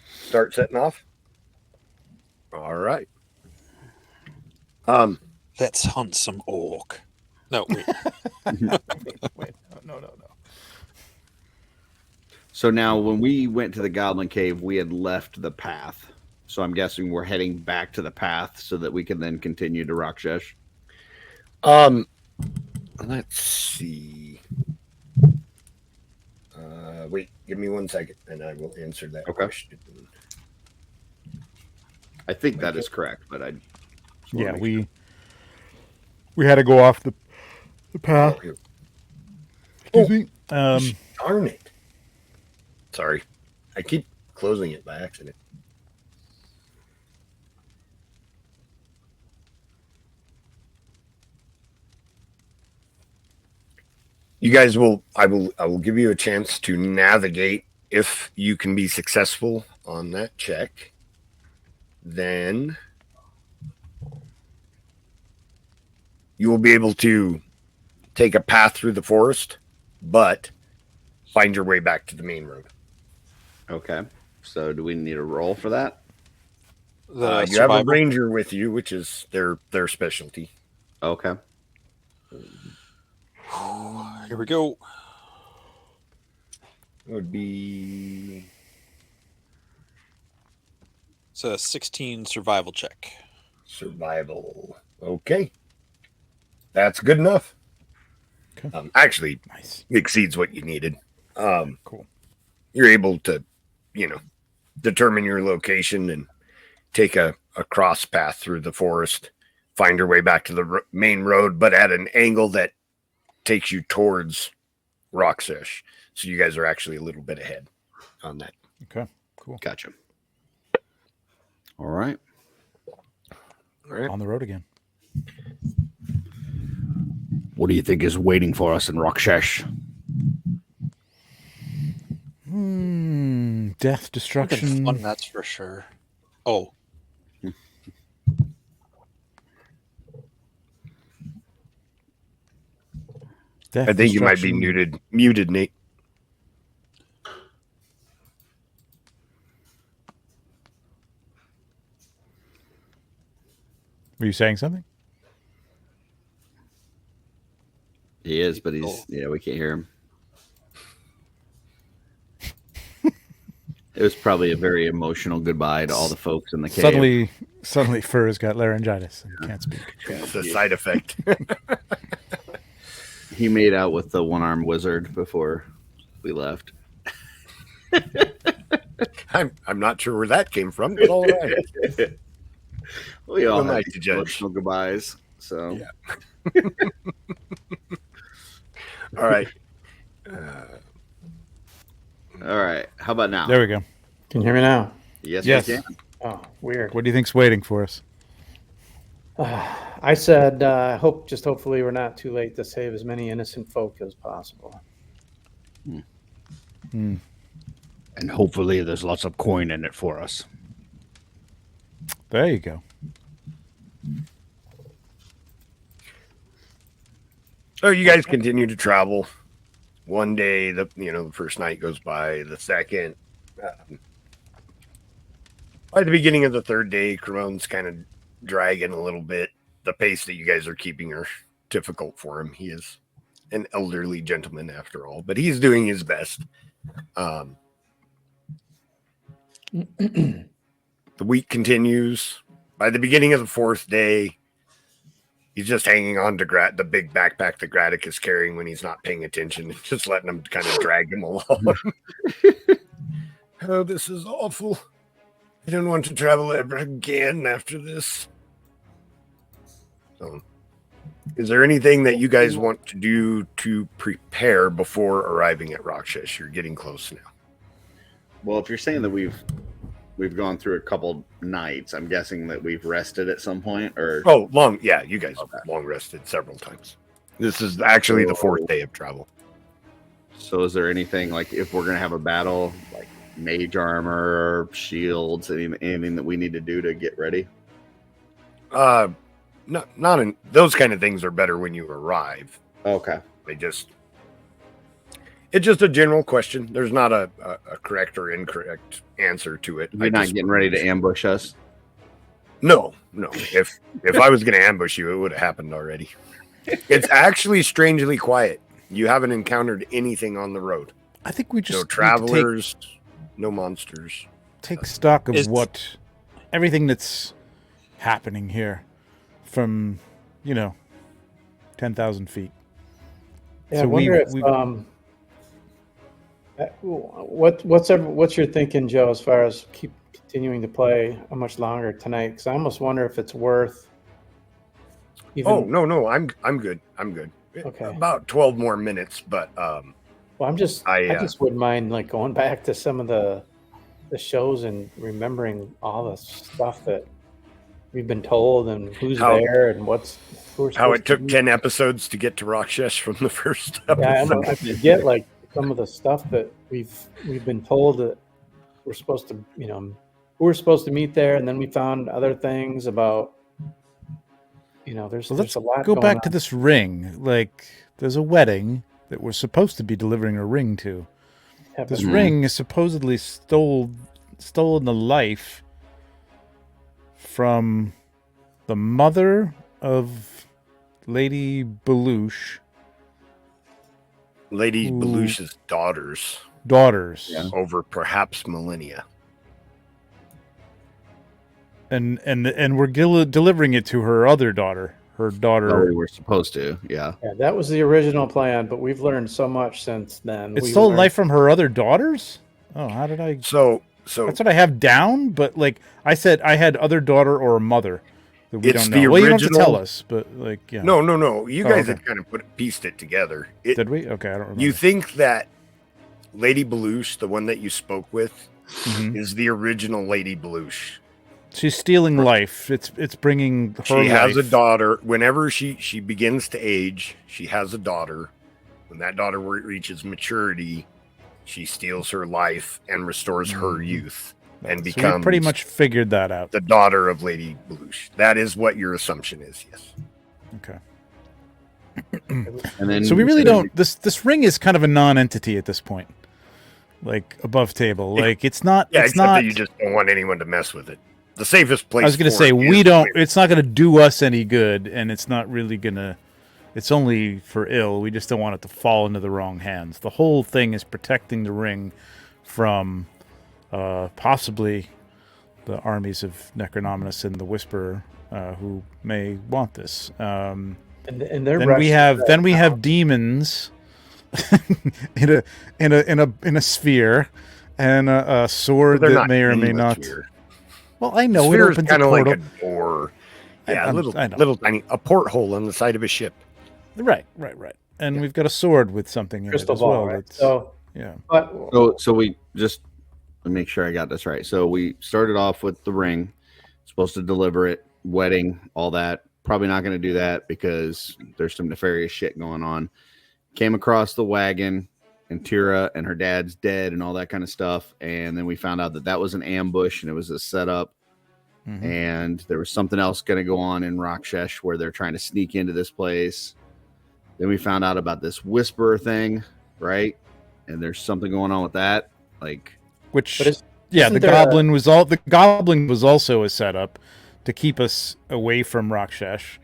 S1: start setting off. All right.
S5: Let's hunt some orc. No, wait.
S2: Wait, no.
S4: So now, when we went to the Goblin Cave, we had left the path. So I'm guessing we're heading back to the path so that we can then continue to Rakshesh.
S1: Let's see. Wait, give me 1 second, and I will answer that question.
S4: I think that is correct, but I just wanna
S2: Yeah,
S4: make
S2: we had to go off the path.
S1: Oh, here.
S2: Excuse me.
S1: Darn it! Sorry, I keep closing it by accident. You guys I will give you a chance to navigate. If you can be successful on that check, then you will be able to take a path through the forest, but find your way back to the main road.
S4: Okay. So do we need a roll for that?
S1: You have a
S5: survival?
S1: ranger with you, which is their specialty.
S4: Okay.
S5: Here we go.
S1: It would be
S5: It's a 16 survival check.
S1: survival. Okay. That's good enough.
S2: Okay.
S1: Actually,
S2: Nice.
S1: exceeds what you needed.
S2: Cool.
S1: You're able to, determine your location and take a cross path through the forest, find your way back to the main road, but at an angle that takes you towards Rakshesh. So you guys are actually a little bit ahead on that.
S2: Okay. Cool.
S4: Gotcha. All right.
S1: All right.
S2: On the road again.
S4: What do you think is waiting for us in Rakshesh?
S2: Death,
S5: Something
S2: destruction.
S5: fun, that's for sure. Oh,
S2: Death,
S1: I think you might be
S2: destruction.
S1: muted, Nate.
S2: Were you saying something?
S4: He is, but we can't hear him. It was probably a very emotional goodbye to all the folks in the cave.
S2: Suddenly Ferr has got laryngitis and can't speak.
S1: It's a side effect.
S4: He made out with the one-armed wizard before we left.
S1: I'm not sure where that came from, but all right.
S4: We all
S1: Who am
S4: have
S1: I to judge?
S4: emotional goodbyes. So,
S1: Yeah. All right.
S4: all right. How about now?
S2: There we go.
S3: Can you hear me now?
S4: Yes,
S2: Yes.
S4: we can.
S3: Oh, weird.
S2: What do you think's waiting for us?
S3: I said, hopefully we're not too late to save as many innocent folk as possible.
S2: Hmm.
S5: And hopefully there's lots of coin in it for us.
S2: There you go.
S1: So you guys continue to travel. One day, the first night goes by. The second, by the beginning of the third day, Crone's kind of dragging a little bit. The pace that you guys are keeping are difficult for him. He is an elderly gentleman after all, but he's doing his best. The week continues. By the beginning of the fourth day, he's just hanging on to the big backpack that Gradduk is carrying when he's not paying attention, and just letting him kind of drag him along. Oh, this is awful. I don't want to travel ever again after this. So, is there anything that you guys want to do to prepare before arriving at Rakshesh? You're getting close now.
S4: Well, if you're saying that we've gone through a couple nights, I'm guessing that we've rested at some point, or
S1: you guys long rested several times. This is actually the fourth day of travel.
S4: So is there anything, like, if we're gonna have a battle, like mage armor, shields, anything that we need to do to get ready?
S1: Not in those kind of things are better when you arrive.
S4: Okay.
S1: It's just a general question. There's not a correct or incorrect answer to it.
S4: You're not getting ready to ambush us?
S1: No. If I was going to ambush you, it would have happened already. It's actually strangely quiet. You haven't encountered anything on the road.
S2: I think we just
S1: No
S2: need to
S1: travelers, no monsters.
S2: take stock of everything that's happening here from 10,000 feet.
S3: Yeah,
S2: So
S3: I wonder what's your thinking, Joe, as far as keep continuing to play how much longer tonight? Because I almost wonder if it's worth.
S1: No, I'm good.
S3: Okay.
S1: About 12 more minutes, but
S3: Well, I just wouldn't mind like going back to some of the shows and remembering all the stuff that we've been told and who's there and
S1: how it took 10 episodes to get to Rakshesh from the first
S3: Yeah,
S1: episode.
S3: I forget like some of the stuff that we've been told that we're supposed to, who we're supposed to meet there, and then we found other things about, there's
S2: Let's
S3: a lot
S2: go
S3: going
S2: back
S3: on.
S2: to this ring. Like, there's a wedding that we're supposed to be delivering a ring to.
S3: Yeah,
S2: This
S3: but-
S2: ring is supposedly stolen the life from the mother of Lady Belush.
S1: Lady Belush's daughters over perhaps millennia.
S2: And we're delivering it to her other daughter. Her daughter.
S4: We were supposed to, yeah.
S3: Yeah, that was the original plan, but we've learned so much since then.
S2: It's stolen life from her other daughters? Oh, how did I...
S1: So
S2: that's what I have down, but like I said, I had other daughter or a mother that we
S1: It's
S2: don't
S1: the
S2: know. Well, you don't have to
S1: original-
S2: tell us, but like, yeah.
S1: No. You guys
S2: okay.
S1: had kind of pieced it together.
S2: Did we? Okay, I don't remember.
S1: You think that Lady Belush, the one that you spoke with, is the original Lady Belush.
S2: She's stealing life. It's bringing her
S1: She has a
S2: life.
S1: daughter. Whenever she begins to age, she has a daughter. When that daughter reaches maturity, she steals her life and restores her youth and
S2: So we
S1: becomes
S2: pretty much figured that out.
S1: the daughter of Lady Belush. That is what your assumption is, yes.
S2: Okay.
S4: And then
S2: So we really don't. This ring is kind of a non-entity at this point, like above table. Like it's not.
S1: Yeah,
S2: it's
S1: except
S2: not.
S1: that you just don't want anyone to mess with it. The safest place.
S2: I was going to
S1: for
S2: say
S1: it
S2: we
S1: is
S2: don't.
S1: away.
S2: It's not going to do us any good, and it's not really going to. It's only for ill. We just don't want it to fall into the wrong hands. The whole thing is protecting the ring from possibly the armies of Necronominus and the Whisperer, who may want this.
S6: And they're
S2: Then we have demons in a sphere and a sword
S1: They're
S2: that
S1: not
S2: may or
S1: in
S2: may
S1: the
S2: not.
S1: sphere.
S2: Well, I know it
S1: Sphere is
S2: opens a
S1: kind of like
S2: portal.
S1: a door. Yeah,
S2: I
S1: a little
S2: know.
S1: tiny, a porthole on the side of a ship.
S2: Right. And we've got a sword with something in
S6: crystal
S2: it as
S6: ball,
S2: well.
S6: right?
S2: That's-
S6: So,
S2: yeah.
S6: but
S4: So we just to make sure I got this right. So we started off with the ring, supposed to deliver it, wedding, all that. Probably not going to do that because there's some nefarious shit going on. Came across the wagon, and Tira and her dad's dead and all that kind of stuff. And then we found out that that was an ambush and it was a setup.
S2: Mhm.
S4: And there was something else going to go on in Rakshesh where they're trying to sneak into this place. Then we found out about this Whisperer thing, right? And there's something going on with that. Like,
S2: Which,
S6: But is-
S2: yeah,
S6: isn't
S2: the
S6: there
S2: goblin was all. The goblin was also a setup to keep us away from Rakshesh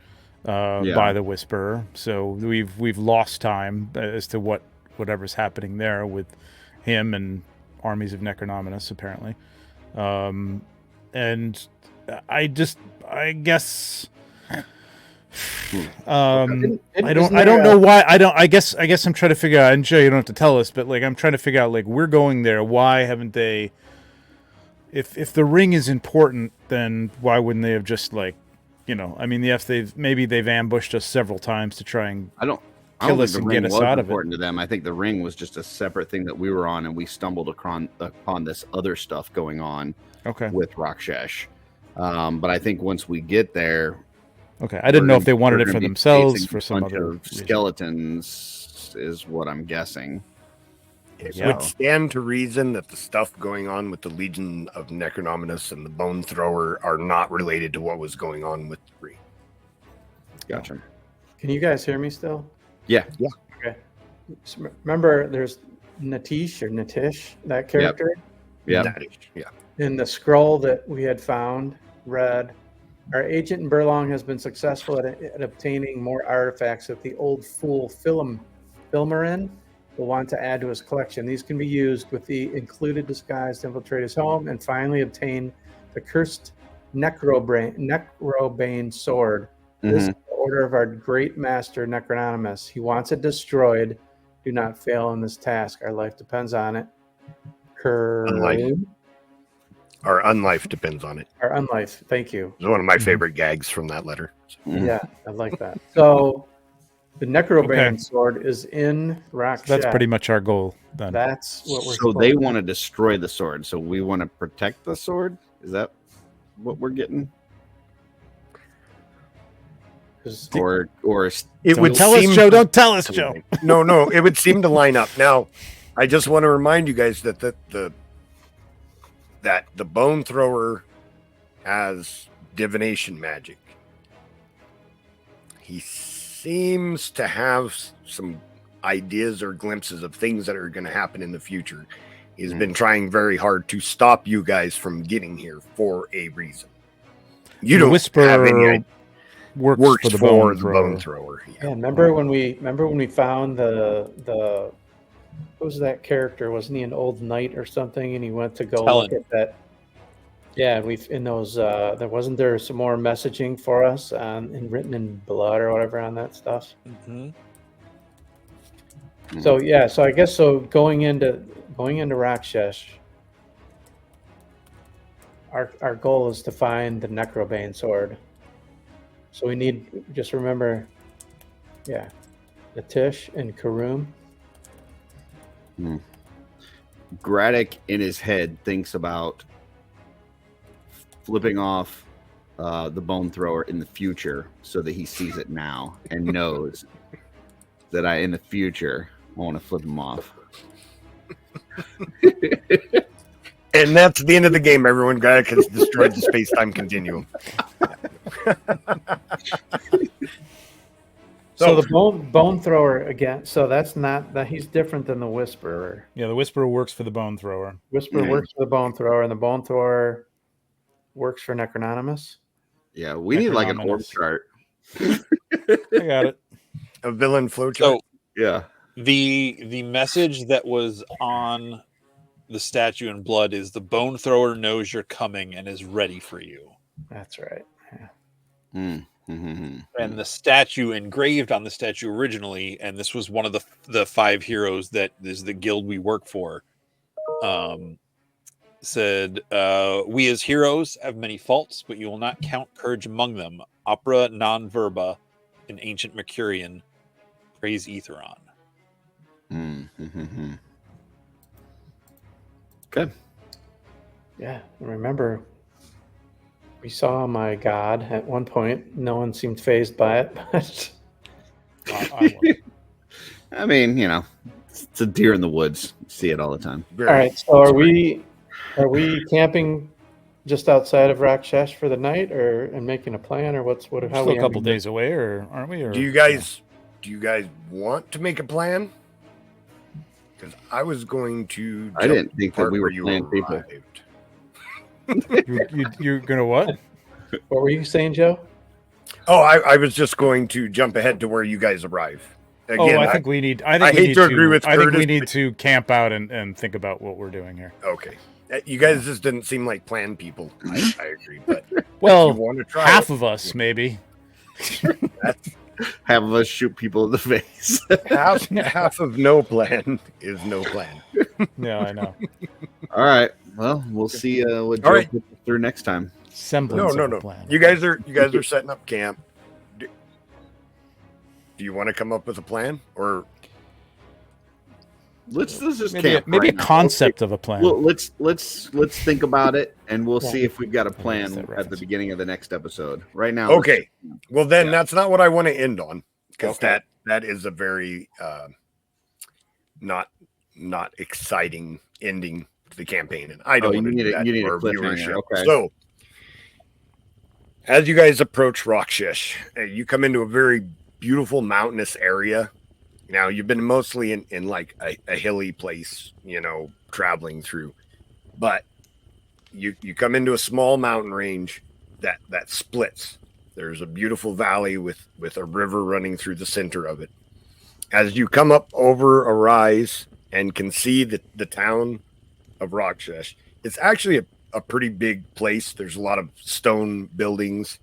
S2: by the Whisperer. So we've lost time as to whatever's happening there with him and armies of Necronominus apparently. And I guess. I don't know why. I guess I'm trying to figure out. And Joe, you don't have to tell us, but like I'm trying to figure out. Like we're going there. Why haven't they? If the ring is important, then why wouldn't they have just like, I mean, they've ambushed us several times to try and
S4: I don't
S2: kill
S4: think
S2: us
S4: the
S2: and
S4: ring
S2: get us
S4: was
S2: out of it.
S4: important to them. I think the ring was just a separate thing that we were on, and we stumbled upon this other stuff going on
S2: Okay.
S4: with Rakshesh. But I think once we get there,
S2: Okay. I didn't know if they wanted
S4: we're
S2: it
S4: gonna
S2: for
S4: be
S2: themselves
S4: facing
S2: for
S4: a
S2: some
S4: bunch
S2: other
S4: of
S2: reason.
S4: skeletons, is what I'm guessing.
S1: It
S2: Yeah.
S1: would stand to reason that the stuff going on with the Legion of Necronominus and the Bone Thrower are not related to what was going on with the ring.
S4: Gotcha.
S6: Can you guys hear me still?
S4: Yeah.
S6: Okay. So remember, there's Natish or Natish, that character.
S4: Yeah.
S1: That is, yeah.
S6: In the scroll that we had found, read, our agent in Burlong has been successful at obtaining more artifacts that the old fool Filmarin will want to add to his collection. These can be used with the included disguise to infiltrate his home and finally obtain the cursed Necrobane sword. This is the order of our great master Necrononimus. He wants it destroyed. Do not fail in this task. Our life depends on it.
S1: Unlife. Our unlife depends on it.
S6: Our unlife. Thank you.
S1: It's one of my favorite gags from that letter.
S6: Yeah, I like that. So the Necrobane
S2: Okay.
S6: sword is in Rakshesh.
S2: That's pretty much our goal then.
S6: That's what we're
S4: So
S6: supposed
S4: they
S6: to
S4: want to destroy the sword. So we want to protect the sword. Is that what we're getting?
S6: do. 'Cause
S4: Or
S1: It
S2: Don't
S1: would
S2: tell us,
S1: seem
S2: Joe. Don't tell us, Joe.
S1: No, it would seem to line up. Now, I just want to remind you guys that the Bone Thrower has divination magic. He seems to have some ideas or glimpses of things that are going to happen in the future. He's been trying very hard to stop you guys from getting here for a reason. You
S2: The
S1: don't
S2: Whisperer
S1: have any idea.
S2: works for the Bone Thrower.
S1: Bone Thrower.
S6: yeah, remember when we found the what was that character? Wasn't he an old knight or something? And he went to go
S5: Helen.
S6: look at that. Yeah, we've in those. There wasn't there some more messaging for us and written in blood or whatever on that stuff.
S5: Mhm.
S6: So yeah, so I guess so going into Rakshesh, our goal is to find the Necrobane sword. So we need just remember, yeah, Natish and Karoom.
S4: Gradduk in his head thinks about flipping off the Bone Thrower in the future so that he sees it now and knows that in the future I want to flip him off.
S1: And that's the end of the game, everyone. Gradduk has destroyed the space-time continuum.
S6: So the bone thrower again. So that's not that he's different than the whisperer.
S2: Yeah, the whisperer works for the bone thrower.
S6: Whisperer works for the bone thrower, and the bone thrower works for Necrononymous.
S4: Yeah, we need like an org
S2: Necrononymous.
S4: chart.
S2: I got it.
S1: A villain flowchart.
S5: So
S4: Yeah.
S5: the message that was on the statue in blood is the bone thrower knows you're coming and is ready for you.
S6: That's right. Yeah.
S4: Mm-hmm.
S5: And the statue engraved on the statue originally, and this was one of the 5 heroes that is the guild we work for, said, we as heroes have many faults, but you will not count courage among them. Opera non verba in ancient Mercurian, praise Etheron.
S4: Mm-hmm. Okay.
S6: Yeah. And remember, we saw my god at one point. No one seemed phased by it, but
S2: I will.
S4: I mean, you know, it's a deer in the woods. You see it all the time.
S6: all right. So are we camping just outside of Rakshesh for the night, and making a plan, or how
S2: Still
S6: we
S2: a couple days away, or aren't we? Or,
S1: Do you guys want to make a plan? Because I was going to.
S4: I didn't think that
S1: part
S4: we were
S1: where you
S4: playing people.
S1: arrived.
S2: You're gonna what?
S6: What were you saying, Joe?
S1: Oh, I was just going to jump ahead to where you guys arrive. Again,
S2: I think we need. I
S1: I hate to agree with
S2: I think we
S1: Curtis,
S2: need
S1: but-
S2: to camp out and think about what we're doing here.
S1: okay. You guys just didn't seem like plan people. I agree, but
S2: Well,
S1: if you want to try
S2: half
S1: it,
S2: of us maybe.
S4: Have us shoot people in the face.
S1: half of no plan is no plan.
S2: Yeah, I know.
S4: All right. Well, we'll see what
S1: All
S4: Joe
S1: right.
S4: puts us through next time.
S2: Semblance of a
S1: No.
S2: plan.
S1: You guys are setting up camp. Do you want to come up with a plan, or
S4: Let's just
S2: maybe
S4: camp.
S2: maybe
S4: right
S2: a
S4: now.
S2: concept of a plan.
S4: Well, let's think about it, and we'll
S6: Yeah.
S4: see if we've got a
S2: that
S4: plan at the
S2: reference.
S4: beginning of the next episode. Right now,
S1: okay? Well, then that's not what I want to end on, because
S6: Okay.
S1: that is a very not exciting ending to the campaign, and I don't
S4: you
S1: want to
S4: need
S1: do
S4: a-
S1: that
S4: you need
S1: to
S4: a
S1: our
S4: cliffhanger,
S1: viewership.
S4: okay.
S1: So, as you guys approach Rakshesh, you come into a very beautiful mountainous area. Now, you've been mostly in like a hilly place, traveling through, but you come into a small mountain range that splits. There's a beautiful valley with a river running through the center of it. As you come up over a rise and can see the town of Rakshesh, it's actually a pretty big place. There's a lot of stone buildings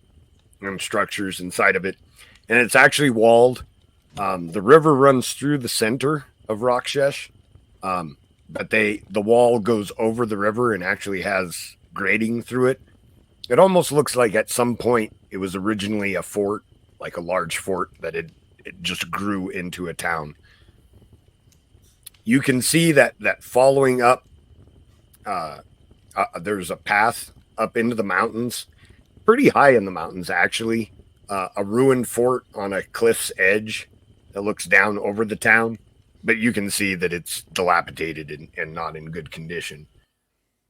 S1: and structures inside of it, and it's actually walled. The river runs through the center of Rakshesh, but the wall goes over the river and actually has grading through it. It almost looks like at some point it was originally a fort, like a large fort that it just grew into a town. You can see that following up, there's a path up into the mountains, pretty high in the mountains actually. A ruined fort on a cliff's edge that looks down over the town, but you can see that it's dilapidated and not in good condition.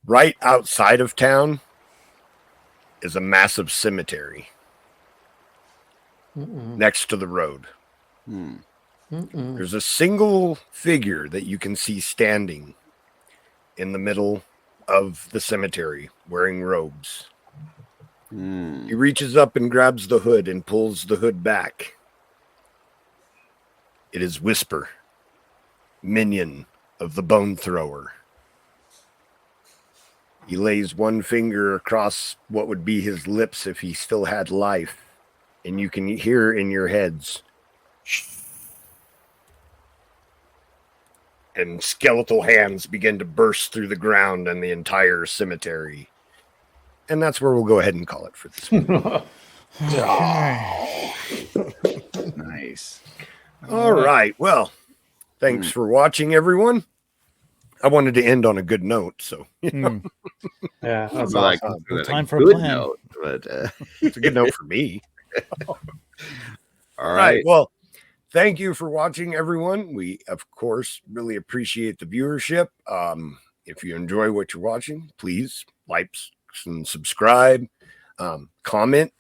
S1: Right outside of town is a massive cemetery next to the road. There's a single figure that you can see standing in the middle of the cemetery wearing robes. He reaches up and grabs the hood and pulls the hood back. It is Whisper, minion of the Bone Thrower. He lays one finger across what would be his lips if he still had life, and you can hear in your heads, and skeletal hands begin to burst through the ground and the entire cemetery. And that's where we'll go ahead and call it for this one.
S4: nice.
S1: All right. Well, thanks for watching, everyone. I wanted to end on a good note, so
S6: Yeah, that's
S4: But I
S6: awesome.
S4: consider that
S2: Time
S4: a
S2: for a
S4: good
S2: plan.
S4: note, but
S1: it's a good note for me.
S4: all
S1: All
S4: right.
S1: right. Well, thank you for watching, everyone. We, of course, really appreciate the viewership. If you enjoy what you're watching, please like and subscribe, comment,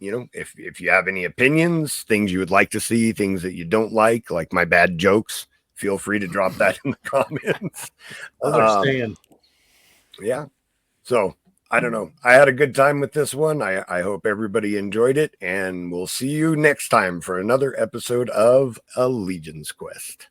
S1: if you have any opinions, things you would like to see, things that you don't like my bad jokes, feel free to drop that in the comments.
S6: Those are staying.
S1: Yeah. So I don't know. I had a good time with this one. I hope everybody enjoyed it, and we'll see you next time for another episode of Allegiance Quest.